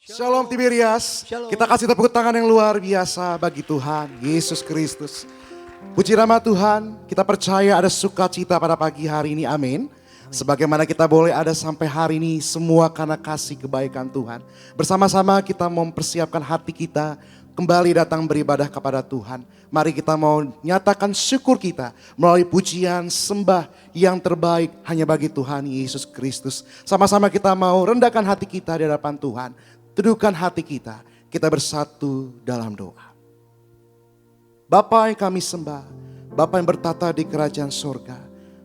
Shalom Tiberias, Shalom. kita kasih tepuk tangan yang luar biasa bagi Tuhan Yesus Kristus. Puji nama Tuhan, kita percaya ada sukacita pada pagi hari ini, amin. Sebagaimana kita boleh ada sampai hari ini, semua karena kasih kebaikan Tuhan. Bersama-sama kita mempersiapkan hati kita, kembali datang beribadah kepada Tuhan. Mari kita mau nyatakan syukur kita melalui pujian sembah yang terbaik hanya bagi Tuhan Yesus Kristus. Sama-sama kita mau rendahkan hati kita di hadapan Tuhan. Teduhkan hati kita bersatu dalam doa. Bapa yang kami sembah, Bapa yang bertata di kerajaan sorga,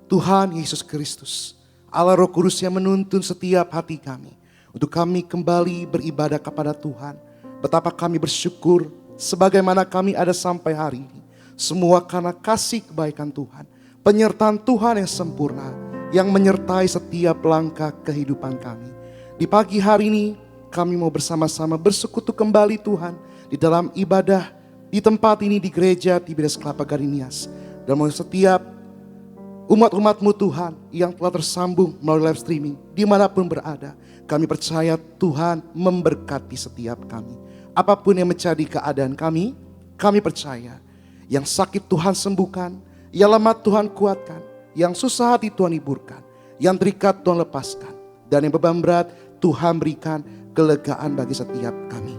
Tuhan Yesus Kristus, Allah Roh Kudus yang menuntun setiap hati kami, untuk kami kembali beribadah kepada Tuhan. Betapa kami bersyukur sebagaimana kami ada sampai hari ini. Semua karena kasih kebaikan Tuhan, penyertaan Tuhan yang sempurna, yang menyertai setiap langkah kehidupan kami. Di pagi hari ini, kami mau bersama-sama bersekutu kembali Tuhan di dalam ibadah di tempat ini di gereja Tiberias Kelapa Gading Nias. Dan mau setiap umat-umat-Mu Tuhan yang telah tersambung melalui live streaming dimanapun berada. Kami percaya Tuhan memberkati setiap kami. Apapun yang menjadi keadaan kami percaya. Yang sakit Tuhan sembuhkan, yang lemah Tuhan kuatkan, yang susah hati Tuhan hiburkan, yang terikat Tuhan lepaskan, dan yang beban berat Tuhan berikan kelegaan bagi setiap kami.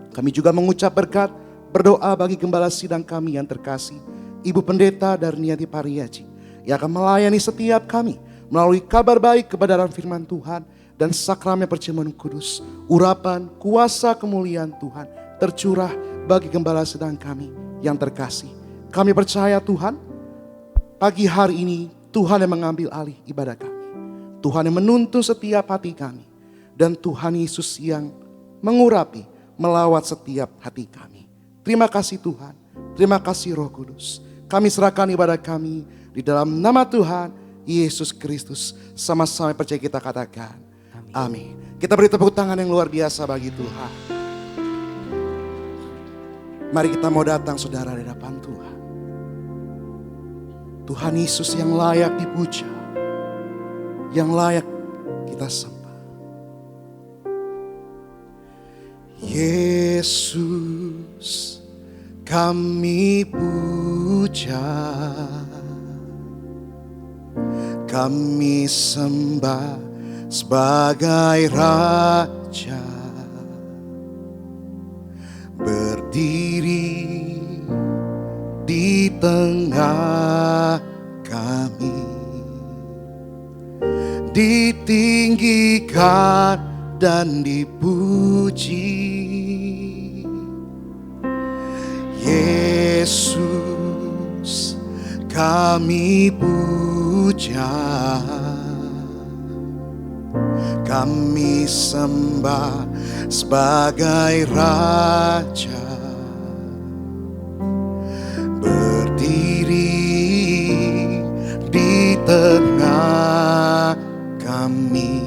Kami juga mengucap berkat, berdoa bagi gembala sidang kami yang terkasih, Ibu Pendeta Darniati Pariaji, yang akan melayani setiap kami melalui kabar baik kebenaran firman Tuhan dan sakramen perjamuan kudus. Urapan kuasa kemuliaan Tuhan tercurah bagi gembala sidang kami yang terkasih. Kami percaya Tuhan, pagi hari ini Tuhan yang mengambil alih ibadah kami. Tuhan yang menuntun setiap hati kami. Dan Tuhan Yesus yang mengurapi, melawat setiap hati kami. Terima kasih Tuhan, terima kasih Roh Kudus. Kami serahkan ibadah kami di dalam nama Tuhan Yesus Kristus. Sama-sama percaya kita katakan, amin. Kita beri tepuk tangan yang luar biasa bagi Tuhan. Mari kita mau datang saudara di hadapan Tuhan. Tuhan Yesus yang layak dipuja, yang layak kita sembah. Yesus kami puja, kami sembah sebagai Raja, berdiri di tengah kami, ditinggikan dan dipuji. Yesus kami puja, kami sembah sebagai Raja, berdiri di tengah kami,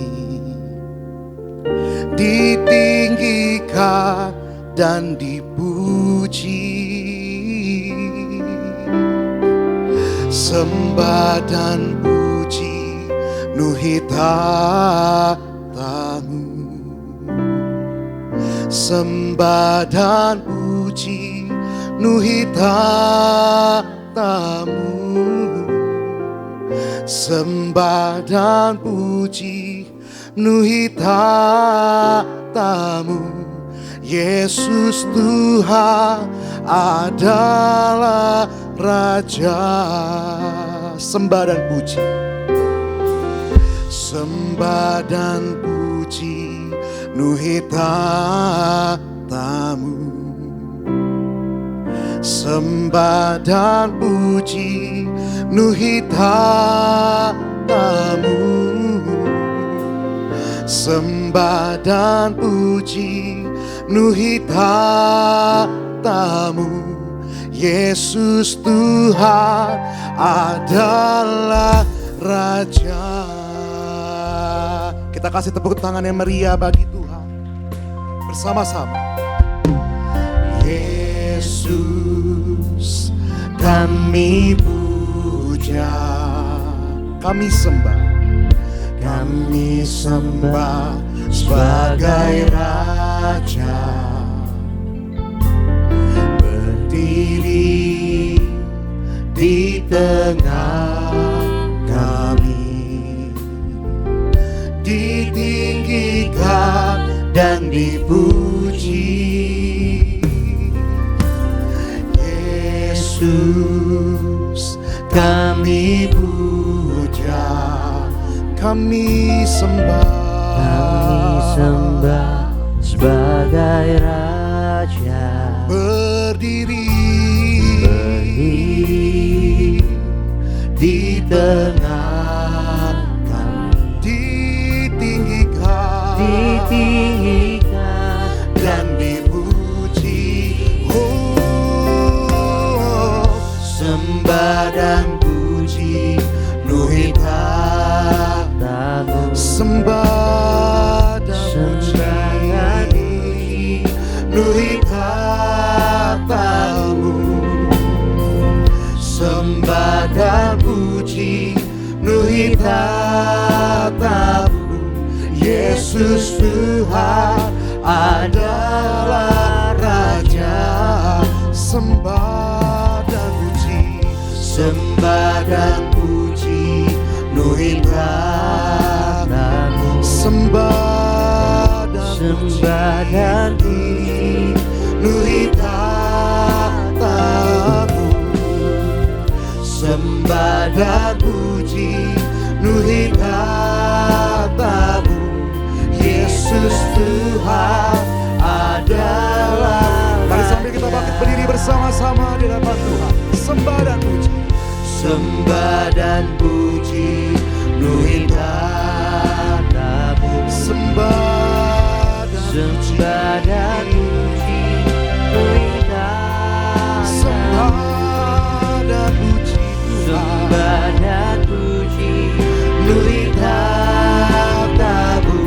ditinggikan dan dipuji. Sembah dan puji nuhitatamu, sembah dan puji nuhitatamu, sembah dan puji nuhitatamu. Yesus Tuhan adalah Raja. Sembah dan puji, sembah dan puji nuhitatamu, sembah dan puji nuhitatamu, sembah dan puji nuhitatamu. Yesus Tuhan adalah Raja. Kita kasih tepuk tangan yang meriah bagi Tuhan bersama-sama. Yesus kami puja, kami sembah sebagai Raja, tengah kami, ditinggikan dan dipuji. Yesus kami puja, kami sembah sebagai Raja. Berdiri di tengah kami, ditinggikan dan dipuji. Sembah dan puji nuhi tahta-Mu. Sembah dan puji nuhi tahta-Mu. Sembah dan puji nuhi tahta-Mu. Yesus Tuhan adalah Raja. sembah dan puji, Sembah dan puji nuhi tahta-Mu. sembah dan puji nuhi tahta-Mu. Sembah dan puji nuhi tahta-Mu. Yesus Tuhan adalah. Mari sambil kita bangkit berdiri bersama-sama di hadapan Tuhan. Sembah dan puji, Sembah dan puji nuhi tahta-Mu. sembah dan Sembah dan puji nuhi tahta-Mu. sembah dan puji Sembah dan puji nuhi tahta-Mu.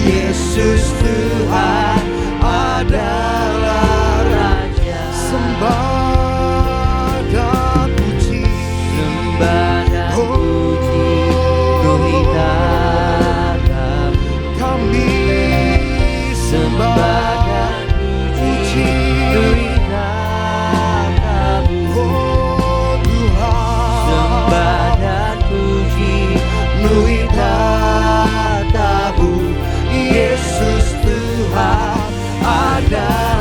Yesus Tuhan adalah Raja. sembah dan puji, Sembah dan puji nuhi tahta-Mu. kami Sembah sembah dan puji nuhi tahta-Mu. oh Tuhan. Sembah dan puji nuhi tahta-Mu. Yesus Tuhan adalah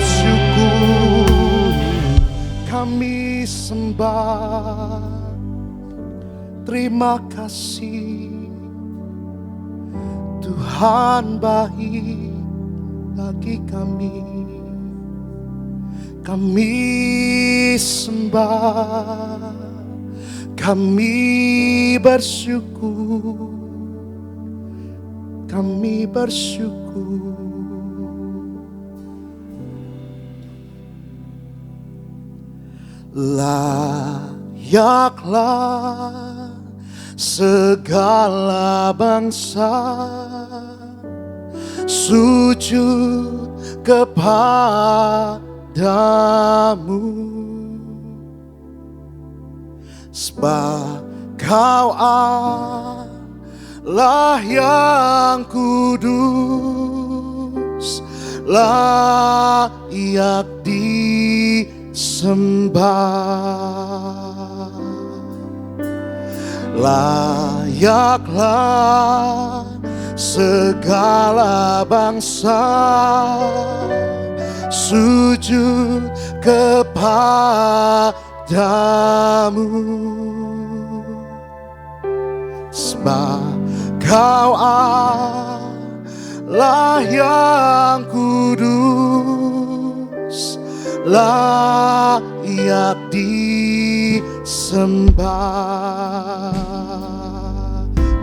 bersyukur, kami sembah. Terima kasih Tuhan baik bagi kami. Kami sembah, kami bersyukur, kami bersyukur. Layaklah segala bangsa sujud kepadamu, sebab Kau Allah yang kudus, layak disembah. Layaklah segala bangsa sujud kepadamu, sebab Kau Allah yang kudus, layak disembah.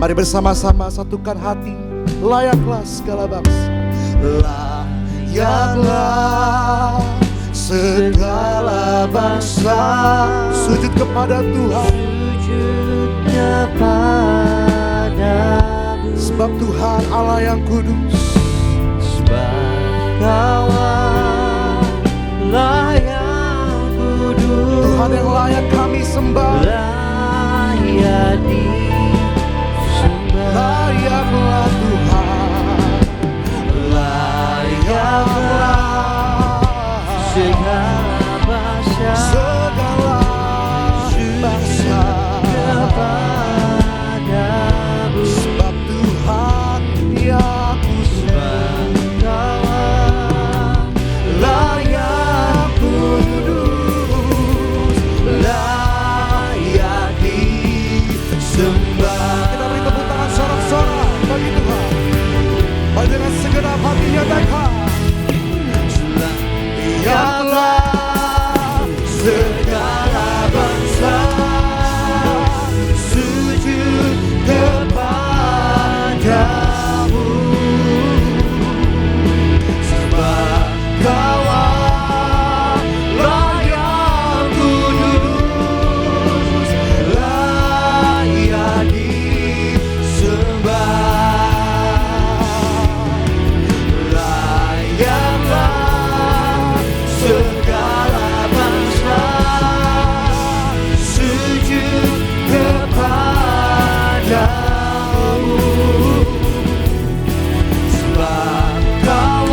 Mari bersama-sama satukan hati. Layaklah segala bangsa, layaklah segala bangsa sujud kepada Tuhan, Sujud kepadamu, sebab Tuhan Allah yang kudus. sebab Kau Allah yang kudus, Tuhan yang layak kami sembah. layak disembah. Layaklah Tuhan, layaklah Segala bangsa segala bangsa, kepadamu, sebab Tuhan yang kudus, layak kudus, layak disembah. Kita beri tepuk tangan sorak-sorak bagi Tuhan. Mari dengan segenap hati nyatakan, layaklah segala bangsa sujud kepadamu, sebab Kau Allah yang kudus, layak disembah. Layaklah segala bangsa sujud kepadamu, sebab Kau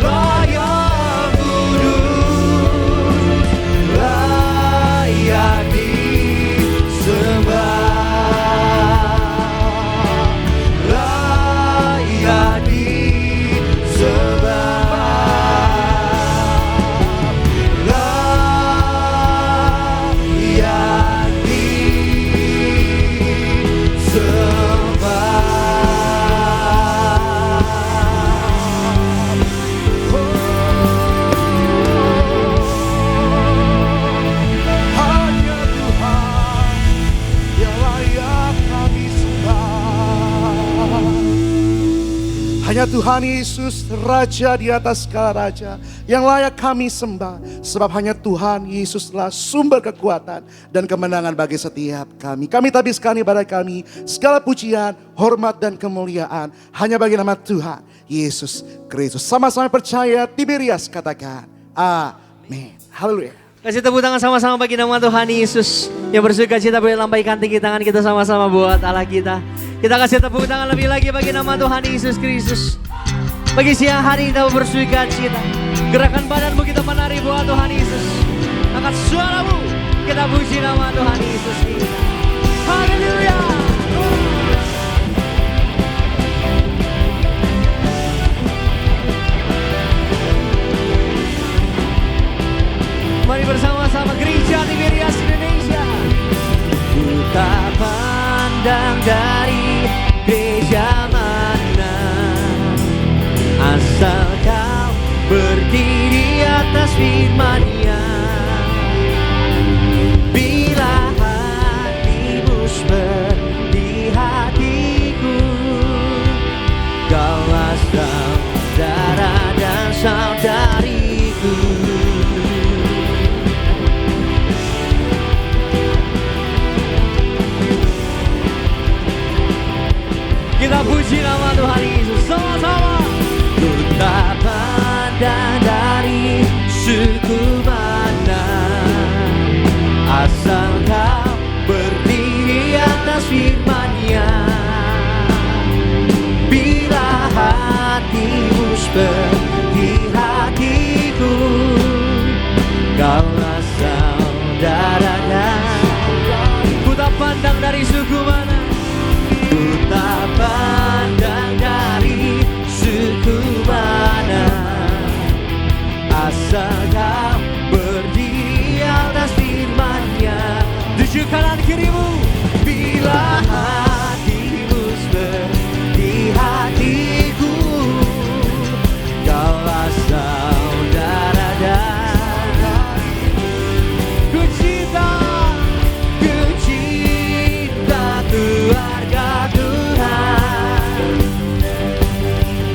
Allah yang kudus, layak disembah, layak disembah, layak disembah. Hanya Tuhan yang layak kami sembah. Hanya Tuhan Yesus, Raja di atas segala raja, yang layak kami sembah. Sebab hanya Tuhan Yesuslah sumber kekuatan dan kemenangan bagi setiap kami. Kami tabiskan ibadah kami, segala pujian, hormat dan kemuliaan hanya bagi nama Tuhan Yesus Kristus. Sama-sama percaya, Tiberias katakan, amin. Haleluya. Kasih tepuk tangan sama-sama bagi nama Tuhan Yesus. Yang bersuka cita boleh lambaikan tinggi tangan kita sama-sama buat Allah kita. Kita kasih tepuk tangan lebih lagi bagi nama Tuhan Yesus Kristus. Bagi siang hari kita bersuka cita, gerakan badanmu kita menari buat Tuhan Yesus. Angkat suaramu, kita puji nama Tuhan Yesus kita. Haleluya. berdiri atas firman-Nya. Bila hatimu seperti hatiku, kaulah saudara dan saudariku. Kita puji nama Tuhan Yesus sama-sama. Ku tak pandang dari suku mana, asal kau berdiri atas firman-Nya. Bila hatimu seperti hatiku, kaulah saudara dan ku tak pandang dari suku mana. Ku tak pandang dari suku mana, asal kau berdiri atas firman-Nya. Tuju kanan kirimu. Bila hatimu seperti hatiku, kaulah saudara dan ku cinta keluarga Tuhan,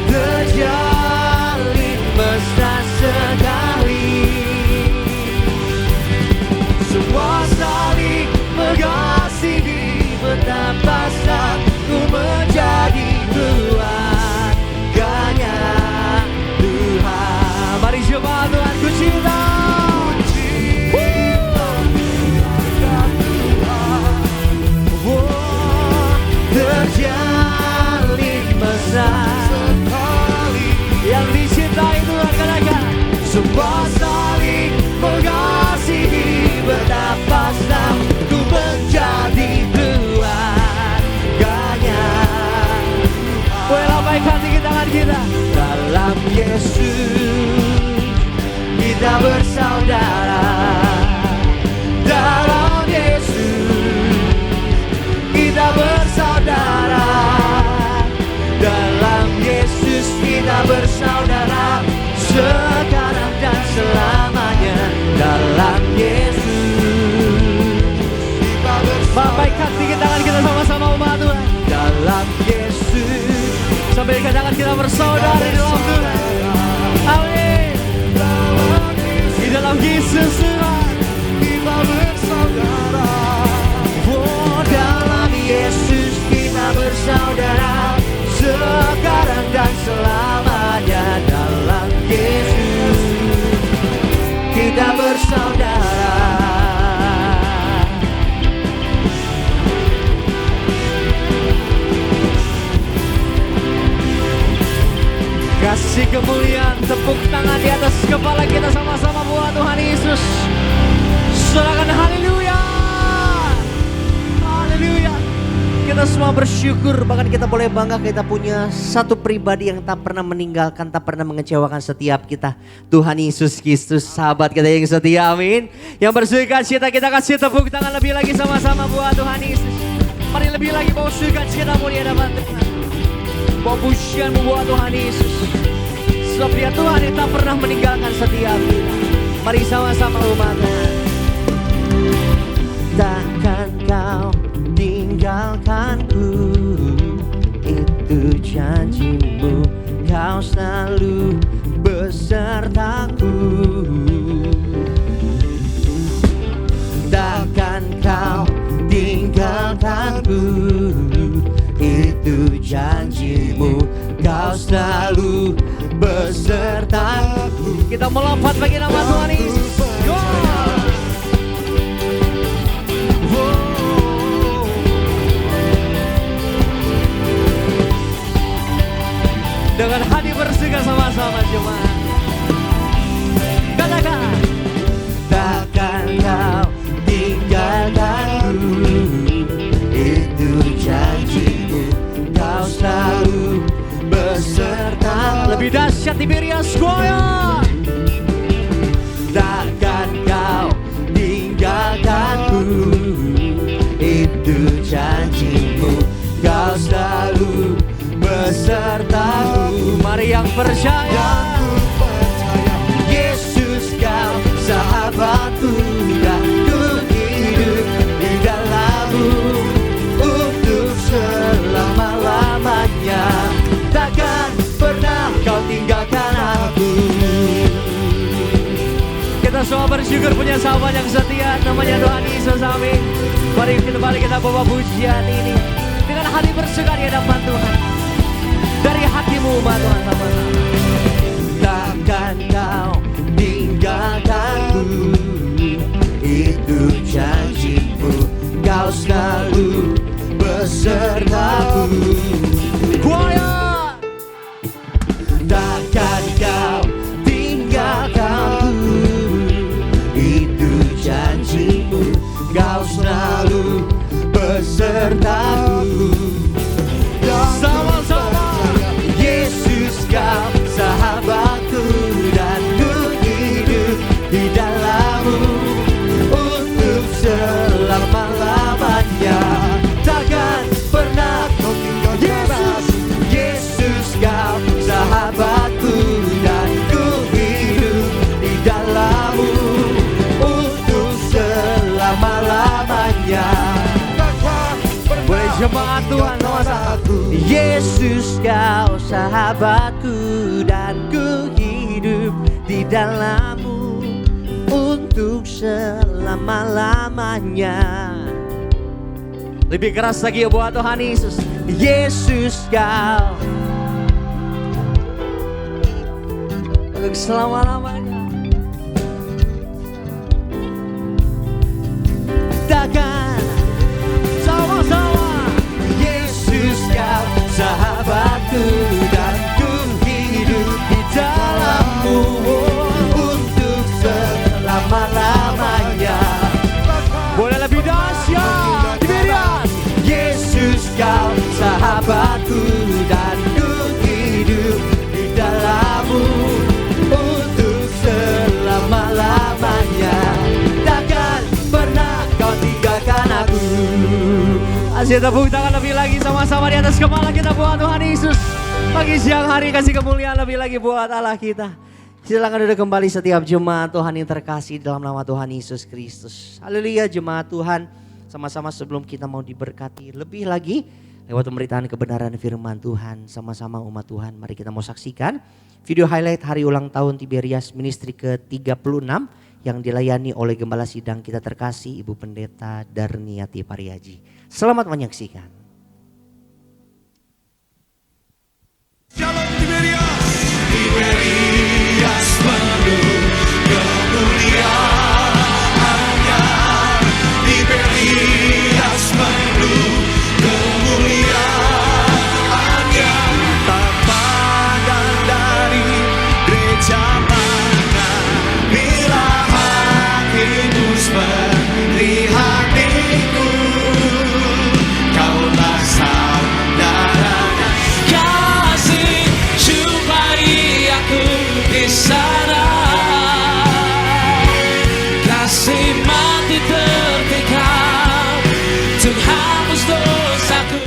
terjalin mesra sekali. Semua saling mengasihi, betapa satu menjadi keluarganya Tuhan. Mari jemaat Tuhan, ku cinta terjalin mesra sekali. Yang dicintai Tuhan, katakan semua saling mengasihi, betapa satu menjadi keluarganya. Lambaikan tinggi tangan kita. Dalam Yesus kita bersaudara, dalam Yesus kita bersaudara, dalam Yesus kita bersaudara, sekarang dan selamanya. Dalam Yesus kita bersaudara. Lambaikan tinggi tangan kita sama-sama umat Tuhan. Dalam Yesus, sampai tangan kita bersaudara di dalam Tuhan. Amin. Di dalam Yesus Tuhan kita bersaudara. Oh, dalam Yesus kita bersaudara, sekarang dan selamanya. Dalam Yesus kita bersaudara. Kasih kemuliaan, tepuk tangan di atas kepala kita sama-sama buat Tuhan Yesus. Sorakan haleluya. Haleluya. Kita semua bersyukur, bahkan kita boleh bangga kita punya satu pribadi yang tak pernah meninggalkan, tak pernah mengecewakan setiap kita. Tuhan Yesus Kristus, sahabat kita yang setia, amin. Yang bersukacita, kita kasih tepuk tangan lebih lagi sama-sama buat Tuhan Yesus. Mari lebih lagi bawa sukacita mulia hadapan Tuhan. Bawa pujian buat Tuhan Yesus. Sebab Dia Tuhan yang tak pernah meninggalkan setiap kita. Mari sama-sama umat Tuhan. Takkan kau tinggalkanku, itu janjimu, kau selalu besertaku. Takkan kau tinggalkanku, itu janjimu, kau selalu besertaku. Kita melompat bagi nama Tuhan Yesus. Dengan hati bersuka sama-sama jemaat. Katakan, takkan kau tinggalkanku, itu janjimu, kau selalu beserta. Lebih dahsyat Tiberias Choir. Takkan kau tinggalkanku, itu janjimu, kau selalu besertaku. Mari yang percaya, Sama-sama bersyukur punya sahabat yang setia, namanya Tuhan Yesus, amin. Mari kembali kita bawa pujian ini dengan hati bersukaria dan Tuhan. Dari hatimu umat Tuhan sama-sama. Takkan kau tinggalkanku, itu janjimu, kau selalu besertaku. Choir. Takkan kau tinggalkanku, itu janjimu, kau selalu besertaku. Sama-sama, Yesus kau sahabatku, dan ku hidup di dalammu untuk selama-lamanya. Takkan pernah kau tinggalkan Yesus kau sahabatku, dan ku hidup di dalammu untuk selama-lamanya. Boleh jemaat Tuhan sama-sama. Yesus kau sahabatku, dan ku hidup di dalammu untuk selama-lamanya. Lebih keras lagi ya buat Tuhan Yesus. Yesus kau untuk selama-lamanya. Takkan sama-sama, Yesus kau sahabatku, dan ku hidup di dalammu untuk selama-lamanya. Boleh lebih dahsyat, Tiberias. Yesus kau sahabatku, dan ku hidup di dalammu untuk selama-lamanya. Takkan pernah kau tinggalkan aku. Kasih tepuk tangan lebih lagi sama-sama di atas kepala kita buat Tuhan Yesus. Pagi siang hari kasih kemuliaan lebih lagi buat Allah kita. Silakan duduk kembali setiap jemaat Tuhan yang terkasih dalam nama Tuhan Yesus Kristus. Haleluya jemaat Tuhan. Sama-sama sebelum kita mau diberkati lebih lagi lewat pemberitaan kebenaran firman Tuhan. Sama-sama umat Tuhan, mari kita mau saksikan video highlight hari ulang tahun Tiberias Ministry ke-36 yang dilayani oleh Gembala Sidang kita terkasih Ibu Pendeta Darniati Pariaji. Selamat menyaksikan. Shalom Tiberias. Tiberias penuh kemuliaannya. Tiberias penuh kemuliaannya. Tak pandang dari gereja mana, bila hatimu seperti hatiku, kaulah saudaranya. Kasih jumpai aku di sana, kasih mati tertikam untuk hapus dosaku.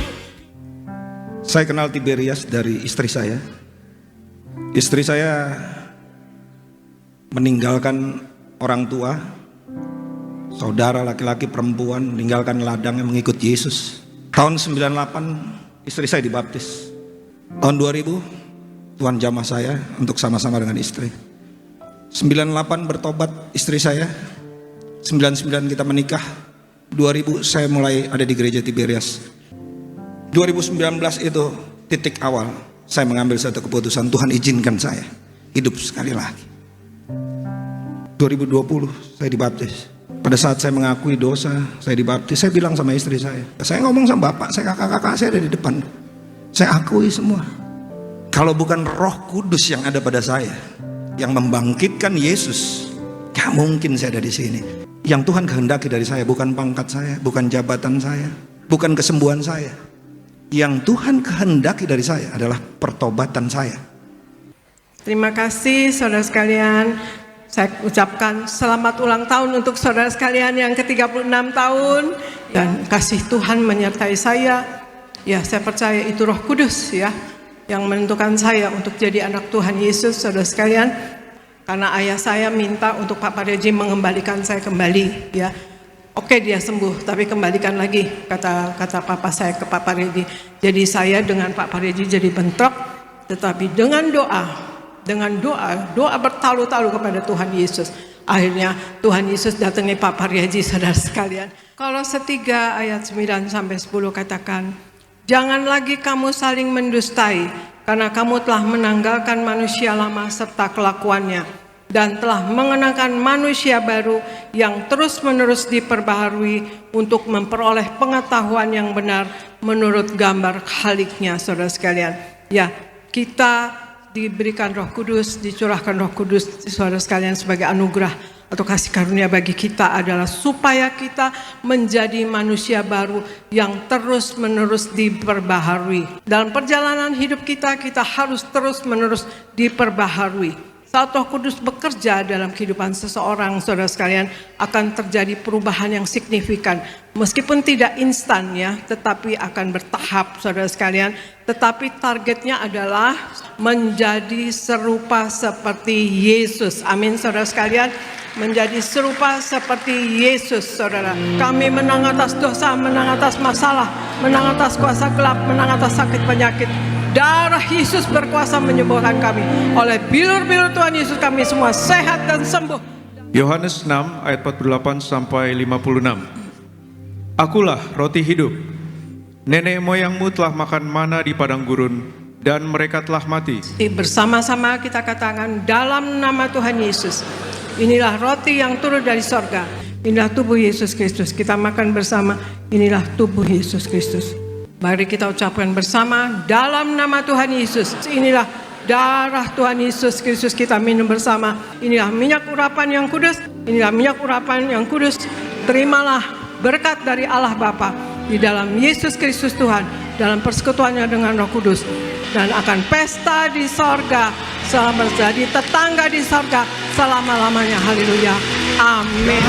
Saya kenal Tiberias dari istri saya. Istri saya meninggalkan orang tua, saudara laki-laki perempuan, meninggalkan ladangnya mengikut Yesus. Tahun 98 istri saya dibaptis. Tahun 2000 Tuhan jamah saya untuk sama-sama dengan istri. 98 bertobat istri saya. 99 kita menikah. 2000 saya mulai ada di gereja Tiberias. 2019 itu titik awal saya mengambil satu keputusan, Tuhan izinkan saya hidup sekali lagi. 2020 saya dibaptis. Pada saat saya mengakui dosa, saya dibaptis, saya bilang sama istri saya ngomong sama bapak, saya kakak-kakak saya ada di depan. Saya akui semua. Kalau bukan Roh Kudus yang ada pada saya, yang membangkitkan Yesus, gak mungkin saya ada di sini. Yang Tuhan kehendaki dari saya bukan pangkat saya, bukan jabatan saya, bukan kesembuhan saya. Yang Tuhan kehendaki dari saya adalah pertobatan saya. Terima kasih saudara sekalian. Saya ucapkan selamat ulang tahun untuk saudara sekalian yang ke-36 tahun. Dan kasih Tuhan menyertai saya. Ya, saya percaya itu Roh Kudus ya, yang menentukan saya untuk jadi anak Tuhan Yesus, saudara sekalian. Karena ayah saya minta untuk Pak Pareji mengembalikan saya kembali ya. Oke, dia sembuh, tapi kembalikan lagi, kata papa saya ke Pak Pareji. Jadi saya dengan Pak Pareji jadi bentrok, tetapi dengan doa bertalu-talu kepada Tuhan Yesus. Akhirnya Tuhan Yesus datangi Pak Pariaji, saudara sekalian. Kolose 3 ayat 9 sampai 10 katakan, jangan lagi kamu saling mendustai, karena kamu telah menanggalkan manusia lama serta kelakuannya, dan telah mengenakan manusia baru yang terus-menerus diperbaharui untuk memperoleh pengetahuan yang benar menurut gambar Khaliknya, saudara sekalian. Ya, kita diberikan Roh Kudus, dicurahkan Roh Kudus, saudara sekalian, sebagai anugerah atau kasih karunia bagi kita adalah supaya kita menjadi manusia baru yang terus-menerus diperbaharui. Dalam perjalanan hidup kita, kita harus terus-menerus diperbaharui. Saat Roh Kudus bekerja dalam kehidupan seseorang, saudara sekalian, akan terjadi perubahan yang signifikan. Meskipun tidak instan ya, tetapi akan bertahap, saudara sekalian. Tetapi targetnya adalah menjadi serupa seperti Yesus. Amin, saudara sekalian. Menjadi serupa seperti Yesus, saudara. Kami menang atas dosa, menang atas masalah, menang atas kuasa gelap, menang atas sakit penyakit. Darah Yesus berkuasa menyembuhkan kami. Oleh bilur-bilur Tuhan Yesus kami semua sehat dan sembuh. Yohanes 6 ayat 48 sampai 56. Akulah roti hidup. Nenek moyangmu telah makan mana di padang gurun dan mereka telah mati. Bersama-sama kita katakan dalam nama Tuhan Yesus. Inilah roti yang turun dari sorga. Inilah tubuh Yesus Kristus. Kita makan bersama. Inilah tubuh Yesus Kristus. Mari kita ucapkan bersama dalam nama Tuhan Yesus. Inilah darah Tuhan Yesus Kristus, kita minum bersama. Inilah minyak urapan yang kudus. Inilah minyak urapan yang kudus. Terimalah berkat dari Allah Bapa di dalam Yesus Kristus Tuhan, dalam persekutuannya dengan Roh Kudus. Dan akan pesta di sorga, selama menjadi tetangga di sorga selama-lamanya. Haleluya. Amin.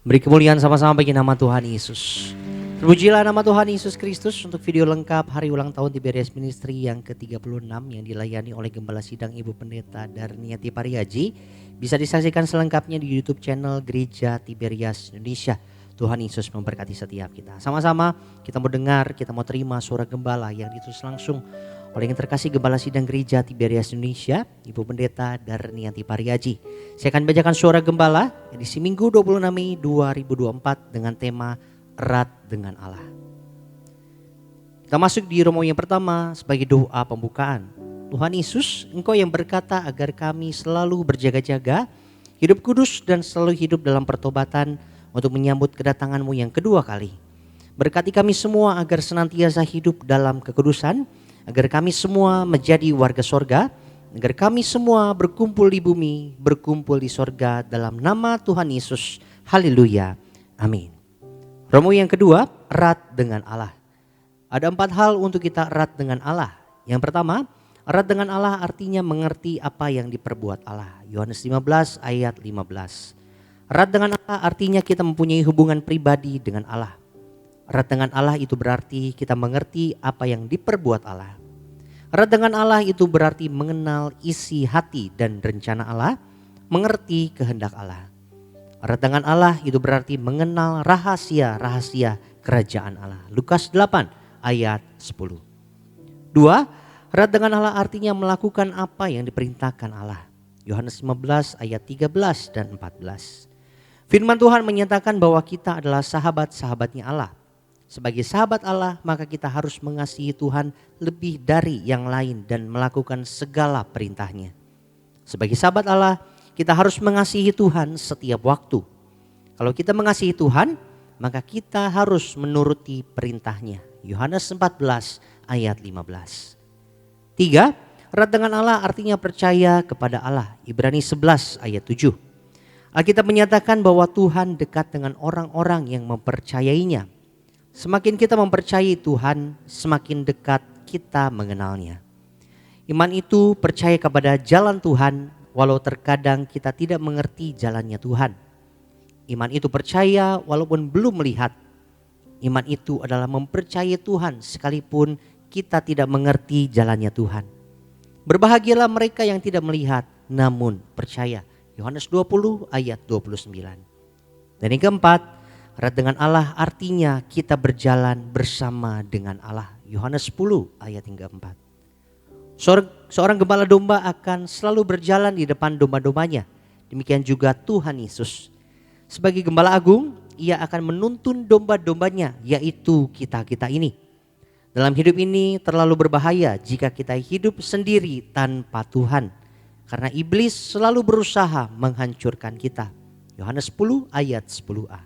Beri kemuliaan sama-sama bagi nama Tuhan Yesus. Terpujilah nama Tuhan Yesus Kristus. Untuk video lengkap hari ulang tahun Tiberias Ministry yang ke-36 yang dilayani oleh Gembala Sidang Ibu Pendeta Darniati Pariaji, bisa disaksikan selengkapnya di YouTube channel Gereja Tiberias Indonesia. Tuhan Yesus memberkati setiap kita. Sama-sama kita mau dengar, kita mau terima suara gembala yang ditulis langsung oleh yang terkasih Gembala Sidang Gereja Tiberias Indonesia, Ibu Pendeta Darniati Pariaji. Saya akan bacakan suara gembala edisi Minggu 26 Mei 2024 dengan tema Erat dengan Allah. Kita masuk di Romawi yang pertama sebagai doa pembukaan. Tuhan Yesus, Engkau yang berkata agar kami selalu berjaga-jaga, hidup kudus dan selalu hidup dalam pertobatan untuk menyambut kedatangan-Mu yang kedua kali. Berkati kami semua agar senantiasa hidup dalam kekudusan, agar kami semua menjadi warga sorga, agar kami semua berkumpul di bumi, berkumpul di sorga dalam nama Tuhan Yesus. Haleluya. Amin. Romawi yang kedua, erat dengan Allah. Ada 4 hal untuk kita erat dengan Allah. Yang pertama, erat dengan Allah artinya mengerti apa yang diperbuat Allah. Yohanes 15 ayat 15. Erat dengan Allah artinya kita mempunyai hubungan pribadi dengan Allah. Erat dengan Allah itu berarti kita mengerti apa yang diperbuat Allah. Erat dengan Allah itu berarti mengenal isi hati dan rencana Allah, mengerti kehendak Allah. Erat dengan Allah itu berarti mengenal rahasia-rahasia kerajaan Allah. Lukas 8 ayat 10. 2, erat dengan Allah artinya melakukan apa yang diperintahkan Allah. Yohanes 15 ayat 13 dan 14. Firman Tuhan menyatakan bahwa kita adalah sahabat-sahabatnya Allah. Sebagai sahabat Allah, maka kita harus mengasihi Tuhan lebih dari yang lain dan melakukan segala perintahnya. Sebagai sahabat Allah, kita harus mengasihi Tuhan setiap waktu. Kalau kita mengasihi Tuhan, maka kita harus menuruti perintahnya. Yohanes 14 ayat 15. 3, erat dengan Allah artinya percaya kepada Allah. Ibrani 11 ayat 7. Alkitab menyatakan bahwa Tuhan dekat dengan orang-orang yang mempercayainya. Semakin kita mempercayai Tuhan, semakin dekat kita mengenalnya. Iman itu percaya kepada jalan Tuhan, walau terkadang kita tidak mengerti jalannya Tuhan. Iman itu percaya walaupun belum melihat. Iman itu adalah mempercayai Tuhan sekalipun kita tidak mengerti jalannya Tuhan. Berbahagialah mereka yang tidak melihat namun percaya. Yohanes 20 ayat 29. Dan yang keempat, erat dengan Allah artinya kita berjalan bersama dengan Allah. Yohanes 10 ayat yang keempat. Seorang gembala domba akan selalu berjalan di depan domba-dombanya. Demikian juga Tuhan Yesus. Sebagai gembala agung, ia akan menuntun domba-dombanya, yaitu kita-kita ini. Dalam hidup ini terlalu berbahaya jika kita hidup sendiri tanpa Tuhan. Karena iblis selalu berusaha menghancurkan kita. Yohanes 10 ayat 10a.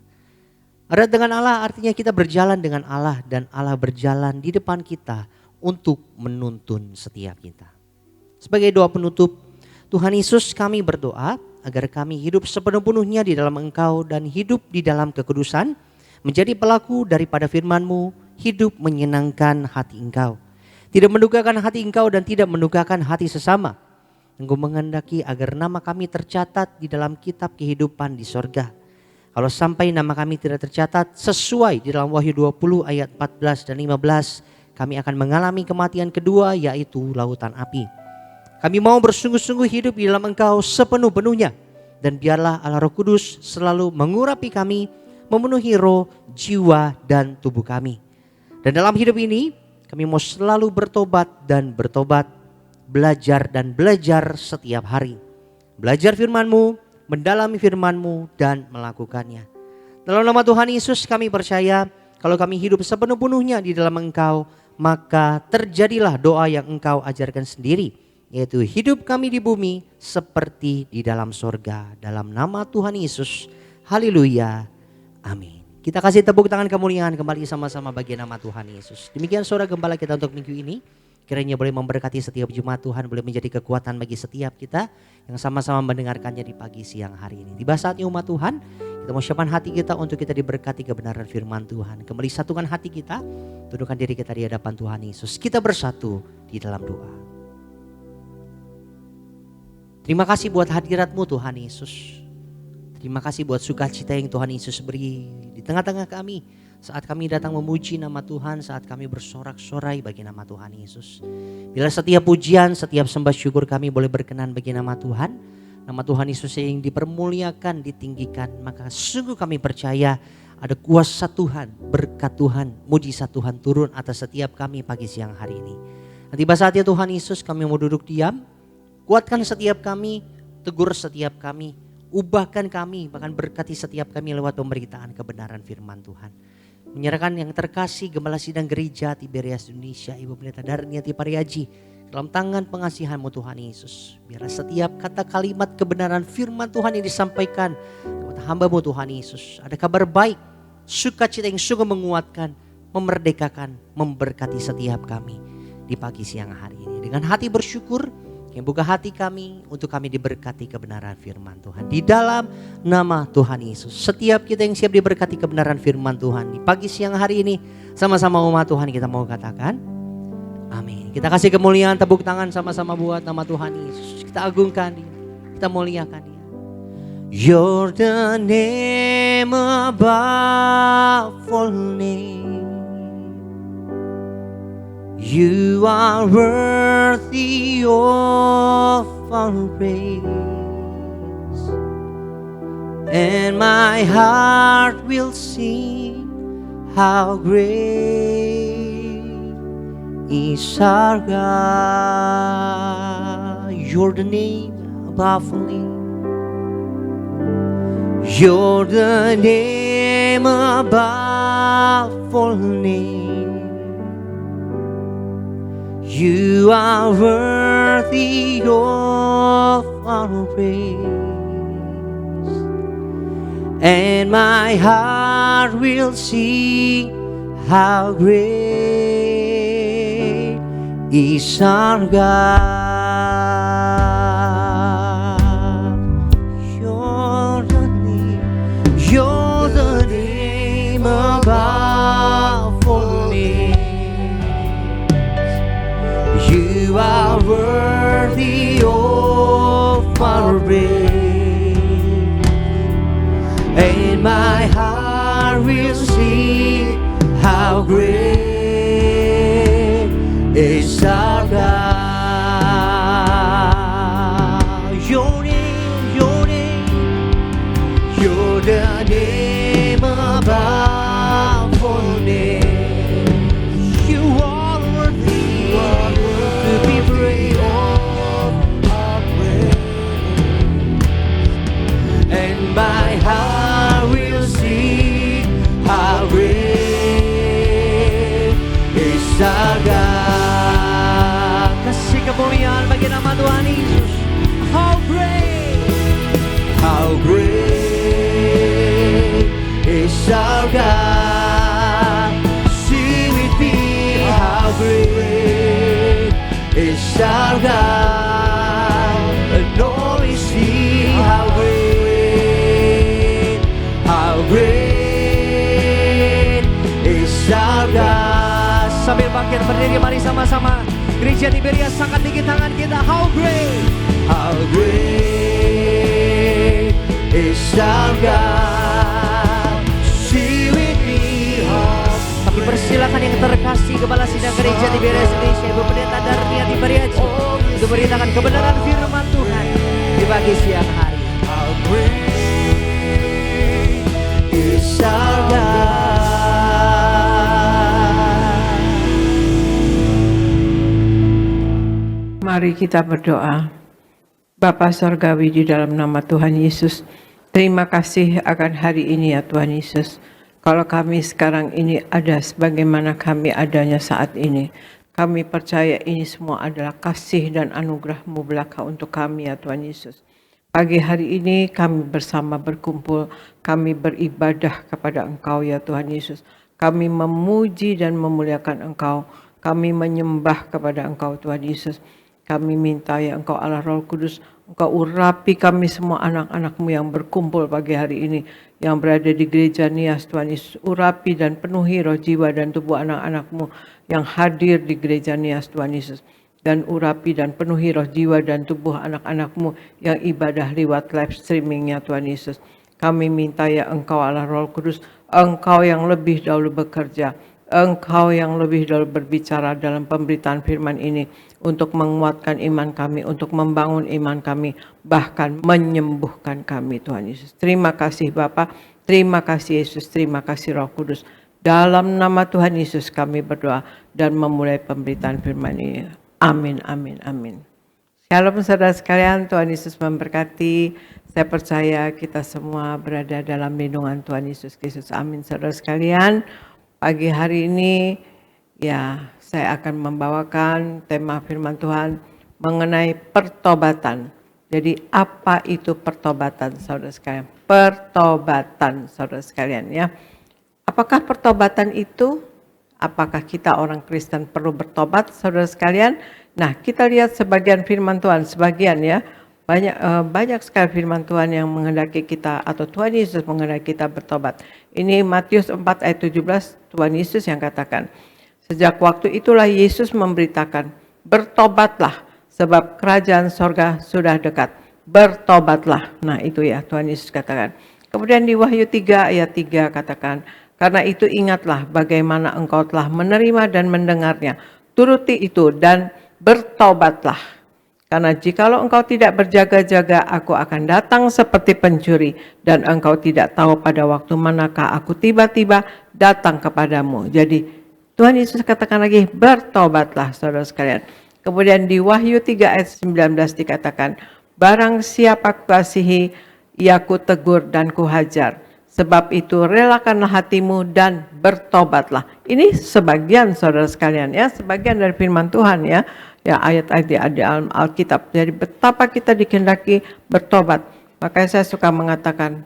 Erat dengan Allah artinya kita berjalan dengan Allah dan Allah berjalan di depan kita untuk menuntun setiap kita. Sebagai doa penutup, Tuhan Yesus, kami berdoa agar kami hidup sepenuh-penuhnya di dalam Engkau dan hidup di dalam kekudusan, menjadi pelaku daripada firman-Mu, hidup menyenangkan hati Engkau. Tidak mendukakan hati Engkau dan tidak mendukakan hati sesama. Engkau menghendaki agar nama kami tercatat di dalam kitab kehidupan di sorga. Kalau sampai nama kami tidak tercatat sesuai di dalam Wahyu 20 ayat 14 dan 15, kami akan mengalami kematian kedua, yaitu lautan api. Kami mau bersungguh-sungguh hidup di dalam Engkau sepenuh-penuhnya. Dan biarlah Allah Roh Kudus selalu mengurapi kami, memenuhi roh, jiwa, dan tubuh kami. Dan dalam hidup ini kami mau selalu bertobat dan bertobat, belajar dan belajar setiap hari. Belajar firman-Mu, mendalami firman-Mu, dan melakukannya. Dalam nama Tuhan Yesus kami percaya kalau kami hidup sepenuh-penuhnya di dalam Engkau, maka terjadilah doa yang Engkau ajarkan sendiri, yaitu hidup kami di bumi seperti di dalam sorga. Dalam nama Tuhan Yesus, haleluya, amin. Kita kasih tepuk tangan kemuliaan kembali sama-sama bagi nama Tuhan Yesus. Demikian suara gembala kita untuk minggu ini. Kiranya boleh memberkati setiap jemaat Tuhan, boleh menjadi kekuatan bagi setiap kita yang sama-sama mendengarkannya di pagi siang hari ini. Tiba saatnya umat Tuhan, kita mau siapkan hati kita untuk kita diberkati kebenaran firman Tuhan. Kembali satukan hati kita, tundukkan diri kita di hadapan Tuhan Yesus. Kita bersatu di dalam doa. Terima kasih buat hadirat-Mu Tuhan Yesus. Terima kasih buat sukacita yang Tuhan Yesus beri di tengah-tengah kami. Saat kami datang memuji nama Tuhan, saat kami bersorak-sorai bagi nama Tuhan Yesus. Bila setiap pujian, setiap sembah syukur kami boleh berkenan bagi nama Tuhan, nama Tuhan Yesus yang dipermuliakan, ditinggikan, maka sungguh kami percaya ada kuasa Tuhan, berkat Tuhan, mujizat Tuhan turun atas setiap kami pagi siang hari ini. Nanti tiba saatnya Tuhan Yesus kami mau duduk diam, kuatkan setiap kami, tegur setiap kami, ubahkan kami, bahkan berkati setiap kami lewat pemberitaan kebenaran firman Tuhan. Menyerahkan yang terkasih Gembala Sidang Gereja Tiberias Indonesia, Ibu Pendeta Darniati Pariaji, dalam tangan pengasihan-Mu Tuhan Yesus. Biarlah setiap kata kalimat kebenaran firman Tuhan yang disampaikan kepada hamba-Mu Tuhan Yesus, ada kabar baik, sukacita yang sungguh menguatkan, memerdekakan, memberkati setiap kami di pagi siang hari ini. Dengan hati bersyukur, yang buka hati kami untuk kami diberkati kebenaran firman Tuhan. Di dalam nama Tuhan Yesus. Setiap kita yang siap diberkati kebenaran firman Tuhan. Di pagi siang hari ini sama-sama umat Tuhan kita mau katakan amin. Kita kasih kemuliaan, tepuk tangan sama-sama buat nama Tuhan Yesus. Kita agungkan Dia, kita muliakan Dia. You're the name above all names. You are worthy of our praise, and my heart will sing how great is our God. You're the name above all names. You're the name above all names. You are worthy of our praise, and my heart will sing how great is our God. You're the name above all names. You are worthy of our praise, and my heart will sing how great is our God. Your name berdiri, mari sama-sama. Gereja Tiberias angkat tinggi tangan kita. How great is our God. See with me, oh. Kami persilakan yang terkasih Kepala Sidang Gereja Tiberias Indonesia, Ibu Pendeta Darnia Tiberias, untuk beritakan kebenaran firman Tuhan di pagi siang hari. How great is our God. Mari kita berdoa. Bapa Sorgawi, di dalam nama Tuhan Yesus, terima kasih akan hari ini ya Tuhan Yesus. Kalau kami sekarang ini ada sebagaimana kami adanya saat ini, kami percaya ini semua adalah kasih dan anugerah-Mu belaka untuk kami ya Tuhan Yesus. Pagi hari ini kami bersama berkumpul, kami beribadah kepada Engkau ya Tuhan Yesus. Kami memuji dan memuliakan Engkau, kami menyembah kepada Engkau Tuhan Yesus. Kami minta ya Engkau Allah Roh Kudus, Engkau urapi kami semua anak-anak-Mu yang berkumpul pagi hari ini, yang berada di gereja Nias Tuhan Yesus. Urapi dan penuhi roh, jiwa dan tubuh anak-anak-Mu yang hadir di gereja Nias Tuhan Yesus. Dan urapi dan penuhi roh, jiwa dan tubuh anak-anak-Mu yang ibadah lewat live streaming ya Tuhan Yesus. Kami minta ya Engkau Allah Roh Kudus, Engkau yang lebih dahulu bekerja, Engkau yang lebih dahulu berbicara dalam pemberitaan firman ini untuk menguatkan iman kami, untuk membangun iman kami, bahkan menyembuhkan kami Tuhan Yesus. Terima kasih Bapa, terima kasih Yesus, terima kasih Roh Kudus. Dalam nama Tuhan Yesus kami berdoa dan memulai pemberitaan firman ini. Amin, amin, amin. Shalom saudara sekalian, Tuhan Yesus memberkati. Saya percaya kita semua berada dalam lindungan Tuhan Yesus Kristus. Amin saudara sekalian. Pagi hari ini ya saya akan membawakan tema firman Tuhan mengenai pertobatan. Jadi apa itu pertobatan saudara sekalian? Pertobatan saudara sekalian ya. Apakah pertobatan itu? Apakah kita orang Kristen perlu bertobat saudara sekalian? Nah kita lihat sebagian firman Tuhan, sebagian ya. Banyak sekali firman Tuhan yang menghendaki kita atau Tuhan Yesus menghendaki kita bertobat. Ini Matius 4 ayat 17, Tuhan Yesus yang katakan. Sejak waktu itulah Yesus memberitakan, bertobatlah sebab kerajaan sorga sudah dekat. Bertobatlah. Nah itu ya Tuhan Yesus katakan. Kemudian di Wahyu 3 ayat 3 katakan, karena itu ingatlah bagaimana engkau telah menerima dan mendengarnya. Turuti itu dan bertobatlah. Karena jikalau engkau tidak berjaga-jaga, aku akan datang seperti pencuri, dan engkau tidak tahu pada waktu manakah aku tiba-tiba datang kepadamu. Jadi Tuhan Yesus katakan lagi, bertobatlah saudara sekalian. Kemudian di Wahyu 3 ayat 19 dikatakan, barang siapa kukasihi, ia kutegur dan kuhajar. Sebab itu relakanlah hatimu dan bertobatlah. Ini sebagian saudara sekalian ya, sebagian dari firman Tuhan ya. Ya ayat-ayat di dalam Alkitab. Jadi betapa kita dikehendaki bertobat. Makanya saya suka mengatakan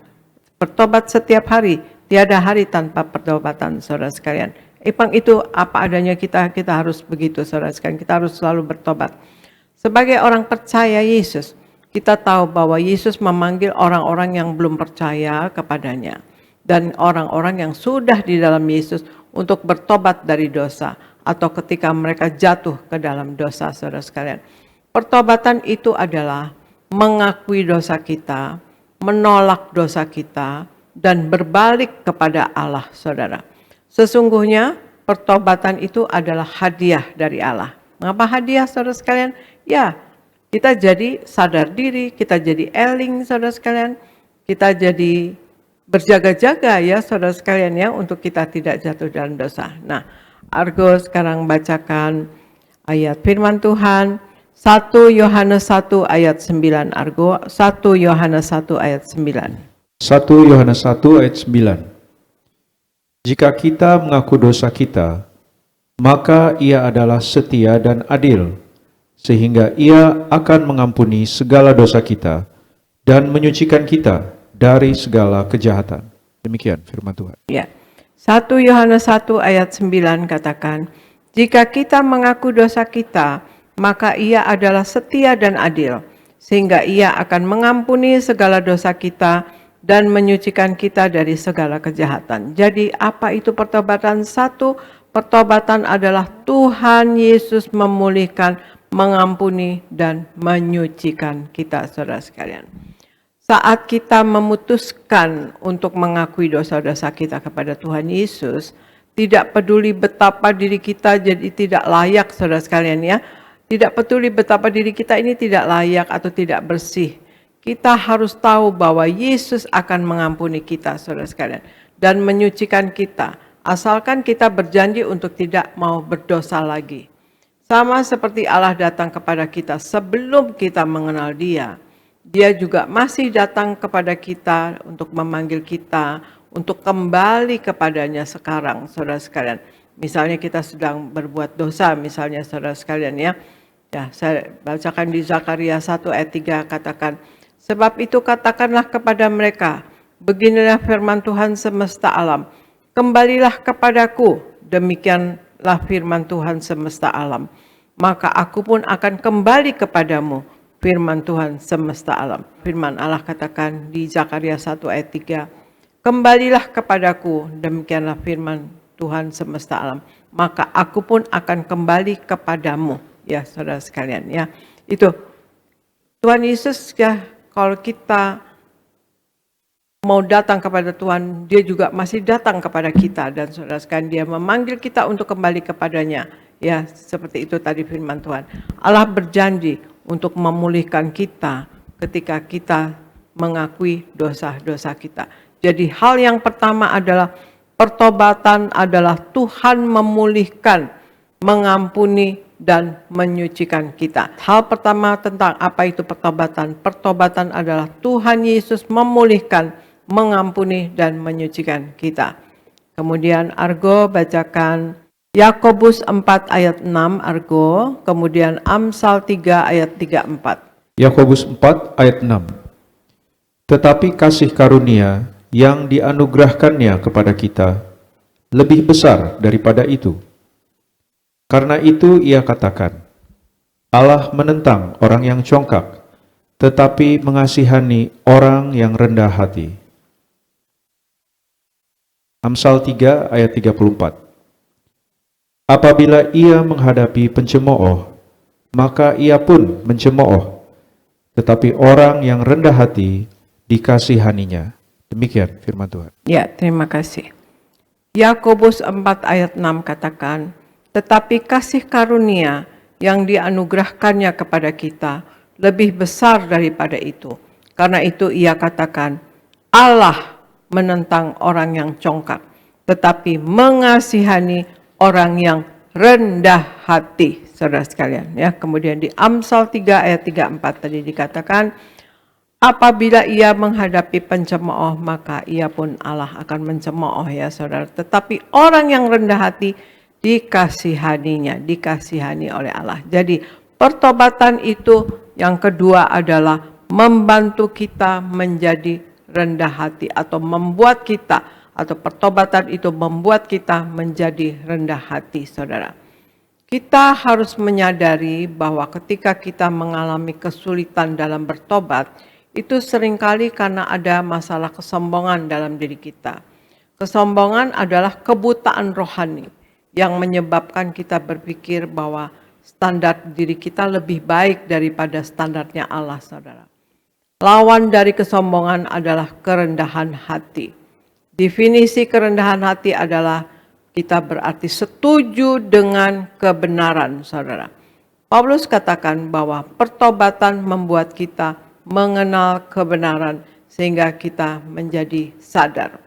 bertobat setiap hari. Tiada hari tanpa pertobatan saudara sekalian. Emang itu apa adanya kita harus begitu saudara sekalian. Kita harus selalu bertobat. Sebagai orang percaya Yesus, kita tahu bahwa Yesus memanggil orang-orang yang belum percaya kepadanya. Dan orang-orang yang sudah di dalam Yesus untuk bertobat dari dosa. Atau ketika mereka jatuh ke dalam dosa saudara sekalian. Pertobatan itu adalah mengakui dosa kita, menolak dosa kita, dan berbalik kepada Allah saudara. Sesungguhnya pertobatan itu adalah hadiah dari Allah. Mengapa hadiah saudara sekalian? Ya, kita jadi sadar diri, kita jadi eling saudara sekalian, kita jadi berjaga-jaga ya saudara sekalian ya untuk kita tidak jatuh dalam dosa. Nah, Argo sekarang bacakan ayat firman Tuhan 1 Yohanes 1 ayat 9. Argo 1 Yohanes 1 ayat 9. 1 Yohanes 1 ayat 9. Jika kita mengaku dosa kita, maka Ia adalah setia dan adil, sehingga Ia akan mengampuni segala dosa kita dan menyucikan kita dari segala kejahatan. Demikian firman Tuhan. Ya. 1 Yohanes 1 ayat 9 katakan, jika kita mengaku dosa kita, maka Ia adalah setia dan adil, sehingga Ia akan mengampuni segala dosa kita dan menyucikan kita dari segala kejahatan. Jadi apa itu pertobatan? Satu, Pertobatan adalah Tuhan Yesus memulihkan, mengampuni, dan menyucikan kita, saudara sekalian. Saat kita memutuskan untuk mengakui dosa-dosa kita kepada Tuhan Yesus, tidak peduli betapa diri kita jadi tidak layak, saudara sekalian ya. Tidak peduli betapa diri kita ini tidak layak atau tidak bersih. Kita harus tahu bahwa Yesus akan mengampuni kita, saudara sekalian. Dan menyucikan kita. Asalkan kita berjanji untuk tidak mau berdosa lagi. Sama seperti Allah datang kepada kita sebelum kita mengenal Dia. Dia juga masih datang kepada kita untuk memanggil kita untuk kembali kepadanya sekarang, saudara sekalian. Misalnya kita sedang berbuat dosa, misalnya saudara sekalian ya. Ya, saya bacakan di Zakaria 1 ayat 3 katakan, sebab itu katakanlah kepada mereka, beginilah firman Tuhan semesta alam, kembalilah kepadaku, demikianlah firman Tuhan semesta alam. Maka aku pun akan kembali kepadamu, firman Tuhan semesta alam. Firman Allah katakan di Zakaria 1 ayat 3, kembalilah kepadaku, demikianlah firman Tuhan semesta alam. Maka aku pun akan kembali kepadamu. Ya saudara sekalian ya. Itu Tuhan Yesus ya, kalau kita mau datang kepada Tuhan, Dia juga masih datang kepada kita. Dan saudara sekalian, Dia memanggil kita untuk kembali kepadanya. Ya, seperti itu tadi firman Tuhan. Allah berjanji untuk memulihkan kita ketika kita mengakui dosa-dosa kita. Jadi hal yang pertama adalah pertobatan adalah Tuhan memulihkan, mengampuni, dan menyucikan kita. Hal pertama tentang apa itu pertobatan. Pertobatan adalah Tuhan Yesus memulihkan, mengampuni, dan menyucikan kita. Kemudian Argo bacakan Yakobus 4 ayat 6 Argo, kemudian Amsal 3 ayat 3-4. Yakobus 4 ayat 6. Tetapi kasih karunia yang dianugerahkannya kepada kita lebih besar daripada itu. Karena itu ia katakan, Allah menentang orang yang congkak, tetapi mengasihani orang yang rendah hati. Amsal 3 ayat 34. Apabila ia menghadapi pencemooh, maka ia pun mencemooh, tetapi orang yang rendah hati dikasihaninya. Demikian firman Tuhan. Ya, terima kasih. Yakobus 4 ayat 6 katakan, tetapi kasih karunia yang dianugerahkannya kepada kita lebih besar daripada itu. Karena itu ia katakan, Allah menentang orang yang congkak, tetapi mengasihani orang yang rendah hati. Saudara sekalian, ya. Kemudian di Amsal 3 ayat 3-4 tadi dikatakan, apabila ia menghadapi pencemooh, maka ia pun Allah akan mencemooh ya saudara. Tetapi orang yang rendah hati dikasihaninya, dikasihani oleh Allah. Jadi pertobatan itu yang kedua adalah membantu kita menjadi rendah hati atau membuat kita, atau pertobatan itu membuat kita menjadi rendah hati saudara. Kita harus menyadari bahwa ketika kita mengalami kesulitan dalam bertobat, itu seringkali karena ada masalah kesombongan dalam diri kita. Kesombongan adalah kebutaan rohani yang menyebabkan kita berpikir bahwa standar diri kita lebih baik daripada standarnya Allah, saudara. Lawan dari kesombongan adalah kerendahan hati. Definisi kerendahan hati adalah kita berarti setuju dengan kebenaran, saudara. Paulus katakan bahwa pertobatan membuat kita mengenal kebenaran sehingga kita menjadi sadar.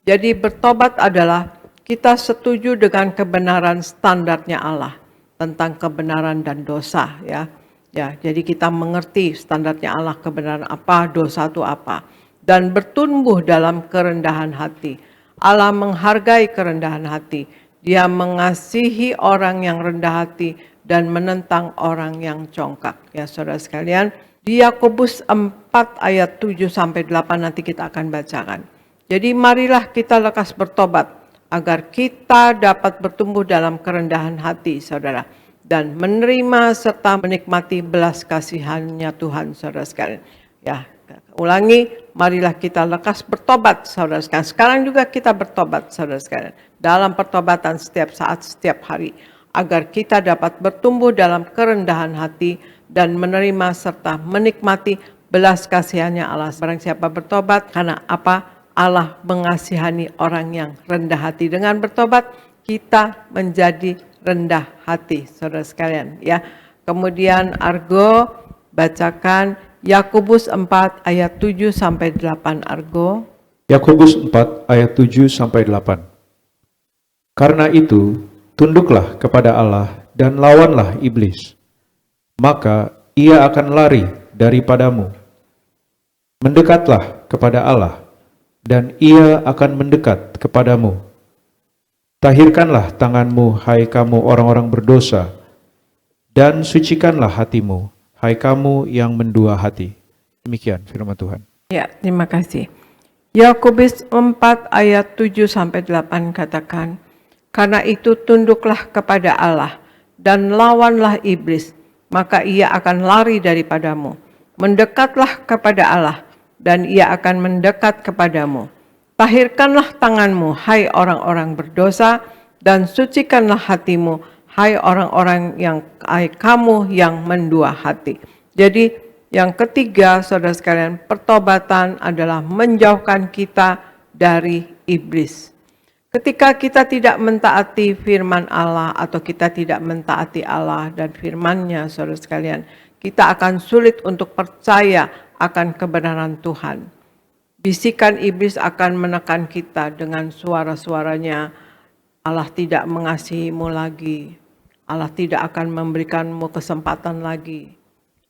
Jadi bertobat adalah kita setuju dengan kebenaran standarnya Allah tentang kebenaran dan dosa ya. Ya, jadi kita mengerti standarnya Allah kebenaran apa, dosa itu apa, dan bertumbuh dalam kerendahan hati. Allah menghargai kerendahan hati. Dia mengasihi orang yang rendah hati dan menentang orang yang congkak. Ya, saudara sekalian, di Yakobus 4 ayat 7 sampai 8 nanti kita akan bacakan. Jadi marilah kita lekas bertobat agar kita dapat bertumbuh dalam kerendahan hati, saudara, dan menerima serta menikmati belas kasihannya Tuhan, saudara sekalian. Ya, Ulangi, marilah kita lekas bertobat, saudara sekalian. Sekarang juga kita bertobat, saudara sekalian. Dalam pertobatan setiap saat, setiap hari. Agar kita dapat bertumbuh dalam kerendahan hati dan menerima serta menikmati belas kasihannya Allah. Barang siapa bertobat, karena apa? Allah mengasihani orang yang rendah hati. Dengan bertobat, kita menjadi rendah hati, saudara sekalian. Ya. Kemudian Argo, bacakan Yakobus 4 ayat 7 sampai 8 Argo. Yakobus 4 ayat 7 sampai 8. Karena itu, tunduklah kepada Allah dan lawanlah iblis, maka ia akan lari daripadamu. Mendekatlah kepada Allah, dan ia akan mendekat kepadamu. Tahirkanlah tanganmu, hai kamu orang-orang berdosa, dan sucikanlah hatimu, hai kamu yang mendua hati. Demikian firman Tuhan. Ya, terima kasih. Yakobus 4 ayat 7 sampai 8 katakan, karena itu tunduklah kepada Allah dan lawanlah iblis, maka ia akan lari daripadamu. Mendekatlah kepada Allah dan ia akan mendekat kepadamu. Tahirkanlah tanganmu, hai orang-orang berdosa, dan sucikanlah hatimu, hai orang-orang yang kamu yang mendua hati. Jadi yang ketiga, saudara sekalian, pertobatan adalah menjauhkan kita dari iblis. Ketika kita tidak mentaati firman Allah atau kita tidak mentaati Allah dan firman-Nya, saudara sekalian, kita akan sulit untuk percaya akan kebenaran Tuhan. Bisikan iblis akan menekan kita dengan suara-suaranya, Allah tidak mengasihimu lagi, Allah tidak akan memberikanmu kesempatan lagi,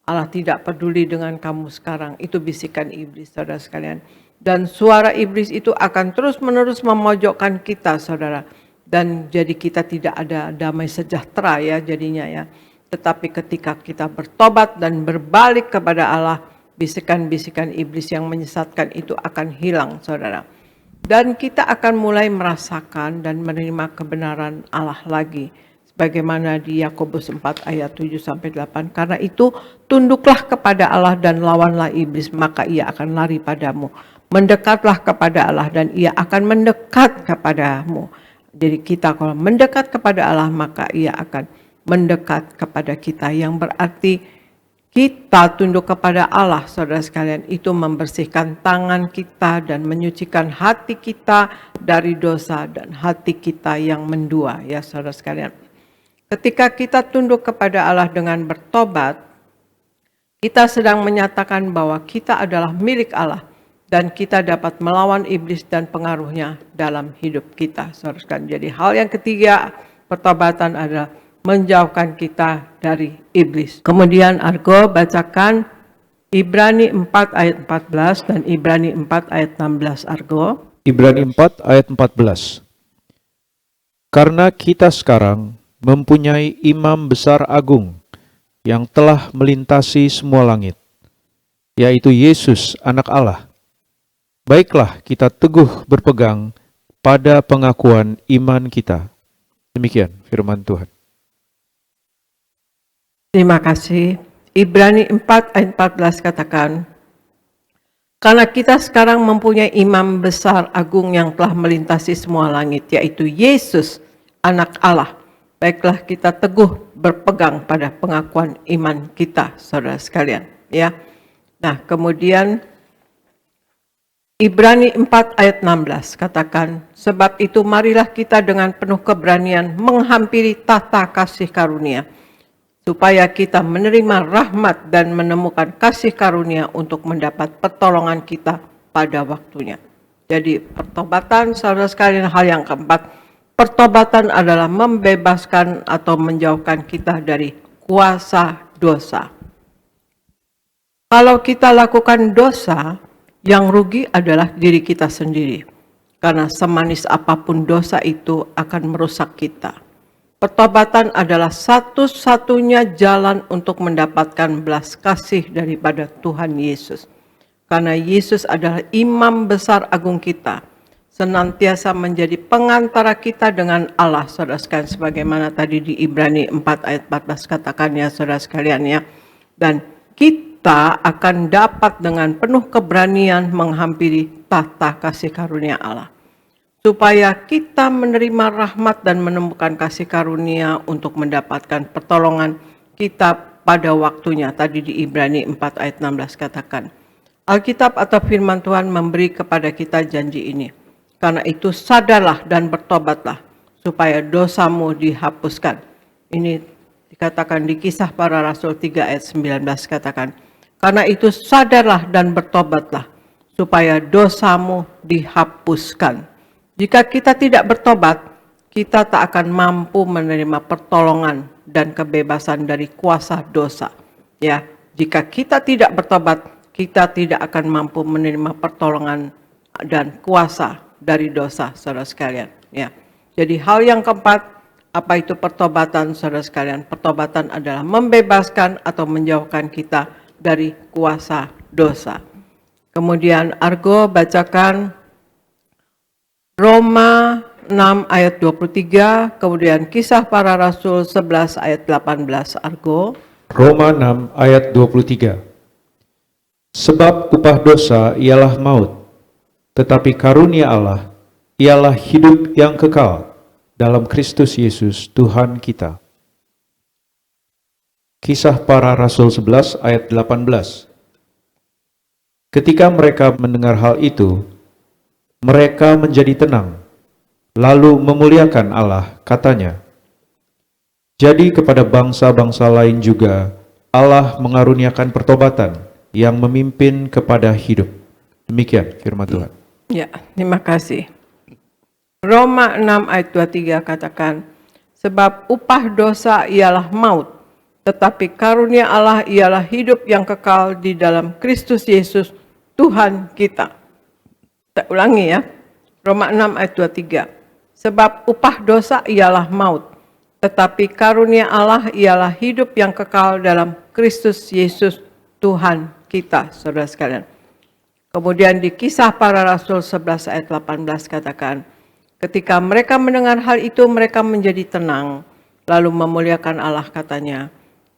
Allah tidak peduli dengan kamu sekarang. Itu bisikan iblis, saudara sekalian. Dan suara iblis itu akan terus-menerus memojokkan kita, saudara. Dan jadi kita tidak ada damai sejahtera ya jadinya ya. Tetapi ketika kita bertobat dan berbalik kepada Allah, bisikan-bisikan iblis yang menyesatkan itu akan hilang, saudara. Dan kita akan mulai merasakan dan menerima kebenaran Allah lagi. Bagaimana di Yakobus 4 ayat 7 sampai 8. Karena itu tunduklah kepada Allah dan lawanlah iblis, maka ia akan lari padamu. Mendekatlah kepada Allah dan ia akan mendekat kepadamu. Jadi kita kalau mendekat kepada Allah, maka ia akan mendekat kepada kita. Yang berarti kita tunduk kepada Allah, saudara sekalian, itu membersihkan tangan kita dan menyucikan hati kita dari dosa dan hati kita yang mendua, ya saudara sekalian. Ketika kita tunduk kepada Allah dengan bertobat, kita sedang menyatakan bahwa kita adalah milik Allah dan kita dapat melawan iblis dan pengaruhnya dalam hidup kita. Jadi hal yang ketiga, pertobatan adalah menjauhkan kita dari iblis. Kemudian Argo bacakan Ibrani 4 ayat 14 dan Ibrani 4 ayat 16 Argo. Ibrani 4 ayat 14. Karena kita sekarang mempunyai imam besar agung yang telah melintasi semua langit, yaitu Yesus anak Allah. Baiklah kita teguh berpegang pada pengakuan iman kita. Demikian firman Tuhan. Terima kasih. Ibrani 4 ayat 14 katakan, karena kita sekarang mempunyai imam besar agung yang telah melintasi semua langit, yaitu Yesus anak Allah. Baiklah kita teguh berpegang pada pengakuan iman kita, saudara sekalian. Ya. Nah, kemudian Ibrani 4 ayat 16 katakan, sebab itu marilah kita dengan penuh keberanian menghampiri tahta kasih karunia, supaya kita menerima rahmat dan menemukan kasih karunia untuk mendapat pertolongan kita pada waktunya. Jadi pertobatan, saudara sekalian, hal yang keempat, pertobatan adalah membebaskan atau menjauhkan kita dari kuasa dosa. Kalau kita lakukan dosa, yang rugi adalah diri kita sendiri. Karena semanis apapun dosa itu akan merusak kita. Pertobatan adalah satu-satunya jalan untuk mendapatkan belas kasih daripada Tuhan Yesus. Karena Yesus adalah imam besar agung kita, senantiasa menjadi pengantara kita dengan Allah, saudara sekalian, sebagaimana tadi di Ibrani 4 ayat 14 katakan ya saudara sekalian ya. Dan kita kita akan dapat dengan penuh keberanian menghampiri tahta kasih karunia Allah. Supaya kita menerima rahmat dan menemukan kasih karunia untuk mendapatkan pertolongan kita pada waktunya. Tadi di Ibrani 4 ayat 16 katakan. Alkitab atau firman Tuhan memberi kepada kita janji ini. Karena itu sadarlah dan bertobatlah supaya dosamu dihapuskan. Ini dikatakan di Kisah Para Rasul 3 ayat 19 katakan. Karena itu sadarlah dan bertobatlah supaya dosamu dihapuskan. Jika kita tidak bertobat, kita tak akan mampu menerima pertolongan dan kebebasan dari kuasa dosa. Ya, jika kita tidak bertobat, kita tidak akan mampu menerima pertolongan dan kuasa dari dosa, saudara sekalian. Ya, jadi hal yang keempat, apa itu pertobatan, saudara sekalian? Pertobatan adalah membebaskan atau menjauhkan kita dari kuasa dosa. Kemudian Argo bacakan Roma 6 ayat 23, kemudian Kisah Para Rasul 11 ayat 18, Argo. Roma 6 ayat 23. Sebab upah dosa ialah maut, tetapi karunia Allah ialah hidup yang kekal dalam Kristus Yesus Tuhan kita. Kisah Para Rasul 11 ayat 18. Ketika mereka mendengar hal itu, mereka menjadi tenang, lalu memuliakan Allah, katanya. Jadi kepada bangsa-bangsa lain juga Allah mengaruniakan pertobatan yang memimpin kepada hidup. Demikian firman Tuhan. Ya, terima kasih. Roma 6 ayat 23 katakan, sebab upah dosa ialah maut, tetapi karunia Allah ialah hidup yang kekal di dalam Kristus Yesus Tuhan kita. Kita ulangi ya, Roma 6 ayat 23. Sebab upah dosa ialah maut, tetapi karunia Allah ialah hidup yang kekal dalam Kristus Yesus Tuhan kita, saudara sekalian. Kemudian di Kisah Para Rasul 11 ayat 18 katakan, ketika mereka mendengar hal itu, mereka menjadi tenang, lalu memuliakan Allah, katanya.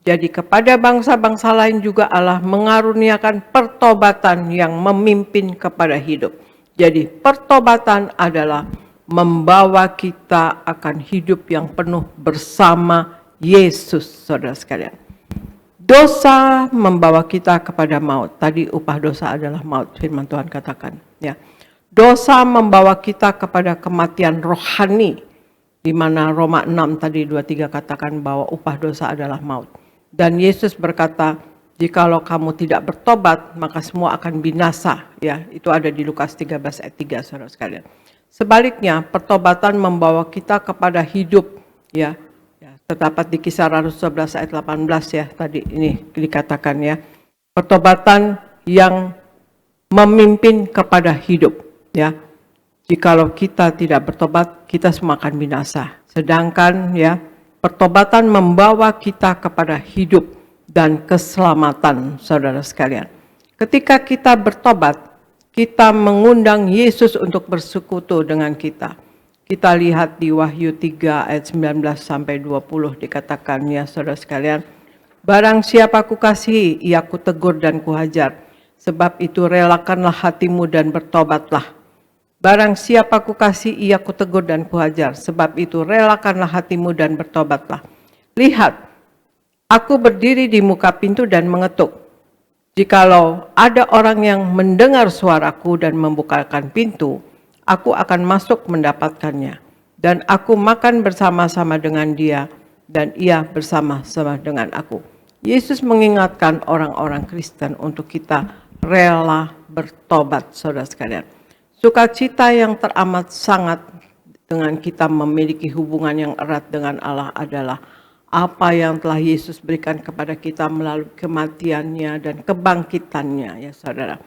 Jadi kepada bangsa-bangsa lain juga Allah mengaruniakan pertobatan yang memimpin kepada hidup. Jadi pertobatan adalah membawa kita akan hidup yang penuh bersama Yesus, saudara sekalian. Dosa membawa kita kepada maut. Tadi upah dosa adalah maut, firman Tuhan katakan. Ya, dosa membawa kita kepada kematian rohani, di mana Roma 6 tadi 23 katakan bahwa upah dosa adalah maut. Dan Yesus berkata, jikalau kamu tidak bertobat, maka semua akan binasa. Ya, itu ada di Lukas 13 ayat 3, saudara sekalian. Sebaliknya, pertobatan membawa kita kepada hidup. Ya, terdapat di Kisah Rasul 11 ayat 18 ya, tadi ini dikatakan ya. Pertobatan yang memimpin kepada hidup. Ya, jikalau kita tidak bertobat, kita semua akan binasa. Sedangkan ya, pertobatan membawa kita kepada hidup dan keselamatan, saudara sekalian. Ketika kita bertobat, kita mengundang Yesus untuk bersekutu dengan kita. Kita lihat di Wahyu 3 ayat 19 sampai 20 dikatakan ya, saudara sekalian. Barang siapa kukasihi, ia kutegur dan kuhajar. Sebab itu relakanlah hatimu dan bertobatlah. Barang siapa kukasihi, ia kutegur dan kuhajar. Sebab itu relakanlah hatimu dan bertobatlah. Lihat, aku berdiri di muka pintu dan mengetuk. Jikalau ada orang yang mendengar suaraku dan membukakan pintu, aku akan masuk mendapatkannya. Dan aku makan bersama-sama dengan dia, dan ia bersama-sama dengan aku. Yesus mengingatkan orang-orang Kristen untuk kita rela bertobat, saudara sekalian. Sukacita yang teramat sangat dengan kita memiliki hubungan yang erat dengan Allah adalah apa yang telah Yesus berikan kepada kita melalui kematiannya dan kebangkitannya, ya saudara.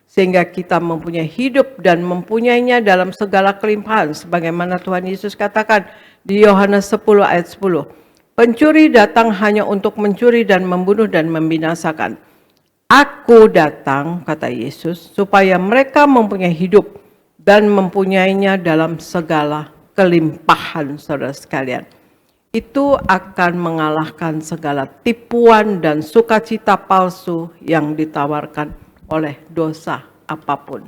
Sehingga kita mempunyai hidup dan mempunyainya dalam segala kelimpahan. Sebagaimana Tuhan Yesus katakan di Yohanes 10 ayat 10. Pencuri datang hanya untuk mencuri dan membunuh dan membinasakan. Aku datang, kata Yesus, supaya mereka mempunyai hidup dan mempunyainya dalam segala kelimpahan, saudara sekalian. itu akan mengalahkan segala tipuan dan sukacita palsu yang ditawarkan oleh dosa apapun.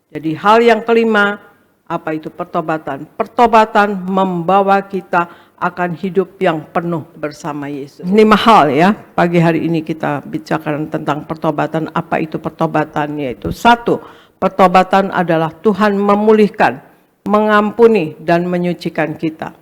Jadi hal yang kelima, apa itu pertobatan? Pertobatan membawa kita akan hidup yang penuh bersama Yesus. 5 hal ya, pagi hari ini kita bicarakan tentang pertobatan. Apa itu pertobatan? Yaitu 1, pertobatan adalah Tuhan memulihkan, mengampuni dan menyucikan kita.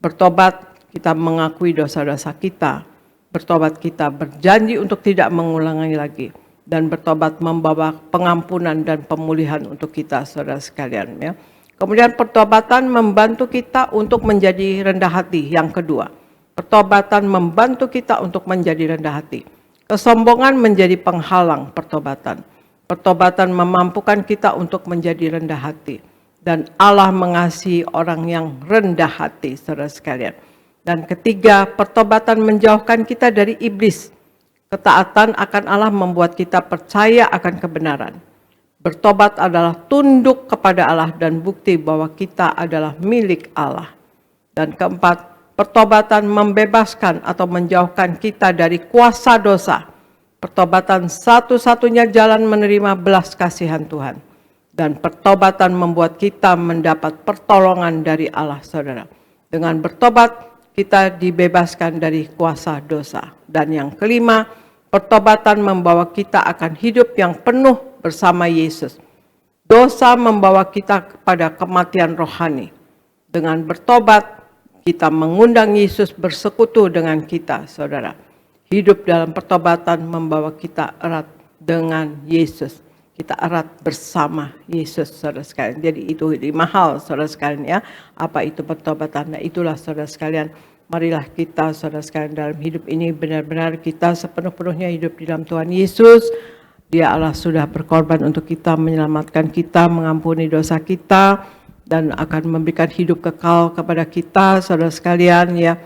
Bertobat, kita mengakui dosa-dosa kita. Bertobat, kita berjanji untuk tidak mengulangi lagi. Dan bertobat membawa pengampunan dan pemulihan untuk kita, saudara sekalian. Ya. Kemudian pertobatan membantu kita untuk menjadi rendah hati. Yang kedua, pertobatan membantu kita untuk menjadi rendah hati. Kesombongan menjadi penghalang pertobatan. Pertobatan memampukan kita untuk menjadi rendah hati. Dan Allah mengasihi orang yang rendah hati, saudara sekalian. Dan ketiga, pertobatan menjauhkan kita dari iblis. Ketaatan akan Allah membuat kita percaya akan kebenaran. Bertobat adalah tunduk kepada Allah dan bukti bahwa kita adalah milik Allah. Dan keempat, pertobatan membebaskan atau menjauhkan kita dari kuasa dosa. Pertobatan satu-satunya jalan menerima belas kasihan Tuhan. Dan pertobatan membuat kita mendapat pertolongan dari Allah, saudara. Dengan bertobat, kita dibebaskan dari kuasa dosa. Dan yang kelima, pertobatan membawa kita akan hidup yang penuh bersama Yesus. Dosa membawa kita kepada kematian rohani. Dengan bertobat, kita mengundang Yesus bersekutu dengan kita, saudara. Hidup dalam pertobatan membawa kita erat dengan Yesus. Kita erat bersama Yesus, saudara sekalian. Jadi itu 5 hal, saudara sekalian ya. Apa itu pertobatan? Nah itulah saudara sekalian. Marilah kita, saudara sekalian, dalam hidup ini benar-benar kita sepenuh-penuhnya hidup di dalam Tuhan Yesus. Dia Allah sudah berkorban untuk kita, menyelamatkan kita, mengampuni dosa kita, dan akan memberikan hidup kekal kepada kita, saudara sekalian ya.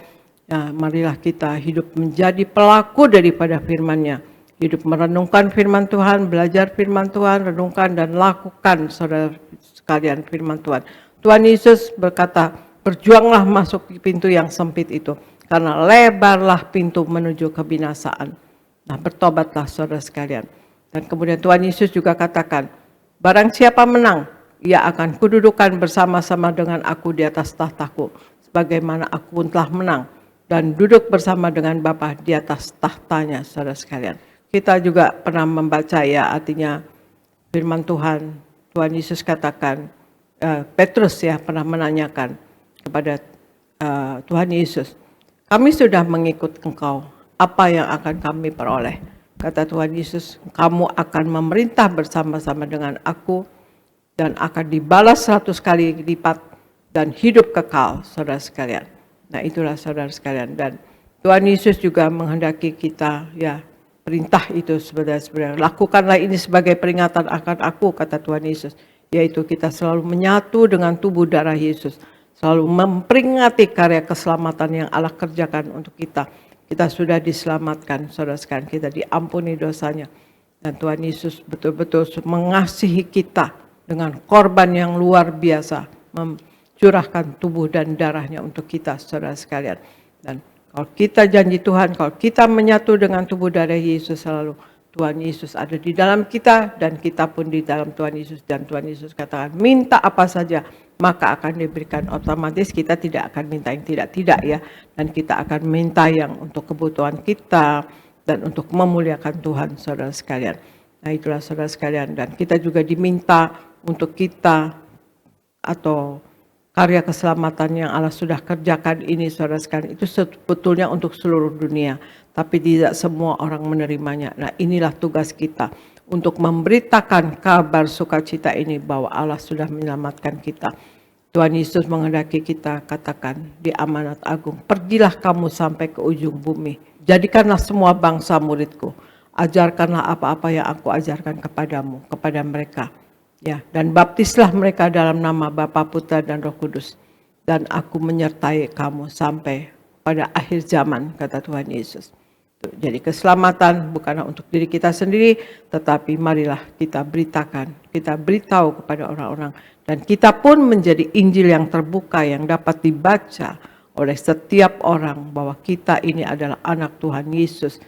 Ya, marilah kita hidup menjadi pelaku daripada firman-Nya. Hidup merenungkan firman Tuhan, belajar firman Tuhan, renungkan dan lakukan, saudara sekalian, firman Tuhan. Tuhan Yesus berkata, berjuanglah masuk di pintu yang sempit itu, karena lebarlah pintu menuju kebinasaan. Nah, bertobatlah saudara sekalian. Dan kemudian Tuhan Yesus juga katakan, barang siapa menang, ia akan kududukan bersama-sama dengan aku di atas tahtaku, sebagaimana aku pun telah menang dan duduk bersama dengan Bapa di atas tahtanya, saudara sekalian. Kita juga pernah membaca ya, artinya firman Tuhan, Tuhan Yesus katakan, Petrus ya pernah menanyakan kepada Tuhan Yesus, kami sudah mengikut Engkau, apa yang akan kami peroleh? Kata Tuhan Yesus, kamu akan memerintah bersama-sama dengan aku dan akan dibalas 100 kali lipat dan hidup kekal, saudara sekalian. Nah itulah saudara sekalian. Dan Tuhan Yesus juga menghendaki kita ya, perintah itu sebenarnya lakukanlah ini sebagai peringatan akan aku, kata Tuhan Yesus, yaitu kita selalu menyatu dengan tubuh darah Yesus, selalu memperingati karya keselamatan yang Allah kerjakan untuk kita. Kita sudah diselamatkan, saudara sekalian, kita diampuni dosanya. Dan Tuhan Yesus betul-betul mengasihi kita dengan korban yang luar biasa, mencurahkan tubuh dan darahnya untuk kita, saudara sekalian. Dan kalau kita janji Tuhan, kalau kita menyatu dengan tubuh darah Yesus selalu, Tuhan Yesus ada di dalam kita dan kita pun di dalam Tuhan Yesus. Dan Tuhan Yesus katakan, minta apa saja maka akan diberikan. Otomatis kita tidak akan minta yang tidak-tidak ya. Dan kita akan minta yang untuk kebutuhan kita dan untuk memuliakan Tuhan, saudara sekalian. Nah itulah saudara sekalian. Dan kita juga diminta untuk kita atau karya keselamatan yang Allah sudah kerjakan ini, saudara sekalian, itu sebetulnya untuk seluruh dunia, tapi tidak semua orang menerimanya. Nah inilah tugas kita, untuk memberitakan kabar sukacita ini bahwa Allah sudah menyelamatkan kita. Tuhan Yesus menghendaki kita katakan di amanat agung, pergilah kamu sampai ke ujung bumi, jadikanlah semua bangsa muridku, ajarkanlah apa-apa yang aku ajarkan kepadamu, kepada mereka. Ya, dan baptislah mereka dalam nama Bapa, Putra, dan Roh Kudus. Dan aku menyertai kamu sampai pada akhir zaman, kata Tuhan Yesus. Jadi keselamatan bukanlah untuk diri kita sendiri, tetapi marilah kita beritakan, kita beritahu kepada orang-orang. Dan kita pun menjadi Injil yang terbuka, yang dapat dibaca oleh setiap orang bahwa kita ini adalah anak Tuhan Yesus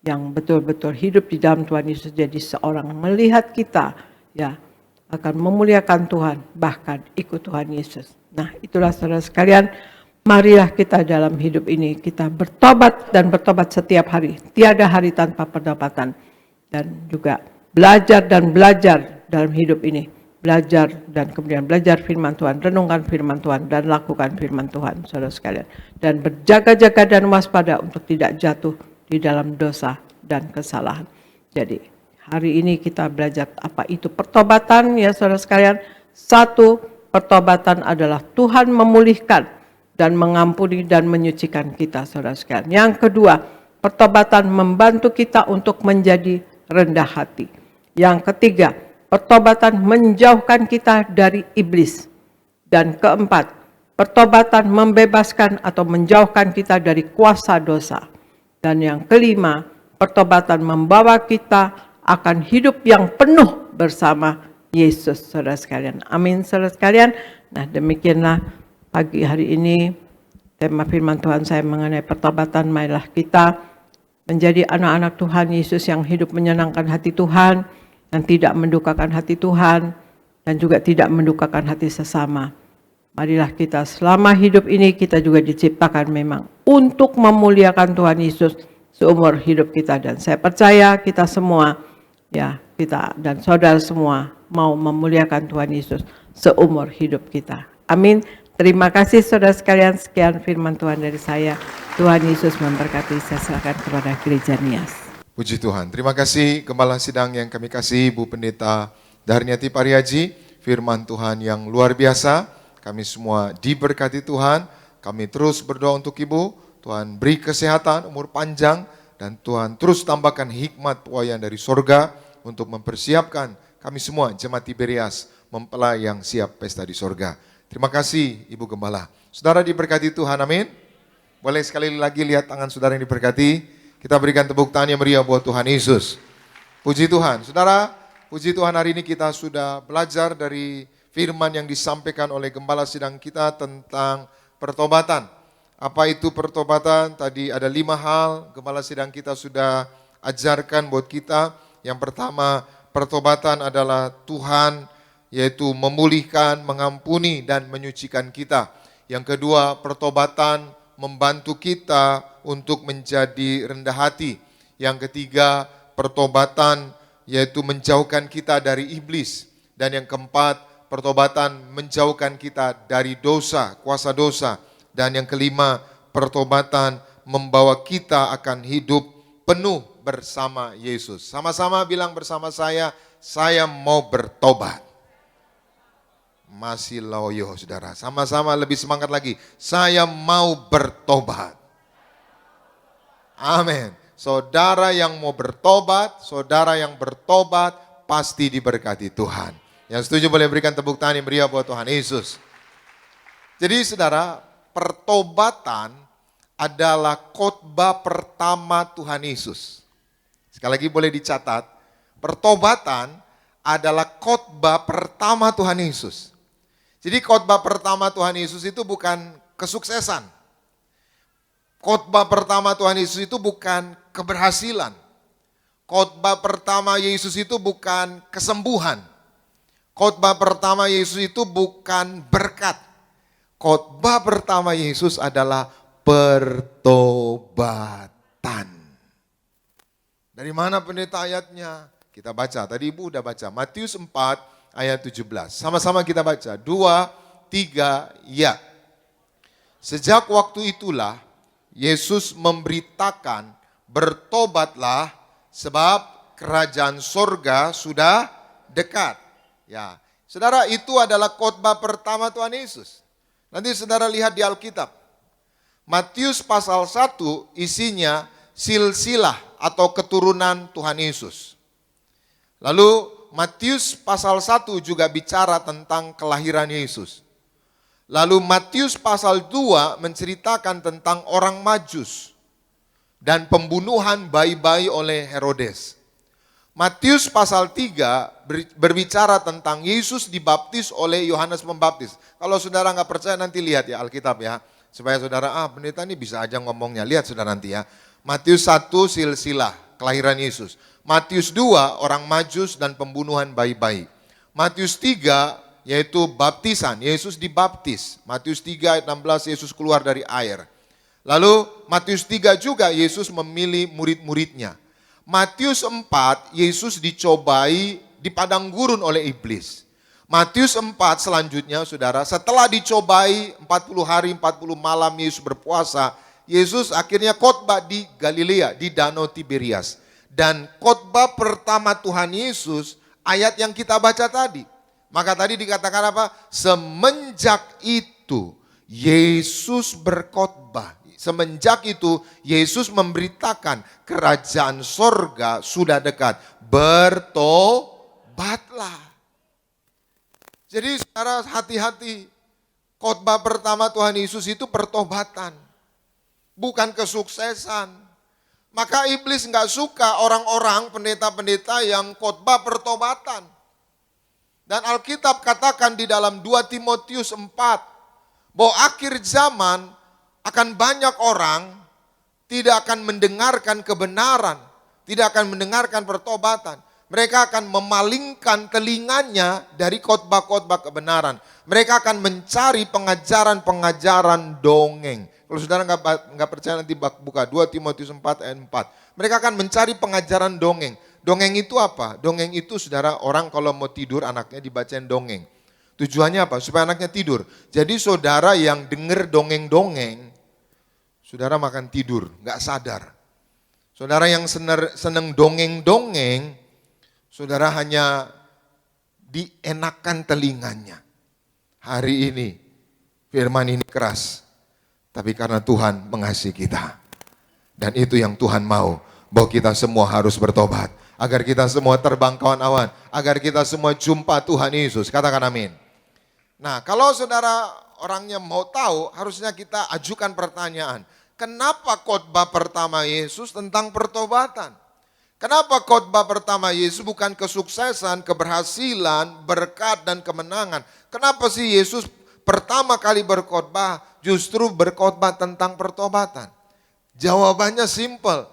yang betul-betul hidup di dalam Tuhan Yesus. Jadi seorang melihat kita ya akan memuliakan Tuhan, bahkan ikut Tuhan Yesus. Nah, itulah saudara sekalian, marilah kita dalam hidup ini kita bertobat dan bertobat setiap hari. Tiada hari tanpa pertobatan. Dan juga belajar dan belajar dalam hidup ini. Belajar dan kemudian belajar firman Tuhan, renungkan firman Tuhan dan lakukan firman Tuhan, saudara sekalian. Dan berjaga-jaga dan waspada untuk tidak jatuh di dalam dosa dan kesalahan. Jadi hari ini kita belajar apa itu pertobatan ya saudara sekalian. Satu, pertobatan adalah Tuhan memulihkan dan mengampuni dan menyucikan kita saudara sekalian. Yang kedua, pertobatan membantu kita untuk menjadi rendah hati. Yang ketiga, pertobatan menjauhkan kita dari iblis. Dan keempat, pertobatan membebaskan atau menjauhkan kita dari kuasa dosa. Dan yang kelima, pertobatan membawa kita akan hidup yang penuh bersama Yesus, saudara sekalian. Amin, saudara sekalian. Nah, demikianlah pagi hari ini tema firman Tuhan saya mengenai pertobatan. Marilah kita menjadi anak-anak Tuhan Yesus yang hidup menyenangkan hati Tuhan, yang tidak mendukakan hati Tuhan, dan juga tidak mendukakan hati sesama. Marilah kita selama hidup ini kita juga diciptakan memang untuk memuliakan Tuhan Yesus seumur hidup kita. Dan saya percaya kita semua, ya kita dan saudara semua mau memuliakan Tuhan Yesus seumur hidup kita. Amin. Terima kasih saudara sekalian, sekian firman Tuhan dari saya. Tuhan Yesus memberkati. Saya serahkan kepada gereja Nias. Puji Tuhan. Terima kasih Gembala Sidang yang kami kasih, Bu Pendeta Darniati Pariaji. Firman Tuhan yang luar biasa. Kami semua diberkati Tuhan. Kami terus berdoa untuk Ibu. Tuhan beri kesehatan, umur panjang. Dan Tuhan terus tambahkan hikmat pewayan dari sorga untuk mempersiapkan kami semua jemaat Tiberias mempelai yang siap pesta di sorga. Terima kasih Ibu Gembala. Saudara diberkati Tuhan, amin. Boleh sekali lagi lihat tangan saudara yang diberkati. Kita berikan tepuk tangan yang meriah buat Tuhan Yesus. Puji Tuhan. Saudara, puji Tuhan hari ini kita sudah belajar dari firman yang disampaikan oleh Gembala Sidang kita tentang pertobatan. Apa itu pertobatan? Tadi ada 5 hal Gembala Sidang kita sudah ajarkan buat kita. Yang pertama, pertobatan adalah Tuhan yaitu memulihkan, mengampuni, dan menyucikan kita. Yang kedua, pertobatan membantu kita untuk menjadi rendah hati. Yang ketiga, pertobatan yaitu menjauhkan kita dari iblis. Dan yang keempat, pertobatan menjauhkan kita dari dosa, kuasa dosa. Dan yang kelima, pertobatan membawa kita akan hidup penuh bersama Yesus. Sama-sama bilang bersama saya mau bertobat. Masih loyo saudara, sama-sama lebih semangat lagi. Saya mau bertobat. Amin. Saudara yang mau bertobat, saudara yang bertobat pasti diberkati Tuhan. Yang setuju boleh berikan tepuk tangan yang meriah buat Tuhan Yesus. Jadi saudara, pertobatan adalah khotbah pertama Tuhan Yesus. Sekali lagi boleh dicatat, pertobatan adalah khotbah pertama Tuhan Yesus. Jadi khotbah pertama Tuhan Yesus itu bukan kesuksesan. Khotbah pertama Tuhan Yesus itu bukan keberhasilan. Khotbah pertama Yesus itu bukan kesembuhan. Khotbah pertama Yesus itu bukan berkat. Khotbah pertama Yesus adalah pertobatan. Dari mana pendeta ayatnya? Kita baca, tadi Ibu udah baca. Matius 4 ayat 17. Sama-sama kita baca. 2, 3, ya. Sejak waktu itulah Yesus memberitakan, bertobatlah sebab kerajaan sorga sudah dekat. Ya, saudara, itu adalah khotbah pertama Tuhan Yesus. Nanti saudara lihat di Alkitab. Matius pasal 1 isinya silsilah atau keturunan Tuhan Yesus. Lalu Matius pasal 1 juga bicara tentang kelahiran Yesus. Lalu Matius pasal 2 menceritakan tentang orang Majus dan pembunuhan bayi-bayi oleh Herodes. Matius pasal 3 berbicara tentang Yesus dibaptis oleh Yohanes Pembaptis. Kalau saudara nggak percaya nanti lihat ya Alkitab ya. Supaya saudara, pendeta ini bisa aja ngomongnya. Lihat saudara nanti ya. Matius 1 silsilah, kelahiran Yesus. Matius 2 orang Majus dan pembunuhan bayi-bayi. Matius 3 yaitu baptisan, Yesus dibaptis. Matius 3 ayat 16 Yesus keluar dari air. Lalu Matius 3 juga Yesus memilih murid-muridnya. Matius 4 Yesus dicobai di padang gurun oleh iblis. Matius 4 selanjutnya saudara, setelah dicobai 40 hari 40 malam Yesus berpuasa, Yesus akhirnya khotbah di Galilea, di Danau Tiberias. Dan khotbah pertama Tuhan Yesus, ayat yang kita baca tadi. Maka tadi dikatakan apa? Semenjak itu Yesus berkhotbah. Semenjak itu Yesus memberitakan kerajaan sorga sudah dekat. Bertobatlah. Jadi saudara hati-hati. Khotbah pertama Tuhan Yesus itu pertobatan. Bukan kesuksesan. Maka iblis nggak suka orang-orang pendeta-pendeta yang khotbah pertobatan. Dan Alkitab katakan di dalam 2 Timotius 4 bahwa akhir zaman akan banyak orang tidak akan mendengarkan kebenaran, tidak akan mendengarkan pertobatan. Mereka akan memalingkan telinganya dari khotbah-khotbah kebenaran. Mereka akan mencari pengajaran-pengajaran dongeng. Kalau saudara nggak percaya nanti buka 2 Timotius 4 ayat 4. Mereka akan mencari pengajaran dongeng. Dongeng itu apa? Dongeng itu saudara, orang kalau mau tidur anaknya dibacain dongeng. Tujuannya apa? Supaya anaknya tidur. Jadi saudara yang dengar dongeng-dongeng, saudara makan tidur, nggak sadar. Saudara yang seneng dongeng-dongeng, saudara hanya dienakan telinganya. Hari ini firman ini keras, tapi karena Tuhan mengasihi kita. Dan itu yang Tuhan mau, bahwa kita semua harus bertobat. Agar kita semua terbang kawan-kawan, agar kita semua jumpa Tuhan Yesus. Katakan amin. Nah, kalau saudara orangnya mau tahu, harusnya kita ajukan pertanyaan. Kenapa khotbah pertama Yesus tentang pertobatan? Kenapa khotbah pertama Yesus bukan kesuksesan, keberhasilan, berkat, dan kemenangan? Kenapa sih Yesus pertama kali berkhotbah justru berkhotbah tentang pertobatan? Jawabannya simple.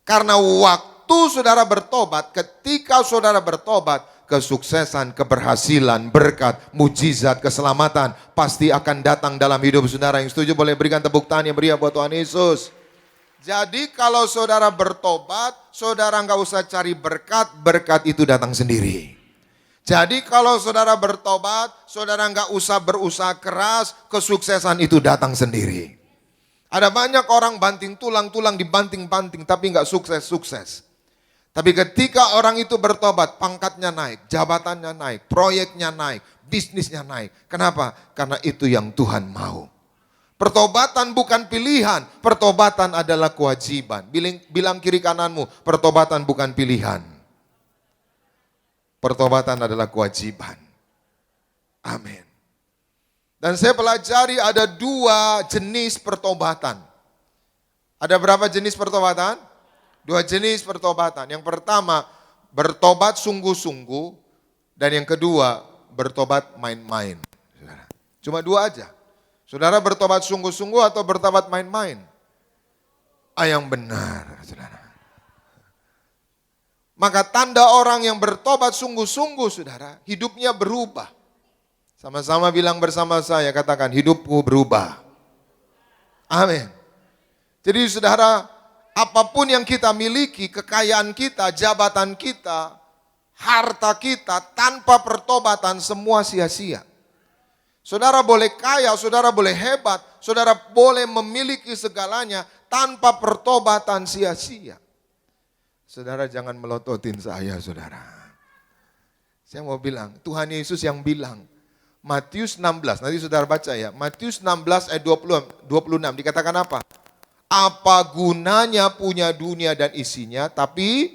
Karena waktu saudara bertobat, ketika saudara bertobat, kesuksesan, keberhasilan, berkat, mujizat, keselamatan pasti akan datang dalam hidup saudara. Yang setuju boleh berikan tepuk tangan yang meriah buat Tuhan Yesus. Jadi kalau saudara bertobat, saudara nggak usah cari berkat, berkat itu datang sendiri. Jadi kalau saudara bertobat, saudara nggak usah berusaha keras, kesuksesan itu datang sendiri. Ada banyak orang banting tulang dibanting-banting tapi nggak sukses-sukses. Tapi ketika orang itu bertobat, pangkatnya naik, jabatannya naik, proyeknya naik, bisnisnya naik. Kenapa? Karena itu yang Tuhan mau. Pertobatan bukan pilihan, pertobatan adalah kewajiban. Bilang kiri kananmu, pertobatan bukan pilihan. Pertobatan adalah kewajiban. Amin. Dan saya pelajari ada 2 jenis pertobatan. Ada berapa jenis pertobatan? 2 jenis pertobatan. Yang pertama, bertobat sungguh-sungguh. Dan yang kedua, bertobat main-main. Cuma 2 aja. Saudara bertobat sungguh-sungguh atau bertobat main-main? Yang benar, saudara. Maka tanda orang yang bertobat sungguh-sungguh, saudara, hidupnya berubah. Sama-sama bilang bersama saya, katakan hidupku berubah. Amin. Jadi saudara, apapun yang kita miliki, kekayaan kita, jabatan kita, harta kita, tanpa pertobatan semua sia-sia. Saudara boleh kaya, saudara boleh hebat, saudara boleh memiliki segalanya, tanpa pertobatan sia-sia. Saudara jangan melototin saya, saudara. Saya mau bilang, Tuhan Yesus yang bilang, Matius 16, nanti saudara baca ya, Matius 16 ayat 26 dikatakan apa? Apa gunanya punya dunia dan isinya, tapi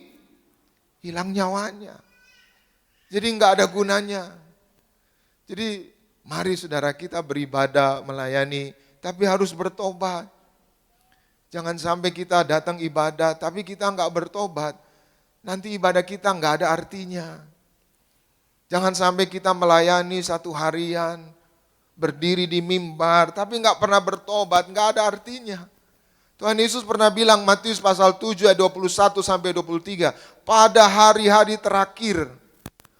hilang nyawanya. Jadi enggak ada gunanya. Jadi mari saudara kita beribadah, melayani, tapi harus bertobat. Jangan sampai kita datang ibadah, tapi kita enggak bertobat. Nanti ibadah kita enggak ada artinya. Jangan sampai kita melayani 1 harian, berdiri di mimbar, tapi nggak pernah bertobat, nggak ada artinya. Tuhan Yesus pernah bilang Matius pasal 7 ayat 21 sampai 23, pada hari-hari terakhir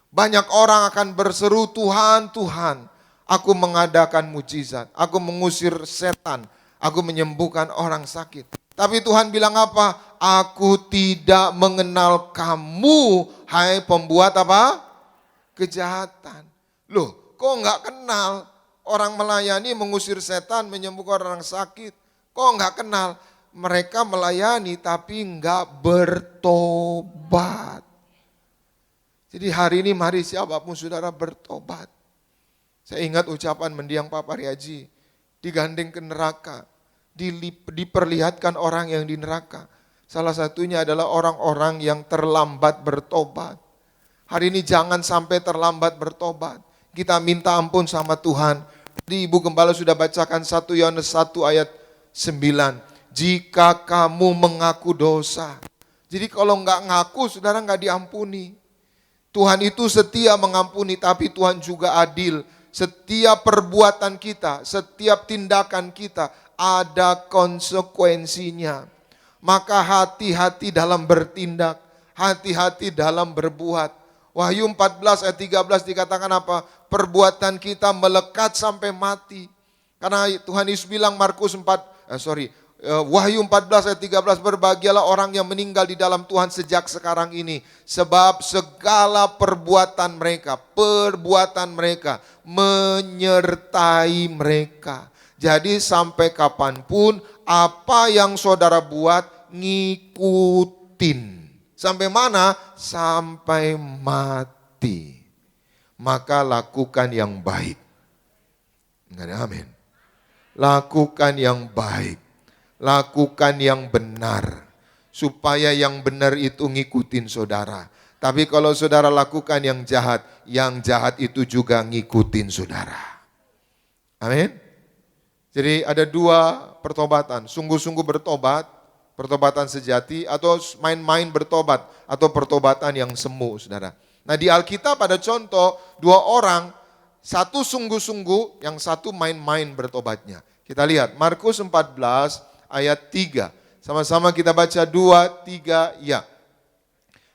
banyak orang akan berseru, Tuhan, Tuhan, aku mengadakan mujizat, aku mengusir setan, aku menyembuhkan orang sakit. Tapi Tuhan bilang apa? Aku tidak mengenal kamu, hai pembuat apa? Kejahatan. Loh, kok nggak kenal? Orang melayani mengusir setan, menyembuhkan orang sakit. Kok nggak kenal? Mereka melayani tapi nggak bertobat. Jadi hari ini mari siapapun saudara bertobat. Saya ingat ucapan mendiang Pak Pariaji, digandeng ke neraka, diperlihatkan orang yang di neraka. Salah satunya adalah orang-orang yang terlambat bertobat. Hari ini jangan sampai terlambat bertobat. Kita minta ampun sama Tuhan. Tadi Ibu Gembala sudah bacakan 1 Yohanes 1 ayat 9. Jika kamu mengaku dosa. Jadi kalau nggak ngaku, saudara nggak diampuni. Tuhan itu setia mengampuni, tapi Tuhan juga adil. Setiap perbuatan kita, setiap tindakan kita ada konsekuensinya. Maka hati-hati dalam bertindak, hati-hati dalam berbuat. Wahyu 14 ayat 13 dikatakan apa? Perbuatan kita melekat sampai mati. Karena Tuhan Yesus bilang Wahyu 14 ayat 13, berbahagialah orang yang meninggal di dalam Tuhan sejak sekarang ini. Sebab segala perbuatan mereka menyertai mereka. Jadi sampai kapanpun apa yang saudara buat ngikutin. Sampai mana? Sampai mati. Maka lakukan yang baik. Enggak ada amin. Lakukan yang baik. Lakukan yang benar. Supaya yang benar itu ngikutin saudara. Tapi kalau saudara lakukan yang jahat itu juga ngikutin saudara. Amin. Jadi ada dua pertobatan. Sungguh-sungguh bertobat, pertobatan sejati, atau main-main bertobat, atau pertobatan yang semu, saudara. Nah di Alkitab ada contoh dua orang, satu sungguh-sungguh, yang satu main-main bertobatnya. Kita lihat Markus 14 ayat 3. Sama-sama kita baca 2, 3, ya.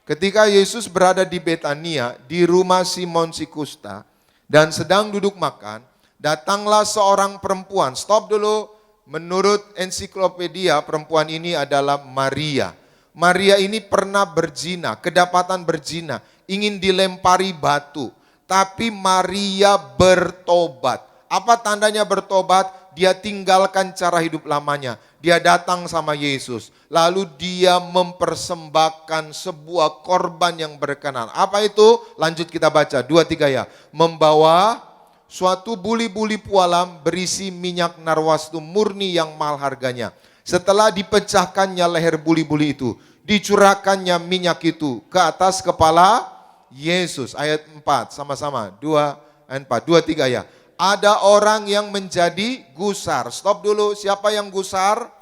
Ketika Yesus berada di Betania, di rumah Simon si Kusta, dan sedang duduk makan, datanglah seorang perempuan. Stop dulu, menurut ensiklopedia perempuan ini adalah Maria. Maria ini pernah berzina, kedapatan berzina, ingin dilempari batu. Tapi Maria bertobat. Apa tandanya bertobat? Dia tinggalkan cara hidup lamanya. Dia datang sama Yesus. Lalu dia mempersembahkan sebuah korban yang berkenan. Apa itu? Lanjut kita baca. 2, 3 ya. Membawa suatu buli-buli pualam berisi minyak narwastu murni yang mahal harganya. Setelah dipecahkannya leher buli-buli itu, dicurahkannya minyak itu ke atas kepala Yesus. Ayat 4 sama-sama. 2 ayat 4. 2, 3 ya. Ada orang yang menjadi gusar. Stop dulu, siapa yang gusar?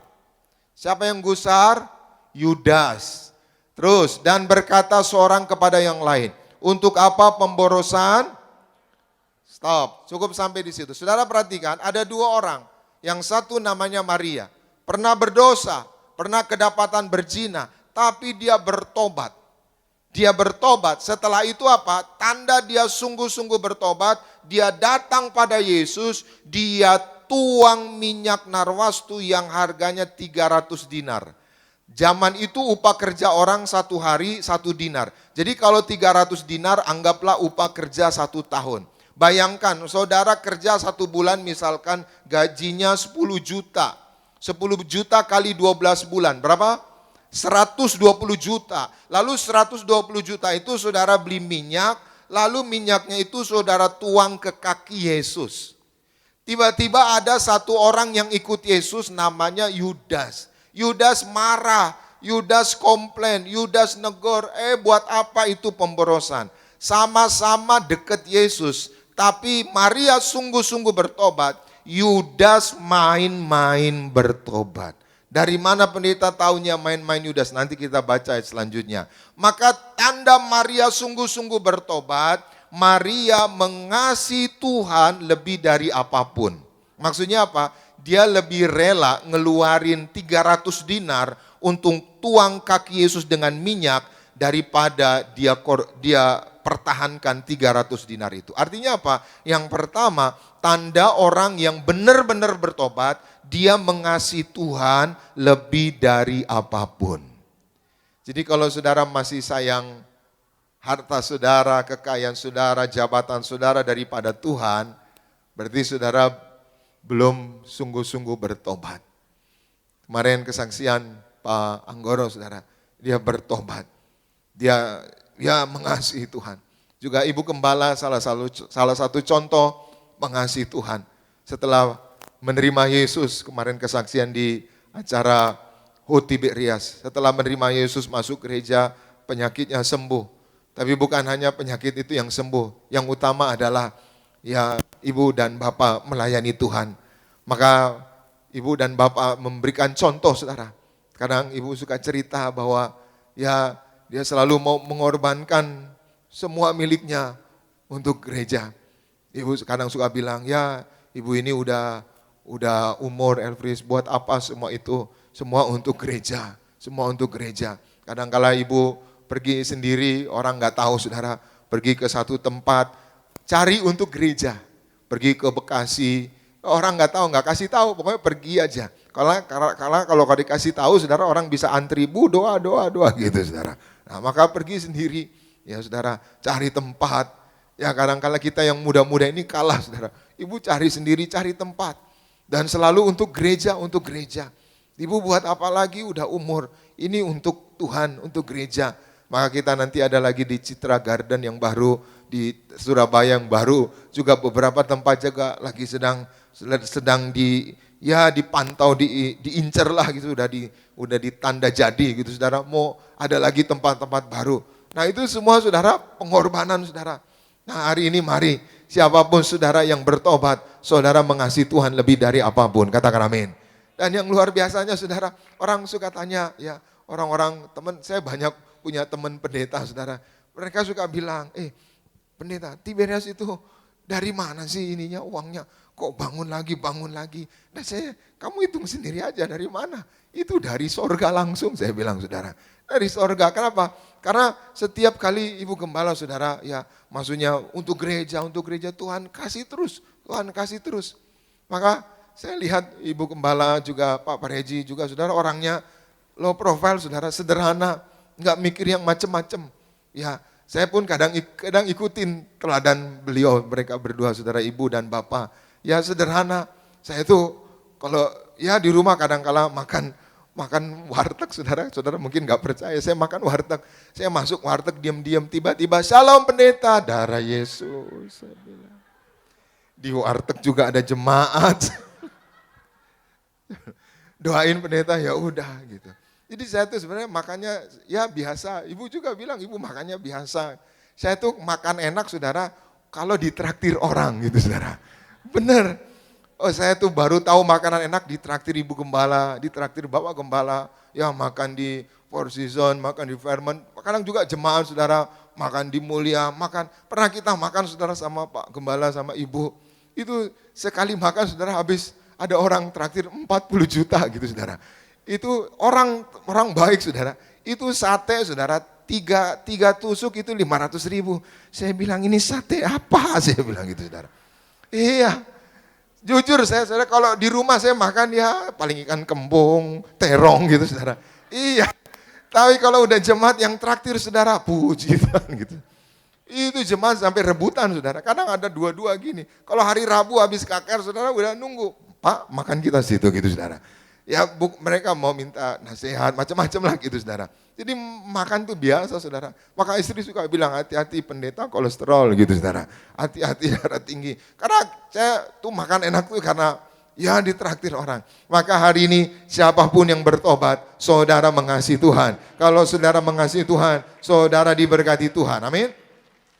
Siapa yang gusar? Yudas. Terus, dan berkata seorang kepada yang lain, untuk apa pemborosan? Stop, cukup sampai di situ. Saudara perhatikan, ada dua orang. Yang satu namanya Maria. Pernah berdosa, pernah kedapatan berzina, tapi dia bertobat. Dia bertobat, setelah itu apa? Tanda dia sungguh-sungguh bertobat, dia datang pada Yesus, dia tuang minyak narwastu yang harganya 300 dinar. Zaman itu upah kerja orang 1 hari 1 dinar. Jadi kalau 300 dinar anggaplah upah kerja 1 tahun. Bayangkan saudara kerja 1 bulan misalkan gajinya 10 juta. 10 juta kali 12 bulan, berapa? 120 juta. Lalu 120 juta itu saudara beli minyak, lalu minyaknya itu saudara tuang ke kaki Yesus. Tiba-tiba ada satu orang yang ikut Yesus namanya Yudas. Yudas marah, Yudas komplain, Yudas negor, buat apa itu pemborosan? Sama-sama dekat Yesus, tapi Maria sungguh-sungguh bertobat, Yudas main-main bertobat. Dari mana pendeta taunya main-main Yudas? Nanti kita baca selanjutnya. Maka tanda Maria sungguh-sungguh bertobat, Maria mengasihi Tuhan lebih dari apapun. Maksudnya apa? Dia lebih rela ngeluarin 300 dinar untuk tuang kaki Yesus dengan minyak daripada dia pertahankan 300 dinar itu. Artinya apa? Yang pertama, tanda orang yang benar-benar bertobat, dia mengasihi Tuhan lebih dari apapun. Jadi kalau saudara masih sayang harta saudara, kekayaan saudara, jabatan saudara daripada Tuhan, berarti saudara belum sungguh-sungguh bertobat. Kemarin kesaksian Pak Anggoro, saudara, dia bertobat. Dia mengasihi Tuhan. Juga Ibu Gembala salah satu contoh mengasihi Tuhan. Setelah menerima Yesus, kemarin kesaksian di acara Tiberias. Setelah menerima Yesus masuk gereja, penyakitnya sembuh. Tapi bukan hanya penyakit itu yang sembuh. Yang utama adalah ibu dan bapak melayani Tuhan. Maka ibu dan bapak memberikan contoh, saudara. Kadang ibu suka cerita bahwa dia selalu mau mengorbankan semua miliknya untuk gereja. Ibu kadang suka bilang, ibu ini udah umur, Elfries, buat apa semua itu? Semua untuk gereja, semua untuk gereja. Kadang-kala ibu pergi sendiri, orang nggak tahu, saudara. Pergi ke satu tempat, cari untuk gereja. Pergi ke Bekasi, orang nggak tahu, nggak kasih tahu, pokoknya pergi aja. Kalau dikasih tahu, saudara, orang bisa antri, doa gitu, saudara. Nah, maka pergi sendiri, ya saudara, cari tempat. Ya kadang-kala kita yang muda-muda ini kalah, saudara. Ibu cari sendiri, cari tempat. Dan selalu untuk gereja, untuk gereja. Ibu buat apa lagi, udah umur, ini untuk Tuhan, untuk gereja. Maka kita nanti ada lagi di Citra Garden yang baru, di Surabaya yang baru, juga beberapa tempat juga lagi sedang dipantau, diincer lah gitu, udah ditanda jadi gitu, saudara. Mau ada lagi tempat-tempat baru. Nah itu semua, saudara, pengorbanan, saudara. Nah hari ini mari, siapapun saudara yang bertobat, saudara mengasihi Tuhan lebih dari apapun, katakan amin. Dan yang luar biasanya, saudara, orang suka tanya, orang-orang teman, saya banyak punya teman pendeta, saudara. Mereka suka bilang, pendeta, Tiberias itu dari mana sih ininya, uangnya? Kok bangun lagi? Nah kamu hitung sendiri aja, dari mana? Itu dari sorga langsung, saya bilang, saudara. Dari sorga, kenapa? Karena setiap kali Ibu Gembala, saudara, maksudnya untuk gereja Tuhan kasih terus, Maka saya lihat Ibu Gembala juga Pak Pareji juga, saudara, orangnya low profile, saudara, sederhana, nggak mikir yang macem-macem. Saya pun kadang ikutin teladan beliau, mereka berdua, saudara, ibu dan bapak. Sederhana. Saya tuh kalau di rumah kadang-kala makan warteg, saudara mungkin nggak percaya, saya makan warteg. Saya masuk warteg diam-diam, tiba-tiba Shalom pendeta, darah Yesus, saya bilang. Di warteg juga ada jemaat. Doain pendeta, ya udah gitu. Jadi saya tuh sebenarnya makannya biasa. Ibu juga bilang, ibu makannya biasa. Saya tuh makan enak, saudara, kalau ditraktir orang gitu, saudara. Bener. Saya tuh baru tahu makanan enak ditraktir Ibu Gembala, ditraktir Bapak Gembala. Makan di Four Seasons, makan di Fairmont. Kadang juga jemaat, saudara, makan di Mulia, makan. Pernah kita makan, saudara, sama Pak Gembala, sama Ibu. Itu sekali makan, saudara, habis ada orang traktir 40 juta gitu, saudara. Itu orang baik, saudara. Itu sate, saudara, tiga tusuk itu 500.000. Saya bilang, ini sate apa? Saya bilang gitu, saudara. Iya, jujur saudara, kalau di rumah saya makan paling ikan kembung, terong gitu, saudara. Iya, tapi kalau udah jemaat yang traktir, saudara, puji Tuhan gitu. Itu jemaat sampai rebutan, saudara. Kadang ada dua-dua gini. Kalau hari Rabu habis KKR, saudara, udah nunggu, Pak, makan kita situ gitu, saudara. Mereka mau minta nasihat, macam-macam lah gitu, saudara. Jadi makan tuh biasa, saudara. Maka istri suka bilang, hati-hati pendeta kolesterol gitu, saudara. Hati-hati darah tinggi. Karena saya tuh makan enak tuh karena ditraktir orang. Maka hari ini siapapun yang bertobat, saudara mengasihi Tuhan. Kalau saudara mengasihi Tuhan, saudara diberkati Tuhan. Amin.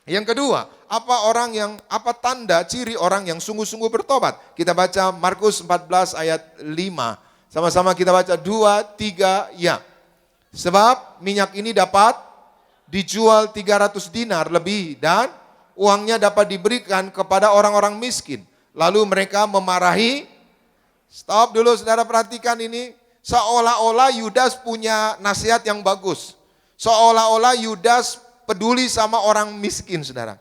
Yang kedua, apa tanda ciri orang yang sungguh-sungguh bertobat? Kita baca Markus 14 ayat 5. Sama-sama kita baca 2, 3, ya. Sebab minyak ini dapat dijual 300 dinar lebih dan uangnya dapat diberikan kepada orang-orang miskin. Lalu mereka memarahi. Stop dulu saudara, perhatikan ini. Seolah-olah Yudas punya nasihat yang bagus. Seolah-olah Yudas peduli sama orang miskin saudara.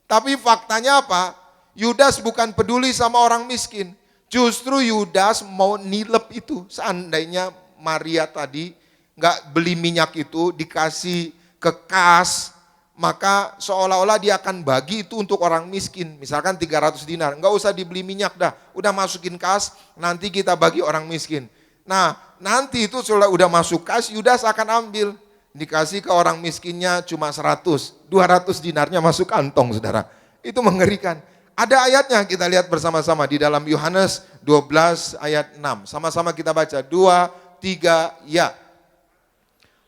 Tapi faktanya apa? Yudas bukan peduli sama orang miskin. Justru Yudas mau nilep itu. Seandainya Maria tadi nggak beli minyak itu, dikasih ke kas, maka seolah-olah dia akan bagi itu untuk orang miskin. Misalkan 300 dinar, nggak usah dibeli minyak dah, udah masukin kas, nanti kita bagi orang miskin. Nah, nanti itu udah masuk kas, Yudas akan ambil. Dikasih ke orang miskinnya cuma 100, 200 dinarnya masuk kantong saudara. Itu mengerikan. Ada ayatnya, kita lihat bersama-sama di dalam Yohanes 12 ayat 6. Sama-sama kita baca, 2, 3, ya.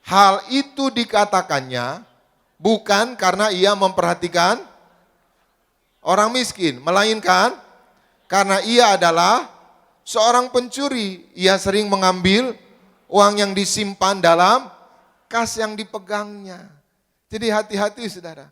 Hal itu dikatakannya bukan karena ia memperhatikan orang miskin, melainkan karena ia adalah seorang pencuri. Ia sering mengambil uang yang disimpan dalam kas yang dipegangnya. Jadi hati-hati saudara.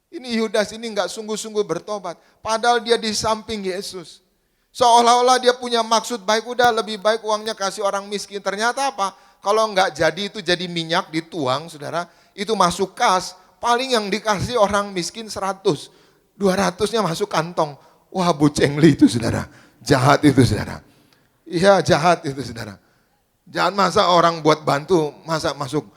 Ini Yudas ini enggak sungguh-sungguh bertobat. Padahal dia di samping Yesus. Seolah-olah dia punya maksud baik, udah lebih baik uangnya kasih orang miskin. Ternyata apa? Kalau enggak jadi itu jadi minyak dituang saudara. Itu masuk kas. Paling yang dikasih orang miskin 100. 200-nya masuk kantong. Wah, bucengli itu saudara. Jahat itu saudara. Iya, jahat itu saudara. Jangan masa orang buat bantu, masa masuk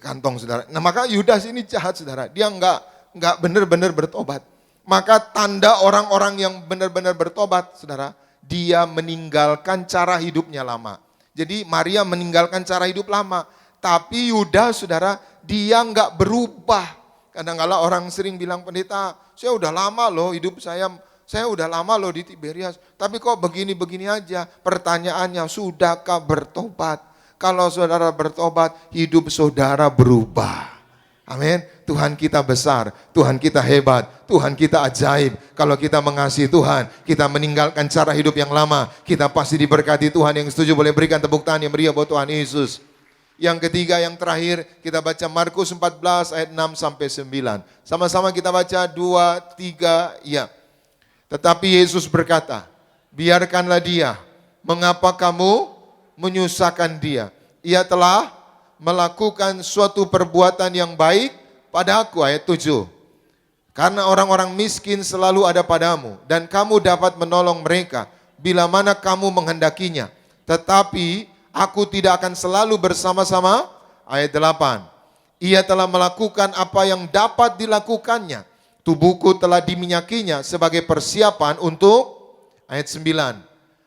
kantong saudara. Nah, maka Yudas ini jahat saudara. Dia enggak benar-benar bertobat. Maka tanda orang-orang yang benar-benar bertobat saudara, dia meninggalkan cara hidupnya lama. Jadi Maria meninggalkan cara hidup lama. Tapi Yudas saudara, dia enggak berubah. Kadang-kala orang sering bilang, pendeta, saya udah lama loh hidup saya udah lama loh di Tiberias. Tapi kok begini-begini aja. Pertanyaannya, sudahkah bertobat? Kalau saudara bertobat, hidup saudara berubah. Amin. Tuhan kita besar, Tuhan kita hebat, Tuhan kita ajaib. Kalau kita mengasihi Tuhan, kita meninggalkan cara hidup yang lama, kita pasti diberkati Tuhan. Yang setuju boleh berikan tepuk tangan yang meriah buat Tuhan Yesus. Yang ketiga, yang terakhir, kita baca Markus 14 ayat 6 sampai 9. Sama-sama kita baca 2, 3, ya. Tetapi Yesus berkata, biarkanlah dia, mengapa kamu menyusahkan dia? Ia telah melakukan suatu perbuatan yang baik pada aku, ayat 7. Karena orang-orang miskin selalu ada padamu, dan kamu dapat menolong mereka bila mana kamu menghendakinya. Tetapi aku tidak akan selalu bersama-sama, ayat 8. Ia telah melakukan apa yang dapat dilakukannya. Tubuhku telah diminyakinya sebagai persiapan untuk, ayat 9.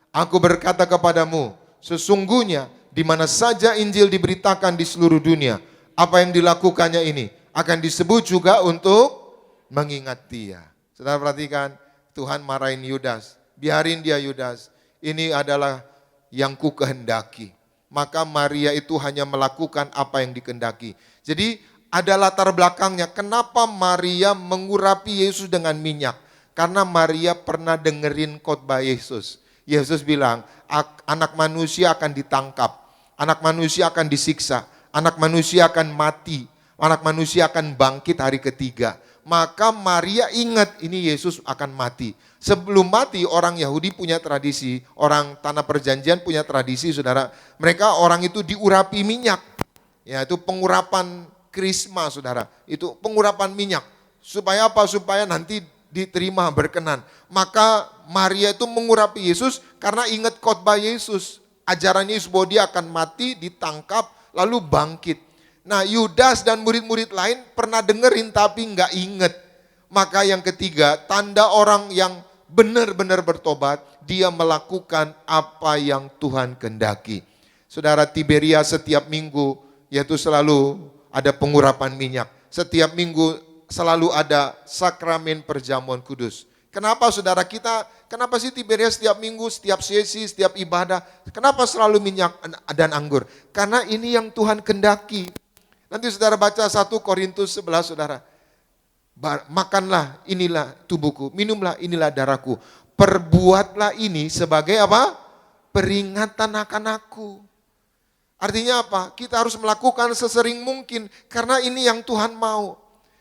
Aku berkata kepadamu, sesungguhnya di mana saja Injil diberitakan di seluruh dunia, apa yang dilakukannya ini akan disebut juga untuk mengingat dia. Saudara perhatikan, Tuhan marahin Yudas. Biarin dia Yudas. Ini adalah yang ku kehendaki. Maka Maria itu hanya melakukan apa yang dikehendaki. Jadi ada latar belakangnya. Kenapa Maria mengurapi Yesus dengan minyak? Karena Maria pernah dengerin khotbah Yesus. Yesus bilang, anak manusia akan ditangkap. Anak manusia akan disiksa. Anak manusia akan mati. Anak manusia akan bangkit hari ketiga. Maka Maria ingat ini Yesus akan mati. Sebelum mati orang Yahudi punya tradisi. Orang tanah perjanjian punya tradisi saudara. Mereka orang itu diurapi minyak. Ya, itu pengurapan krisma saudara. Itu pengurapan minyak. Supaya apa? Supaya nanti diterima berkenan. Maka Maria itu mengurapi Yesus karena ingat khotbah Yesus. Ajaran Yesus bahwa dia akan mati, ditangkap, lalu bangkit. Nah, Yudas dan murid-murid lain pernah dengerin tapi nggak inget. Maka yang ketiga, tanda orang yang benar-benar bertobat, dia melakukan apa yang Tuhan kehendaki. Saudara, Tiberias setiap minggu, yaitu selalu ada pengurapan minyak. Setiap minggu selalu ada sakramen perjamuan kudus. Kenapa saudara kita, kenapa sih Tiberias setiap minggu, setiap sesi, setiap ibadah, kenapa selalu minyak dan anggur? Karena ini yang Tuhan kehendaki. Nanti saudara baca 1 Korintus 11 saudara. Makanlah inilah tubuhku, minumlah inilah darahku. Perbuatlah ini sebagai apa? Peringatan akan aku. Artinya apa? Kita harus melakukan sesering mungkin karena ini yang Tuhan mau.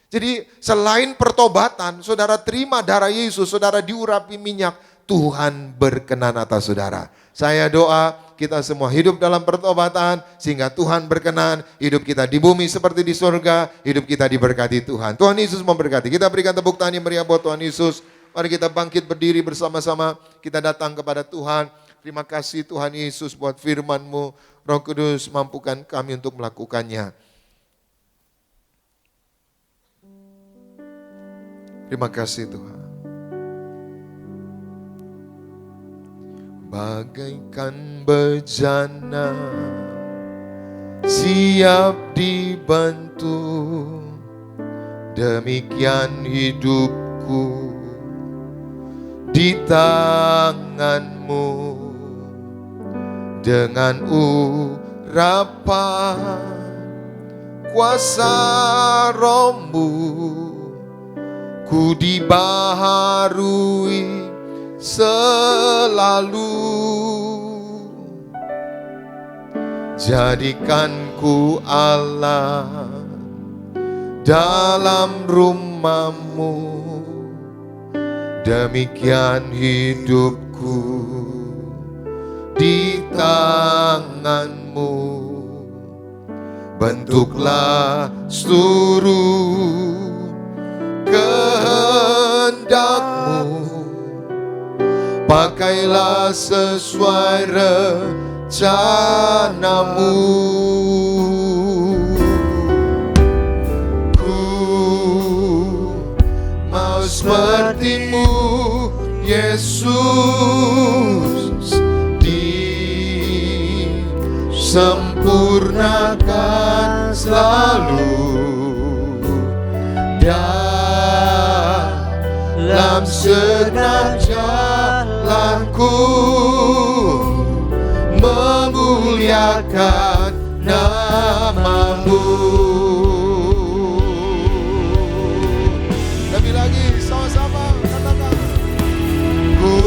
Jadi selain pertobatan, saudara terima darah Yesus, saudara diurapi minyak, Tuhan berkenan atas saudara. Saya doa kita semua hidup dalam pertobatan sehingga Tuhan berkenan, hidup kita di bumi seperti di surga, hidup kita diberkati Tuhan. Tuhan Yesus memberkati. Kita berikan tepuk tangan yang meriah buat Tuhan Yesus. Mari kita bangkit berdiri bersama-sama, kita datang kepada Tuhan. Terima kasih Tuhan Yesus buat firman-Mu. Roh Kudus mampukan kami untuk melakukannya. Terima kasih Tuhan. Bagaikan bejana siap dibantu, demikian hidupku di tangan-Mu. Dengan urapan kuasa Roh-Mu, ku dibaharui selalu. Jadikan ku Allah dalam rumah-Mu, demikian hidupku di tangan-Mu. Bentuklah seluruh kehendak-Mu, pakailah sesuai rencana-Mu. Ku mau seperti-Mu, Yesus, disempurnakan selalu dalam segenap jalanku, memuliakan nama-Mu. Lebih lagi, sama-sama katakan. Ku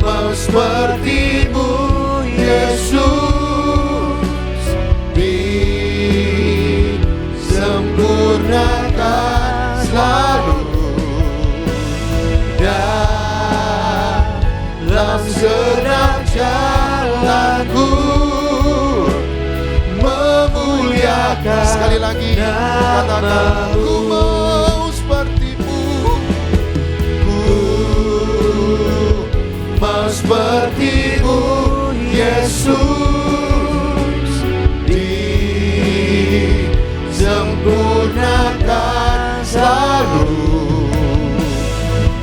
mau seperti-Mu, Yesus, disempurnakan selalu dalam segenap jalanku, memuliakan. Sekali lagi katakan, ku mau seperti-Mu, ku mau seperti-Mu, Yesus, disempurnakan selalu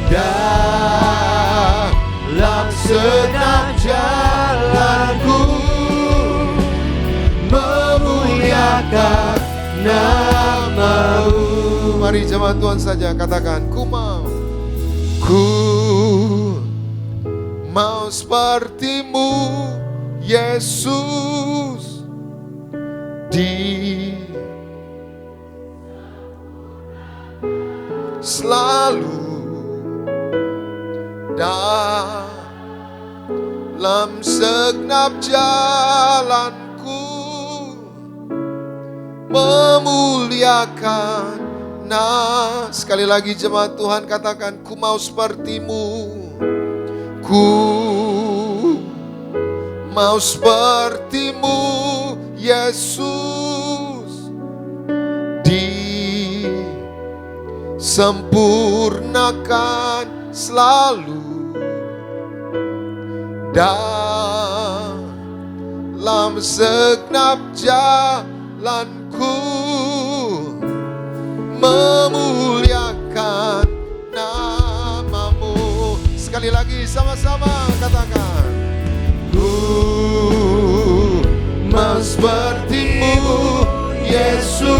dalam segenap jalanku, memuliakan nama-Mu. Mari jemaat Tuhan saja katakan, ku mau seperti-Mu, Yesus, selalu dalam segenap jalanku, memuliakan. Nah, sekali lagi jemaat Tuhan katakan, ku mau seperti-Mu, ku mau seperti-Mu, Yesus, disempurnakan selalu dalam segenap jalanku, memuliakan nama-Mu. Sekali lagi sama-sama katakan, ku mau seperti-Mu, Yesus,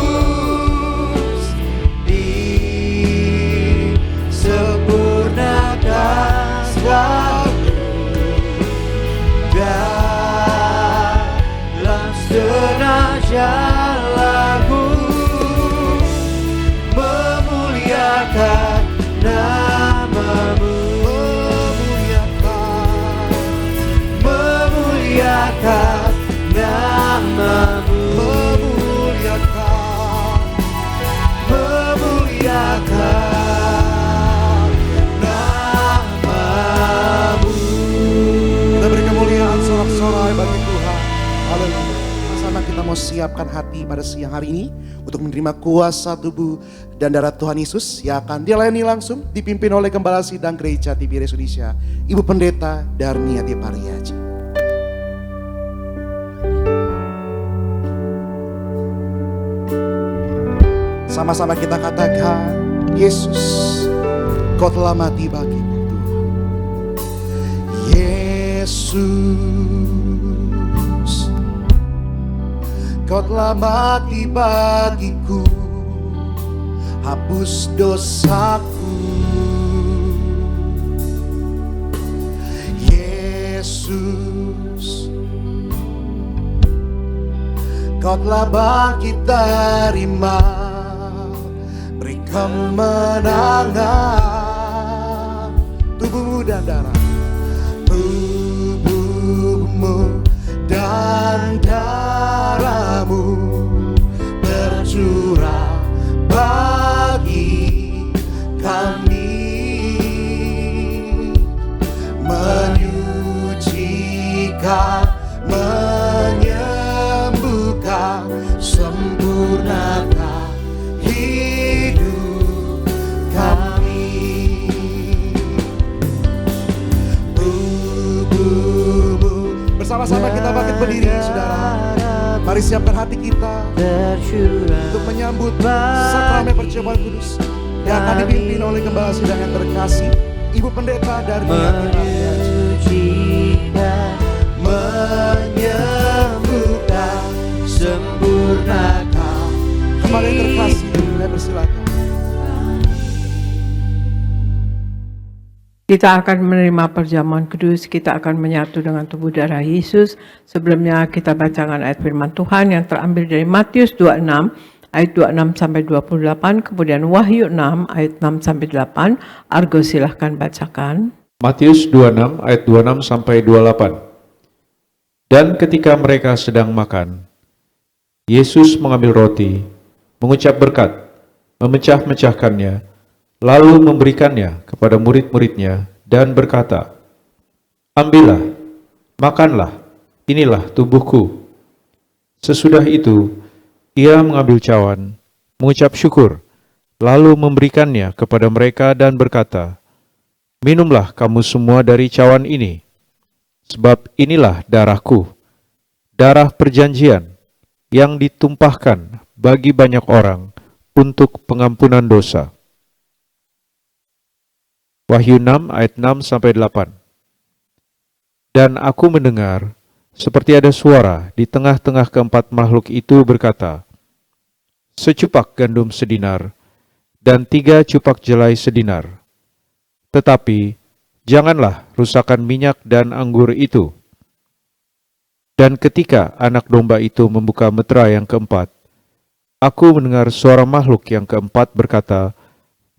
disempurnakan selalu dalam segenap jalanku, memuliakan nama-Mu, memuliakan nama-Mu, mau siapkan hati pada siang hari ini untuk menerima kuasa tubuh dan darah Tuhan Yesus yang akan dilayani langsung dipimpin oleh Gembala Sidang Gereja Tiberias Indonesia, Ibu Pendeta Darniati Pariaji. Sama-sama kita katakan, Yesus, Kau telah mati bagiku Tuhan. Yesus, Kau telah mati bagiku, hapus dosaku. Yesus, Kau telah bangkit dari maut, beri kemenangan. Tubuhmu dan darah, tubuhmu dan darahmu bercurah bagi kami, menyucikan, menyembuhkan, sempurnakan hidup kami. Tubuhmu, bersama-sama kita bangkit berdiri, saudara. Mari siapkan hati kita untuk menyambut sakramen perjamuan kudus yang akan dipimpin oleh Gembala Sidang yang terkasih, Ibu Pendeta Darniati Pariaji. Menyembuhkan, sempurnakan. Kembali terkasih, saya persilakan. Kita akan menerima perjamuan kudus, kita akan menyatu dengan tubuh darah Yesus. Sebelumnya kita bacakan ayat firman Tuhan yang terambil dari Matius 26 ayat 26 sampai 28, kemudian Wahyu 6 ayat 6 sampai 8. Argo silahkan bacakan. Matius 26 ayat 26 sampai 28. Dan ketika mereka sedang makan, Yesus mengambil roti, mengucap berkat, memecah-mecahkannya, lalu memberikannya kepada murid-muridnya dan berkata, "Ambillah, makanlah, inilah tubuhku." Sesudah itu, ia mengambil cawan, mengucap syukur, lalu memberikannya kepada mereka dan berkata, "Minumlah kamu semua dari cawan ini, sebab inilah darahku, darah perjanjian yang ditumpahkan bagi banyak orang untuk pengampunan dosa." Wahyu 6 ayat 6 sampai 8. Dan aku mendengar seperti ada suara di tengah-tengah keempat makhluk itu berkata, "Secupak gandum sedinar dan 3 cupak jelai sedinar. Tetapi janganlah rusakkan minyak dan anggur itu." Dan ketika anak domba itu membuka meterai yang keempat, aku mendengar suara makhluk yang keempat berkata,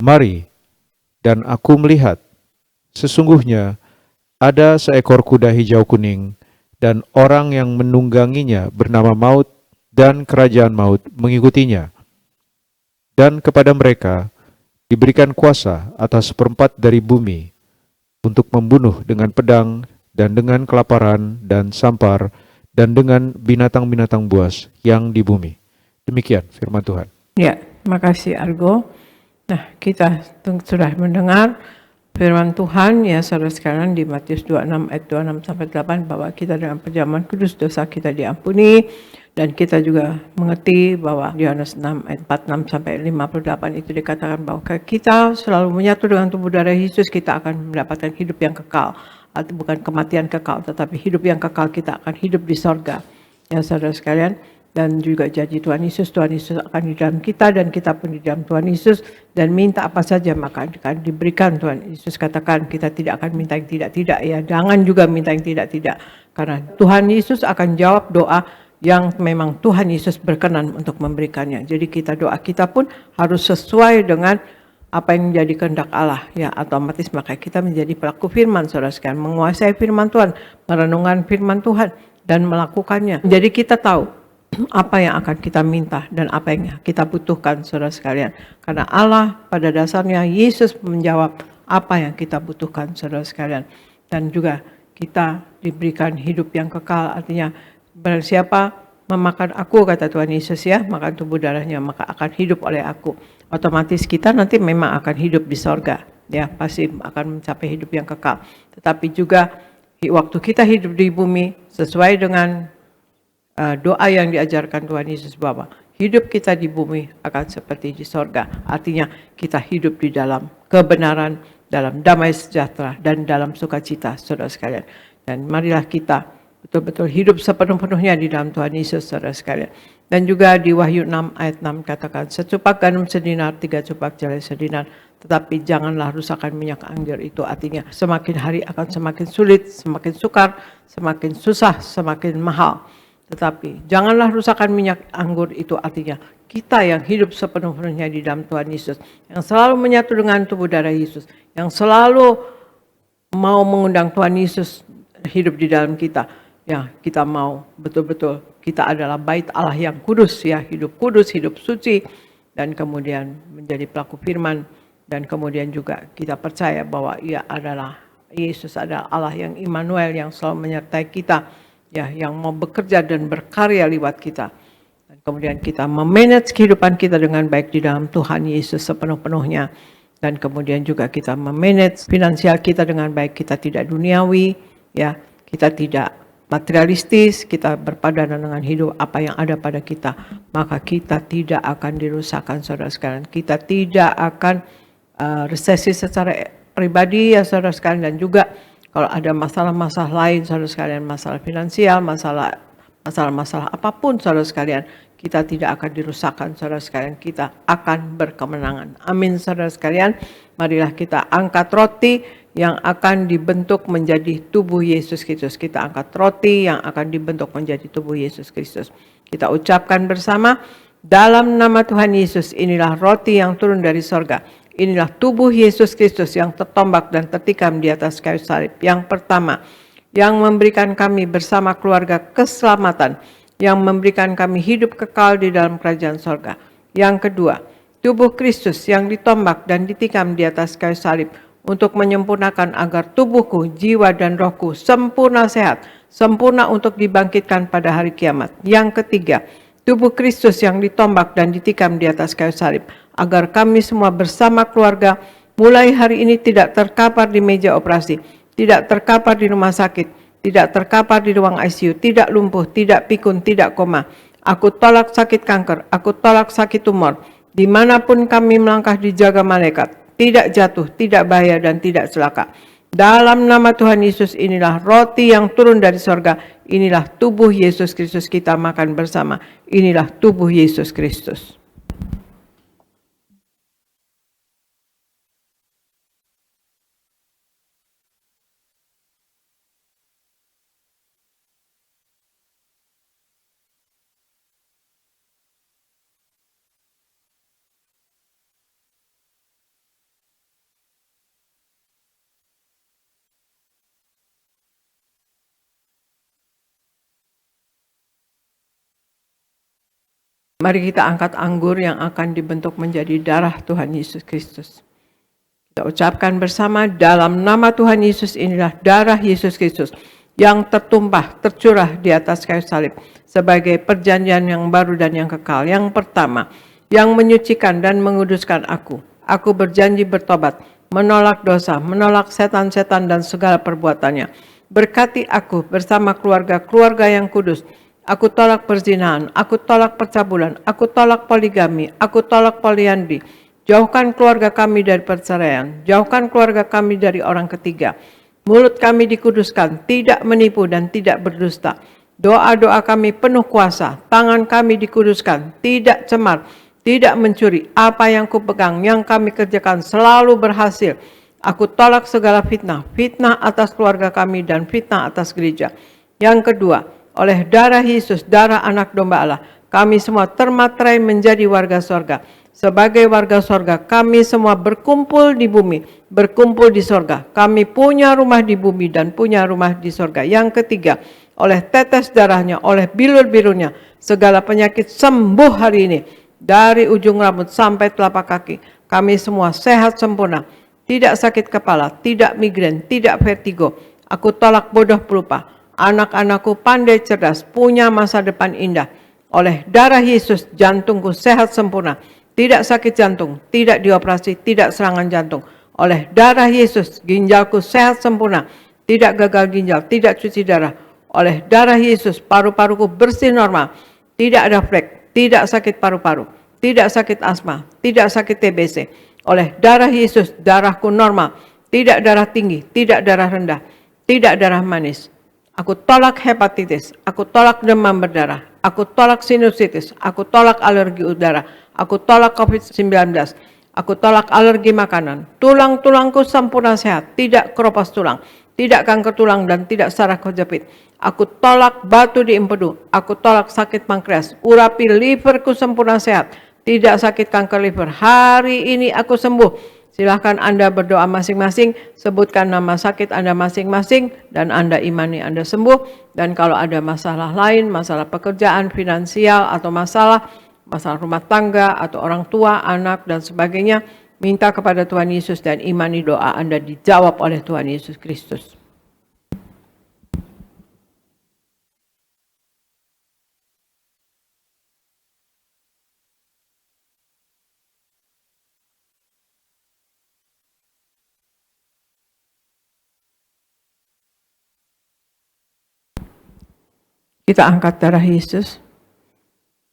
"Mari." Dan aku melihat, sesungguhnya ada seekor kuda hijau kuning, dan orang yang menungganginya bernama Maut, dan kerajaan maut mengikutinya. Dan kepada mereka diberikan kuasa atas 1/4 dari bumi, untuk membunuh dengan pedang, dan dengan kelaparan, dan sampar, dan dengan binatang-binatang buas yang di bumi. Demikian firman Tuhan. Ya, terima kasih Argo. Nah, kita sudah mendengar firman Tuhan ya saudara sekalian di Matius 26 ayat 26 sampai 8 bahwa kita dengan perjamuan kudus dosa kita diampuni, dan kita juga mengerti bahwa di Yohanes 6 ayat 46 sampai 58 itu dikatakan bahwa kita selalu menyatu dengan tubuh darah Yesus, kita akan mendapatkan hidup yang kekal, atau bukan kematian kekal tetapi hidup yang kekal, kita akan hidup di sorga ya saudara sekalian. Dan juga janji Tuhan Yesus akan di dalam kita dan kita pun di dalam Tuhan Yesus, dan minta apa saja maka akan diberikan. Tuhan Yesus katakan kita tidak akan minta yang tidak-tidak ya, jangan juga minta yang tidak-tidak, karena Tuhan Yesus akan jawab doa yang memang Tuhan Yesus berkenan untuk memberikannya. Jadi doa kita pun harus sesuai dengan apa yang menjadi kehendak Allah ya, otomatis maka kita menjadi pelaku firman saudara sekalian, menguasai firman Tuhan, merenungkan firman Tuhan dan melakukannya. Jadi kita tahu apa yang akan kita minta dan apa yang kita butuhkan saudara sekalian. Karena Allah pada dasarnya Yesus menjawab apa yang kita butuhkan saudara sekalian. Dan juga kita diberikan hidup yang kekal, artinya barang siapa memakan aku, kata Tuhan Yesus ya, makan tubuh darahnya, maka akan hidup oleh aku. Otomatis kita nanti memang akan hidup di sorga, ya pasti akan mencapai hidup yang kekal. Tetapi juga waktu kita hidup di bumi sesuai dengan doa yang diajarkan Tuhan Yesus bahwa hidup kita di bumi akan seperti di sorga. Artinya kita hidup di dalam kebenaran, dalam damai sejahtera, dan dalam sukacita, saudara sekalian. Dan marilah kita betul-betul hidup sepenuh-penuhnya di dalam Tuhan Yesus, saudara sekalian. Dan juga di Wahyu 6 ayat 6 katakan, secupak gandum sedinar, 3 cupak jelai sedinar, tetapi janganlah rusakkan minyak anggur itu. Artinya semakin hari akan semakin sulit, semakin sukar, semakin susah, semakin mahal. Tetapi janganlah rusakkan minyak anggur itu, artinya kita yang hidup sepenuh-penuhnya di dalam Tuhan Yesus, yang selalu menyatu dengan tubuh darah Yesus, yang selalu mau mengundang Tuhan Yesus hidup di dalam kita. Ya, kita mau betul-betul kita adalah bait Allah yang kudus, ya, hidup kudus, hidup suci, dan kemudian menjadi pelaku firman, dan kemudian juga kita percaya bahwa Yesus adalah Allah yang Immanuel, yang selalu menyertai kita, ya, yang mau bekerja dan berkarya lewat kita. Dan kemudian kita memanage kehidupan kita dengan baik di dalam Tuhan Yesus sepenuh-penuhnya. Dan kemudian juga kita memanage finansial kita dengan baik, kita tidak duniawi, ya, kita tidak materialistis, kita berpadanan dengan hidup apa yang ada pada kita, maka kita tidak akan dirusakkan, saudara sekalian. Kita tidak akan resesi secara pribadi, ya saudara sekalian, dan juga kalau ada masalah-masalah lain, saudara sekalian, masalah finansial, masalah-masalah apapun, saudara sekalian, kita tidak akan dirusakkan, saudara sekalian. Kita akan berkemenangan. Amin, saudara sekalian. Marilah kita angkat roti yang akan dibentuk menjadi tubuh Yesus Kristus. Kita angkat roti yang akan dibentuk menjadi tubuh Yesus Kristus. Kita ucapkan bersama, dalam nama Tuhan Yesus, inilah roti yang turun dari sorga. Inilah tubuh Yesus Kristus yang tertombak dan tertikam di atas kayu salib. Yang pertama, yang memberikan kami bersama keluarga keselamatan, yang memberikan kami hidup kekal di dalam kerajaan sorga. Yang kedua, tubuh Kristus yang ditombak dan ditikam di atas kayu salib untuk menyempurnakan agar tubuhku, jiwa dan rohku sempurna sehat, sempurna untuk dibangkitkan pada hari kiamat. Yang ketiga, tubuh Kristus yang ditombak dan ditikam di atas kayu salib, agar kami semua bersama keluarga mulai hari ini tidak terkapar di meja operasi, tidak terkapar di rumah sakit, tidak terkapar di ruang ICU, tidak lumpuh, tidak pikun, tidak koma. Aku tolak sakit kanker, aku tolak sakit tumor. Dimanapun kami melangkah dijaga malaikat, tidak jatuh, tidak bahaya, dan tidak celaka. Dalam nama Tuhan Yesus, inilah roti yang turun dari sorga. Inilah tubuh Yesus Kristus, kita makan bersama. Inilah tubuh Yesus Kristus. Mari kita angkat anggur yang akan dibentuk menjadi darah Tuhan Yesus Kristus. Kita ucapkan bersama, dalam nama Tuhan Yesus, inilah darah Yesus Kristus yang tertumpah, tercurah di atas kayu salib sebagai perjanjian yang baru dan yang kekal. Yang pertama, yang menyucikan dan menguduskan aku. Aku berjanji bertobat, menolak dosa, menolak setan-setan dan segala perbuatannya. Berkati aku bersama keluarga yang kudus. Aku tolak perzinahan, aku tolak percabulan, aku tolak poligami, aku tolak poliandri. Jauhkan keluarga kami dari perceraian, jauhkan keluarga kami dari orang ketiga. Mulut kami dikuduskan, tidak menipu dan tidak berdusta. Doa-doa kami penuh kuasa, tangan kami dikuduskan, tidak cemar, tidak mencuri. Apa yang kupegang, yang kami kerjakan selalu berhasil. Aku tolak segala fitnah, fitnah atas keluarga kami dan fitnah atas gereja. Yang kedua, oleh darah Yesus, darah anak domba Allah, kami semua termaterai menjadi warga sorga. Sebagai warga sorga, kami semua berkumpul di bumi, berkumpul di sorga. Kami punya rumah di bumi dan punya rumah di sorga. Yang ketiga, oleh tetes darahnya, oleh bilur-bilurnya, segala penyakit sembuh hari ini. Dari ujung rambut sampai telapak kaki, kami semua sehat sempurna. Tidak sakit kepala, tidak migrain, tidak vertigo. Aku tolak bodoh pelupa. Anak-anakku pandai cerdas, punya masa depan indah. Oleh darah Yesus, jantungku sehat sempurna. Tidak sakit jantung, tidak dioperasi, tidak serangan jantung. Oleh darah Yesus, ginjalku sehat sempurna. Tidak gagal ginjal, tidak cuci darah. Oleh darah Yesus, paru-paruku bersih normal. Tidak ada flek, tidak sakit paru-paru, tidak sakit asma, tidak sakit TBC. Oleh darah Yesus, darahku normal. Tidak darah tinggi, tidak darah rendah, tidak darah manis. Aku tolak hepatitis, aku tolak demam berdarah, aku tolak sinusitis, aku tolak alergi udara, aku tolak COVID-19, aku tolak alergi makanan. Tulang-tulangku sempurna sehat, tidak keropos tulang, tidak kanker tulang dan tidak saraf kejepit. Aku tolak batu di empedu, aku tolak sakit pankreas, urapi liverku sempurna sehat, tidak sakit kanker liver. Hari ini aku sembuh. Silahkan Anda berdoa masing-masing, sebutkan nama sakit Anda masing-masing, dan Anda imani Anda sembuh. Dan kalau ada masalah lain, masalah pekerjaan, finansial, atau masalah rumah tangga, atau orang tua, anak, dan sebagainya, minta kepada Tuhan Yesus dan imani doa Anda dijawab oleh Tuhan Yesus Kristus. Kita angkat darah Yesus.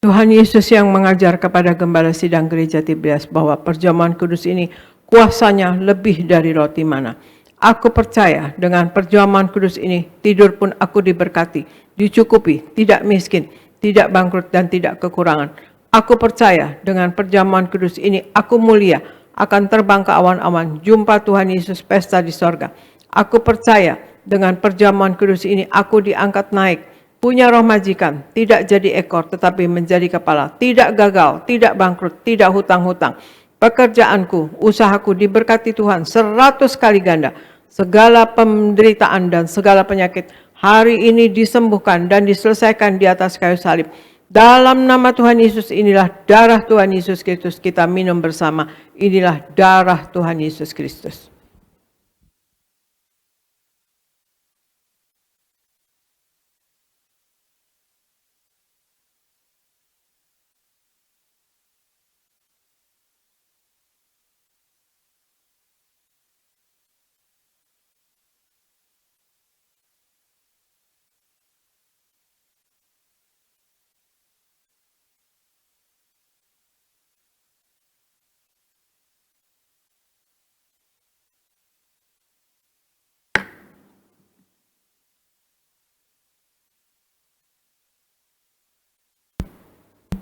Tuhan Yesus yang mengajar kepada Gembala Sidang Gereja Tiberias bahwa perjamuan kudus ini kuasanya lebih dari roti mana. Aku percaya dengan perjamuan kudus ini tidur pun aku diberkati, dicukupi, tidak miskin, tidak bangkrut dan tidak kekurangan. Aku percaya dengan perjamuan kudus ini aku mulia, akan terbang ke awan-awan, jumpa Tuhan Yesus pesta di sorga. Aku percaya dengan perjamuan kudus ini aku diangkat naik, punya roh majikan, tidak jadi ekor tetapi menjadi kepala, tidak gagal, tidak bangkrut, tidak hutang-hutang. Pekerjaanku, usahaku diberkati Tuhan 100 kali ganda. Segala penderitaan dan segala penyakit hari ini disembuhkan dan diselesaikan di atas kayu salib. Dalam nama Tuhan Yesus, inilah darah Tuhan Yesus Kristus, kita minum bersama. Inilah darah Tuhan Yesus Kristus.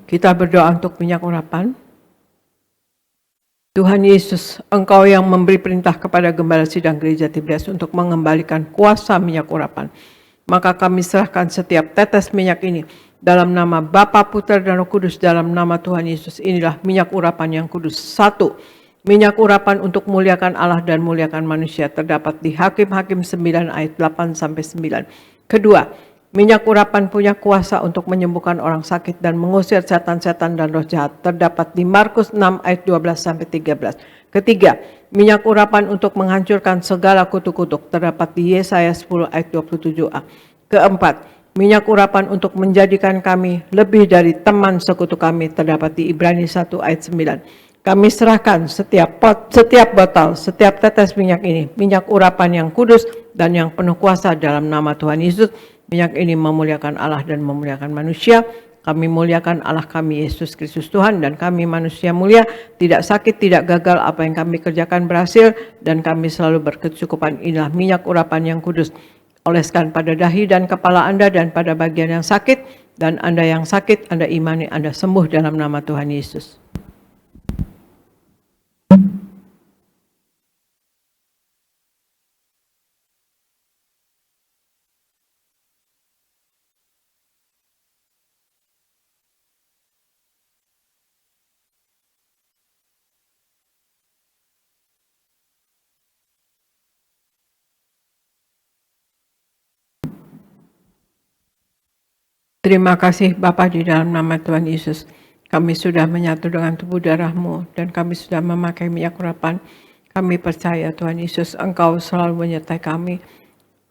Kita berdoa untuk minyak urapan. Tuhan Yesus, Engkau yang memberi perintah kepada Gembala Sidang Gereja Tiberias untuk mengembalikan kuasa minyak urapan. Maka kami serahkan setiap tetes minyak ini dalam nama Bapa, Putra, dan Roh Kudus, dalam nama Tuhan Yesus. Inilah minyak urapan yang kudus. 1. Minyak urapan untuk muliakan Allah dan muliakan manusia terdapat di Hakim-Hakim 9 ayat 8-9. Kedua, minyak urapan punya kuasa untuk menyembuhkan orang sakit dan mengusir setan-setan dan roh jahat. Terdapat di Markus 6 ayat 12-13. Ketiga, minyak urapan untuk menghancurkan segala kutuk-kutuk. Terdapat di Yesaya 10 ayat 27a. Keempat, minyak urapan untuk menjadikan kami lebih dari teman sekutu kami. Terdapat di Ibrani 1 ayat 9. Kami serahkan setiap botol, setiap tetes minyak ini, minyak urapan yang kudus dan yang penuh kuasa dalam nama Tuhan Yesus. Minyak ini memuliakan Allah dan memuliakan manusia. Kami muliakan Allah kami Yesus Kristus Tuhan, dan kami manusia mulia, tidak sakit, tidak gagal, apa yang kami kerjakan berhasil, dan kami selalu berkecukupan. Inilah minyak urapan yang kudus. Oleskan pada dahi dan kepala Anda dan pada bagian yang sakit, dan Anda yang sakit, Anda imani, Anda sembuh dalam nama Tuhan Yesus. Terima kasih Bapa, di dalam nama Tuhan Yesus. Kami sudah menyatu dengan tubuh darah-Mu dan kami sudah memakai minyak urapan. Kami percaya Tuhan Yesus, Engkau selalu menyertai kami.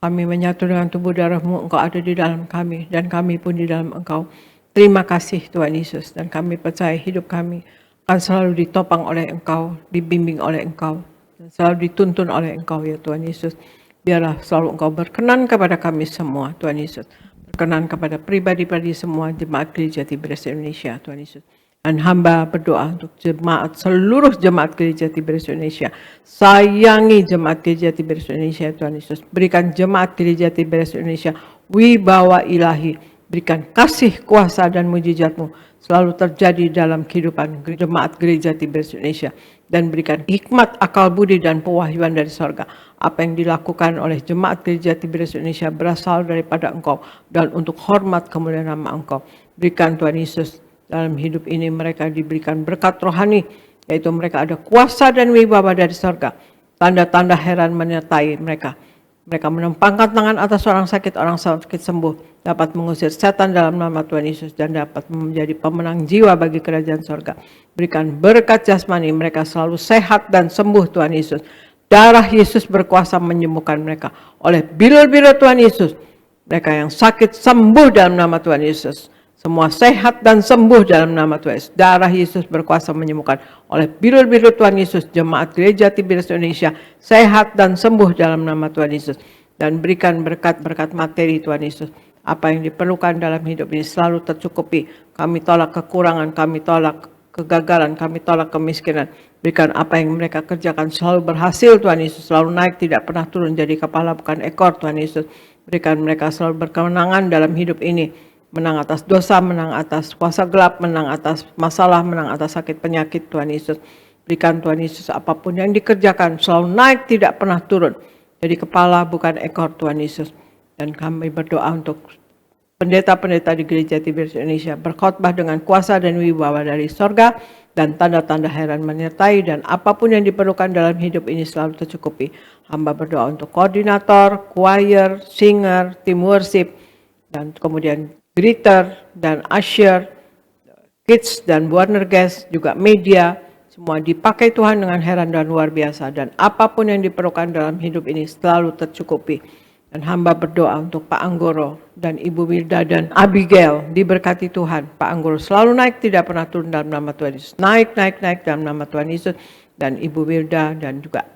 Kami menyatu dengan tubuh darah-Mu, Engkau ada di dalam kami, dan kami pun di dalam Engkau. Terima kasih Tuhan Yesus, dan kami percaya hidup kami akan selalu ditopang oleh Engkau, dibimbing oleh Engkau, dan selalu dituntun oleh Engkau ya Tuhan Yesus. Biarlah selalu Engkau berkenan kepada kami semua Tuhan Yesus. Berkenan kepada pribadi-pribadi semua jemaat Gereja Tiberias Indonesia Tuhan Yesus. Dan hamba berdoa untuk jemaat, seluruh jemaat Gereja Tiberias Indonesia. Sayangi jemaat Gereja Tiberias Indonesia Tuhan Yesus. Berikan jemaat Gereja Tiberias Indonesia wibawa ilahi. Berikan kasih, kuasa dan mujizat-Mu selalu terjadi dalam kehidupan jemaat Gereja Tiberias Indonesia. Dan berikan hikmat, akal budi dan pewahyuan dari sorga. Apa yang dilakukan oleh jemaat Gereja Tiberias Indonesia berasal daripada Engkau. Dan untuk hormat kemuliaan nama Engkau. Berikan Tuhan Yesus dalam hidup ini mereka diberikan berkat rohani, yaitu mereka ada kuasa dan wibawa dari sorga. Tanda-tanda heran menyertai mereka. Mereka menempangkan tangan atas orang sakit sembuh, dapat mengusir setan dalam nama Tuhan Yesus, dan dapat menjadi pemenang jiwa bagi kerajaan sorga. Berikan berkat jasmani, mereka selalu sehat dan sembuh Tuhan Yesus. Darah Yesus berkuasa menyembuhkan mereka. Oleh bilur-bilur Tuhan Yesus, mereka yang sakit sembuh dalam nama Tuhan Yesus. Semua sehat dan sembuh dalam nama Tuhan Yesus. Darah Yesus berkuasa menyembuhkan. Oleh bilur-bilur Tuhan Yesus, jemaat Gereja Tiberias Indonesia sehat dan sembuh dalam nama Tuhan Yesus. Dan berikan berkat-berkat materi Tuhan Yesus. Apa yang diperlukan dalam hidup ini selalu tercukupi. Kami tolak kekurangan, kami tolak kegagalan, kami tolak kemiskinan. Berikan apa yang mereka kerjakan selalu berhasil Tuhan Yesus. Selalu naik, tidak pernah turun jadi kepala bukan ekor Tuhan Yesus. Berikan mereka selalu berkemenangan dalam hidup ini. Menang atas dosa, menang atas kuasa gelap, menang atas masalah, menang atas sakit penyakit Tuhan Yesus. Berikan Tuhan Yesus apapun yang dikerjakan selalu naik, tidak pernah turun. Jadi kepala bukan ekor Tuhan Yesus. Dan kami berdoa untuk pendeta-pendeta di Gereja Tiberias Indonesia berkhotbah dengan kuasa dan wibawa dari sorga, dan tanda-tanda heran menyertai, dan apapun yang diperlukan dalam hidup ini selalu tercukupi. Hamba berdoa untuk koordinator, choir, singer, tim worship, dan kemudian greeter dan usher, kids dan Warner Guest, juga media, semua dipakai Tuhan dengan heran dan luar biasa. Dan apapun yang diperlukan dalam hidup ini selalu tercukupi. Dan hamba berdoa untuk Pak Anggoro dan Ibu Wilda dan Abigail, diberkati Tuhan. Pak Anggoro selalu naik, tidak pernah turun dalam nama Tuhan Yesus. Naik dalam nama Tuhan Yesus. Dan Ibu Wilda dan juga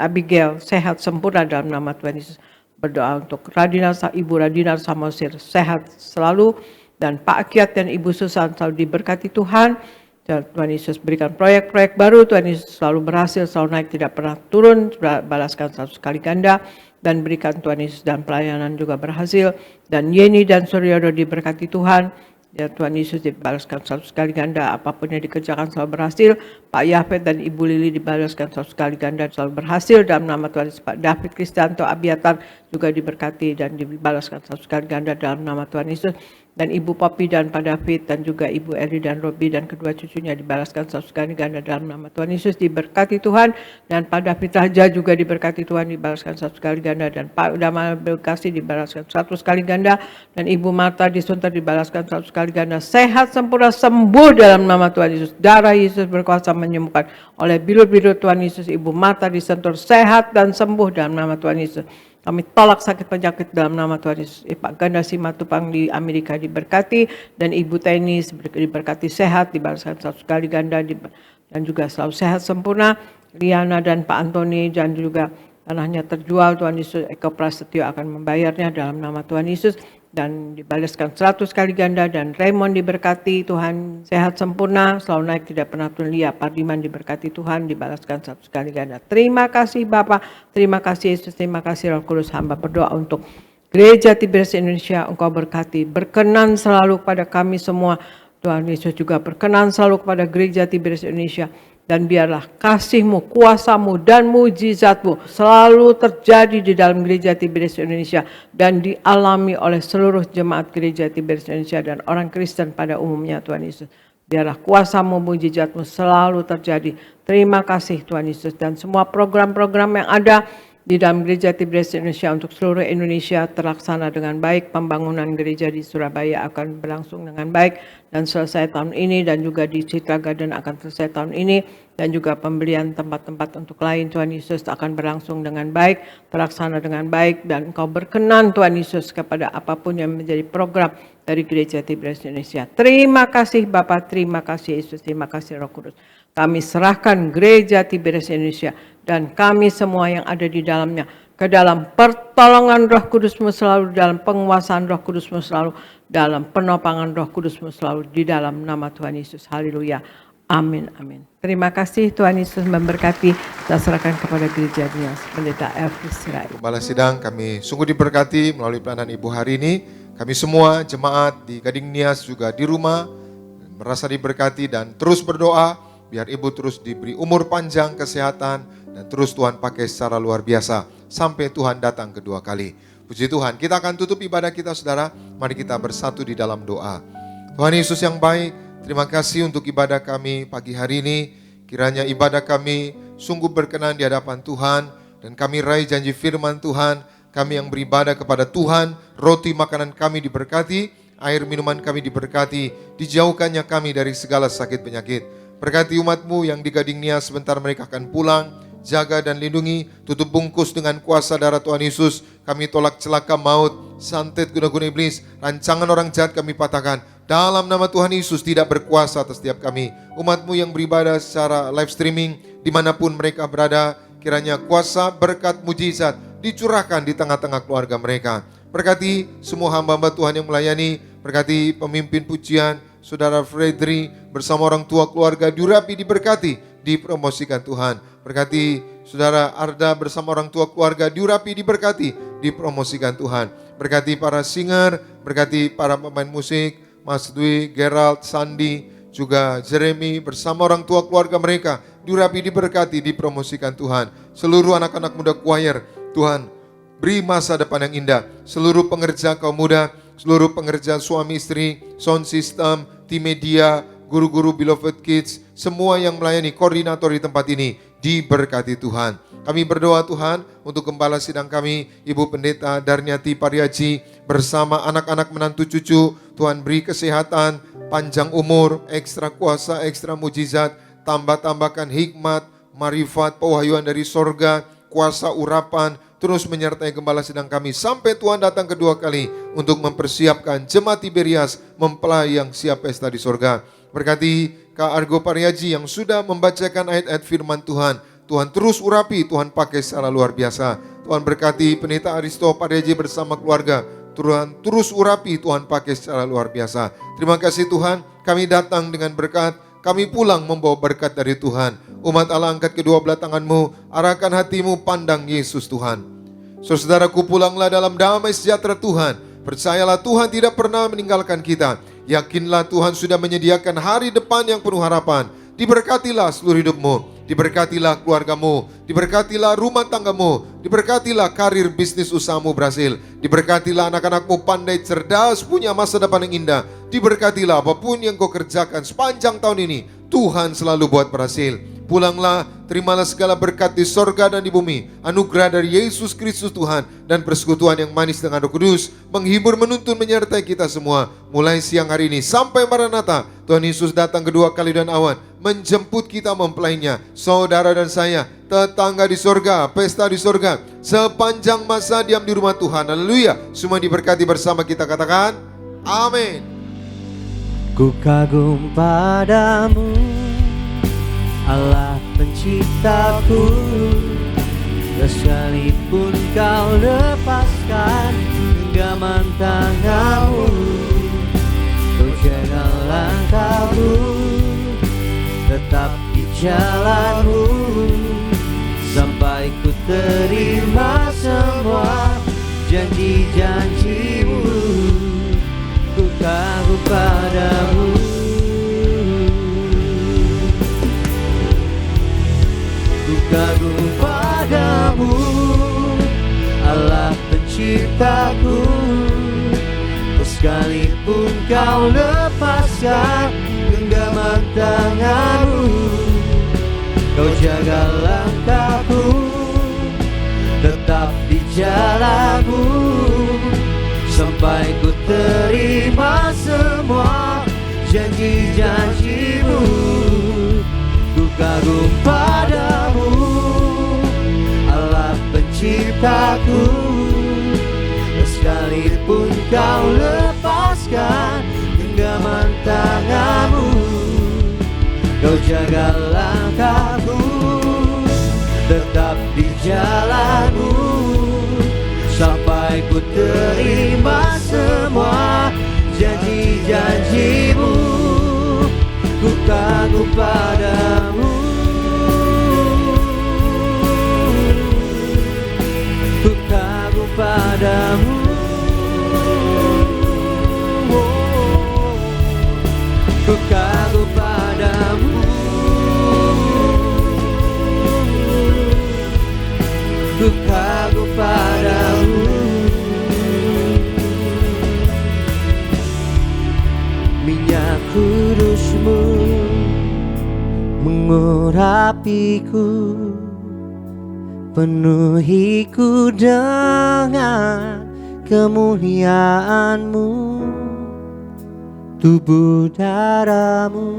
Abigail sehat sempurna dalam nama Tuhan Yesus. Berdoa untuk Ibu Radina Samosir sehat selalu, dan Pak Akiat dan Ibu Susan selalu diberkati Tuhan. Dan Tuhan Yesus berikan proyek-proyek baru, Tuhan Yesus selalu berhasil, selalu naik, tidak pernah turun, balaskan 100 kali ganda, dan berikan Tuhan Yesus dan pelayanan juga berhasil. Dan Yeni dan Suryodo diberkati Tuhan. Ya Tuhan Yesus dibalaskan 100 kali ganda, apapun yang dikerjakan selalu berhasil. Pak Yafet dan Ibu Lili dibalaskan 100 kali ganda, selalu berhasil dalam nama Tuhan Yesus. Pak David Kristianto Abiatar juga diberkati dan dibalaskan 100 kali ganda dalam nama Tuhan Yesus. Dan Ibu Popi dan Pak David dan juga Ibu Eri dan Robi dan kedua cucunya dibalaskan 100 kali ganda dalam nama Tuhan Yesus, diberkati Tuhan. Dan Pak David Raja juga diberkati Tuhan, dibalaskan 100 kali ganda. Dan Pak Udama Bekasi dibalaskan 100 kali ganda. Dan Ibu Marta di Sunter dibalaskan 100 kali ganda. Sehat sempurna, sembuh dalam nama Tuhan Yesus. Darah Yesus berkuasa menyembuhkan. Oleh bilur-bilur Tuhan Yesus, Ibu Marta di Sunter sehat dan sembuh dalam nama Tuhan Yesus. Kami tolak sakit penyakit dalam nama Tuhan Yesus. Pak Ganda Simatupang di Amerika diberkati, dan Ibu Tenis diberkati sehat, dibalaskan 100 kali ganda, dan juga selalu sehat sempurna. Liana dan Pak Antoni dan juga tanahnya terjual, Tuhan Yesus, Eko Prasetyo akan membayarnya dalam nama Tuhan Yesus, dan dibalaskan 100 kali ganda. Dan Raymond diberkati Tuhan, sehat sempurna, selalu naik, tidak pernah turun. Lia Pardiman diberkati Tuhan, dibalaskan 100 kali ganda. Terima kasih Bapak, terima kasih Yesus, terima kasih Roh Kudus. Hamba berdoa untuk Gereja Tiberias Indonesia, Engkau berkati, berkenan selalu pada kami semua. Tuhan Yesus juga berkenan selalu kepada Gereja Tiberias Indonesia. Dan biarlah kasih-Mu, kuasa-Mu, dan mujizat-Mu selalu terjadi di dalam Gereja Tiberias Indonesia dan dialami oleh seluruh jemaat Gereja Tiberias Indonesia dan orang Kristen pada umumnya Tuhan Yesus. Biarlah kuasa-Mu, mujizat-Mu selalu terjadi. Terima kasih Tuhan Yesus, dan semua program-program yang ada di dalam Gereja Tiberias Indonesia untuk seluruh Indonesia terlaksana dengan baik. Pembangunan gereja di Surabaya akan berlangsung dengan baik dan selesai tahun ini, dan juga di Citra Garden akan selesai tahun ini, dan juga pembelian tempat-tempat untuk lain Tuhan Yesus akan berlangsung dengan baik, terlaksana dengan baik, dan Engkau berkenan Tuhan Yesus kepada apapun yang menjadi program dari Gereja Tiberias Indonesia. Terima kasih Bapa, terima kasih Yesus, terima kasih Roh Kudus. Kami serahkan Gereja Tiberias Indonesia dan kami semua yang ada di dalamnya ke dalam pertolongan Roh Kudus-Mu selalu, dalam penguasaan Roh Kudus-Mu selalu, dalam penopangan Roh Kudus-Mu selalu, di dalam nama Tuhan Yesus. Haleluya. Amin, amin. Terima kasih Tuhan Yesus memberkati. Kita serahkan kepada Gereja Nias, Pendeta Elvis Sirait. Gembala sidang, kami sungguh diberkati melalui pelayanan Ibu hari ini. Kami semua jemaat di Gading Nias juga di rumah merasa diberkati dan terus berdoa biar Ibu terus diberi umur panjang, kesehatan, dan terus Tuhan pakai secara luar biasa sampai Tuhan datang kedua kali. Puji Tuhan, kita akan tutup ibadah kita saudara. Mari kita bersatu di dalam doa. Tuhan Yesus yang baik, terima kasih untuk ibadah kami pagi hari ini. Kiranya ibadah kami sungguh berkenan di hadapan Tuhan, dan kami raih janji firman Tuhan. Kami yang beribadah kepada Tuhan, roti makanan kami diberkati, air minuman kami diberkati, dijauhkannya kami dari segala sakit penyakit. Berkati umat-Mu yang di Gading Nias, sebentar mereka akan pulang. Jaga dan lindungi, tutup bungkus dengan kuasa darah Tuhan Yesus. Kami tolak celaka maut, santet guna-guna iblis, rancangan orang jahat kami patahkan. Dalam nama Tuhan Yesus tidak berkuasa atas setiap kami. Umat-Mu yang beribadah secara live streaming, dimanapun mereka berada, kiranya kuasa, berkat, mujizat dicurahkan di tengah-tengah keluarga mereka. Berkati semua hamba-hamba Tuhan yang melayani, berkati pemimpin pujian, Saudara Fredri bersama orang tua keluarga diurapi, diberkati, dipromosikan Tuhan. Berkati Saudara Arda bersama orang tua keluarga diurapi, diberkati, dipromosikan Tuhan. Berkati para singer, berkati para pemain musik, Mas Dwi, Gerald, Sandi, juga Jeremy bersama orang tua keluarga mereka diurapi, diberkati, dipromosikan Tuhan. Seluruh anak-anak muda choir, Tuhan beri masa depan yang indah. Seluruh pengerja kaum muda, seluruh pengerja suami istri, sound system, tim media, guru-guru Beloved Kids, semua yang melayani, koordinator di tempat ini, diberkati Tuhan. Kami berdoa Tuhan untuk gembala sidang kami, Ibu Pendeta Darniati Pariaji, bersama anak-anak menantu cucu. Tuhan beri kesehatan, panjang umur, ekstra kuasa, ekstra mujizat, tambah-tambahkan hikmat, marifat, pewahyuan dari sorga, kuasa urapan, terus menyertai gembala sidang kami sampai Tuhan datang kedua kali untuk mempersiapkan jemaat Tiberias mempelai yang siap pesta di sorga. Berkati Kak Argo Pariaji yang sudah membacakan ayat-ayat firman Tuhan. Tuhan terus urapi, Tuhan pakai secara luar biasa. Tuhan berkati Pendeta Aristo Pariaji bersama keluarga. Tuhan terus urapi, Tuhan pakai secara luar biasa. Terima kasih Tuhan, kami datang dengan berkat. Kami pulang membawa berkat dari Tuhan. Umat Allah, angkat kedua belah tangan-Mu, arahkan hatimu, pandang Yesus Tuhan. Saudaraku, pulanglah dalam damai sejahtera Tuhan. Percayalah Tuhan tidak pernah meninggalkan kita. Yakinlah Tuhan sudah menyediakan hari depan yang penuh harapan. Diberkatilah seluruh hidupmu, diberkatilah keluargamu, diberkatilah rumah tanggamu, diberkatilah karir bisnis usahamu berhasil, diberkatilah anak-anakmu pandai, cerdas, punya masa depan yang indah. Diberkatilah apapun yang kau kerjakan sepanjang tahun ini, Tuhan selalu buat berhasil. Pulanglah, terimalah segala berkat di sorga dan di bumi, anugerah dari Yesus Kristus Tuhan, dan persekutuan yang manis dengan Roh Kudus, menghibur, menuntun, menyertai kita semua, mulai siang hari ini sampai Maranatha. Tuhan Yesus datang kedua kali dan awan, menjemput kita mempelainya, saudara dan saya, tetangga di sorga, pesta di sorga, sepanjang masa diam di rumah Tuhan. Haleluya, semua diberkati bersama kita, katakan amin. Ku kagum padamu, Allah penciptaku, sekalipun kau lepaskan genggaman tanganmu, kau jaga langkahmu, tetap di jalanmu, sampai ku terima semua janji-janjimu. Ku kagum padamu, ku kagum padamu, Allah penciptaku, sekalipun kau lepaskan genggaman tanganmu, kau jaga langkahku, jalanmu, sampai ku terima semua janji-janjimu. Ku kagum padamu, Allah penciptaku. Sekalipun kau lepaskan genggaman tanganmu, kau jaga langkahku, tetap di jalanmu, sampai ku terima semua janji-janjimu. Ku kagum padamu, ku kagum padamu. Ku kagum padamu, ku kagum padamu. Minyak kudus-Mu mengurapiku, penuhiku dengan kemuliaan-Mu. Tubuh darah-Mu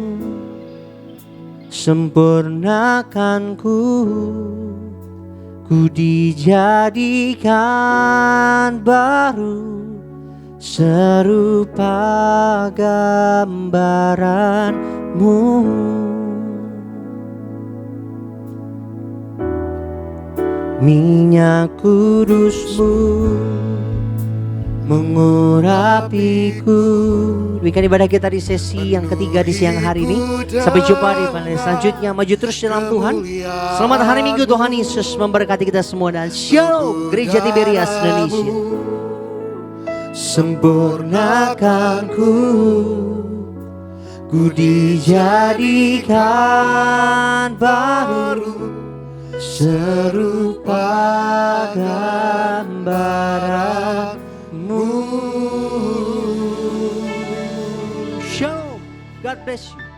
sempurnakanku, ku dijadikan baru serupa gambaran-Mu. Minyak kudus-Mu mengurapiku. Demikian ibadah kita di sesi yang ketiga di siang hari ini. Sampai jumpa di panel selanjutnya. Maju terus dalam Tuhan. Selamat hari Minggu, Tuhan Yesus memberkati kita semua. Dan Shalom Gereja Tiberias Indonesia. Sempurnakanku, ku dijadikan baru serupa gambaran-Mu. Shalom, God bless you.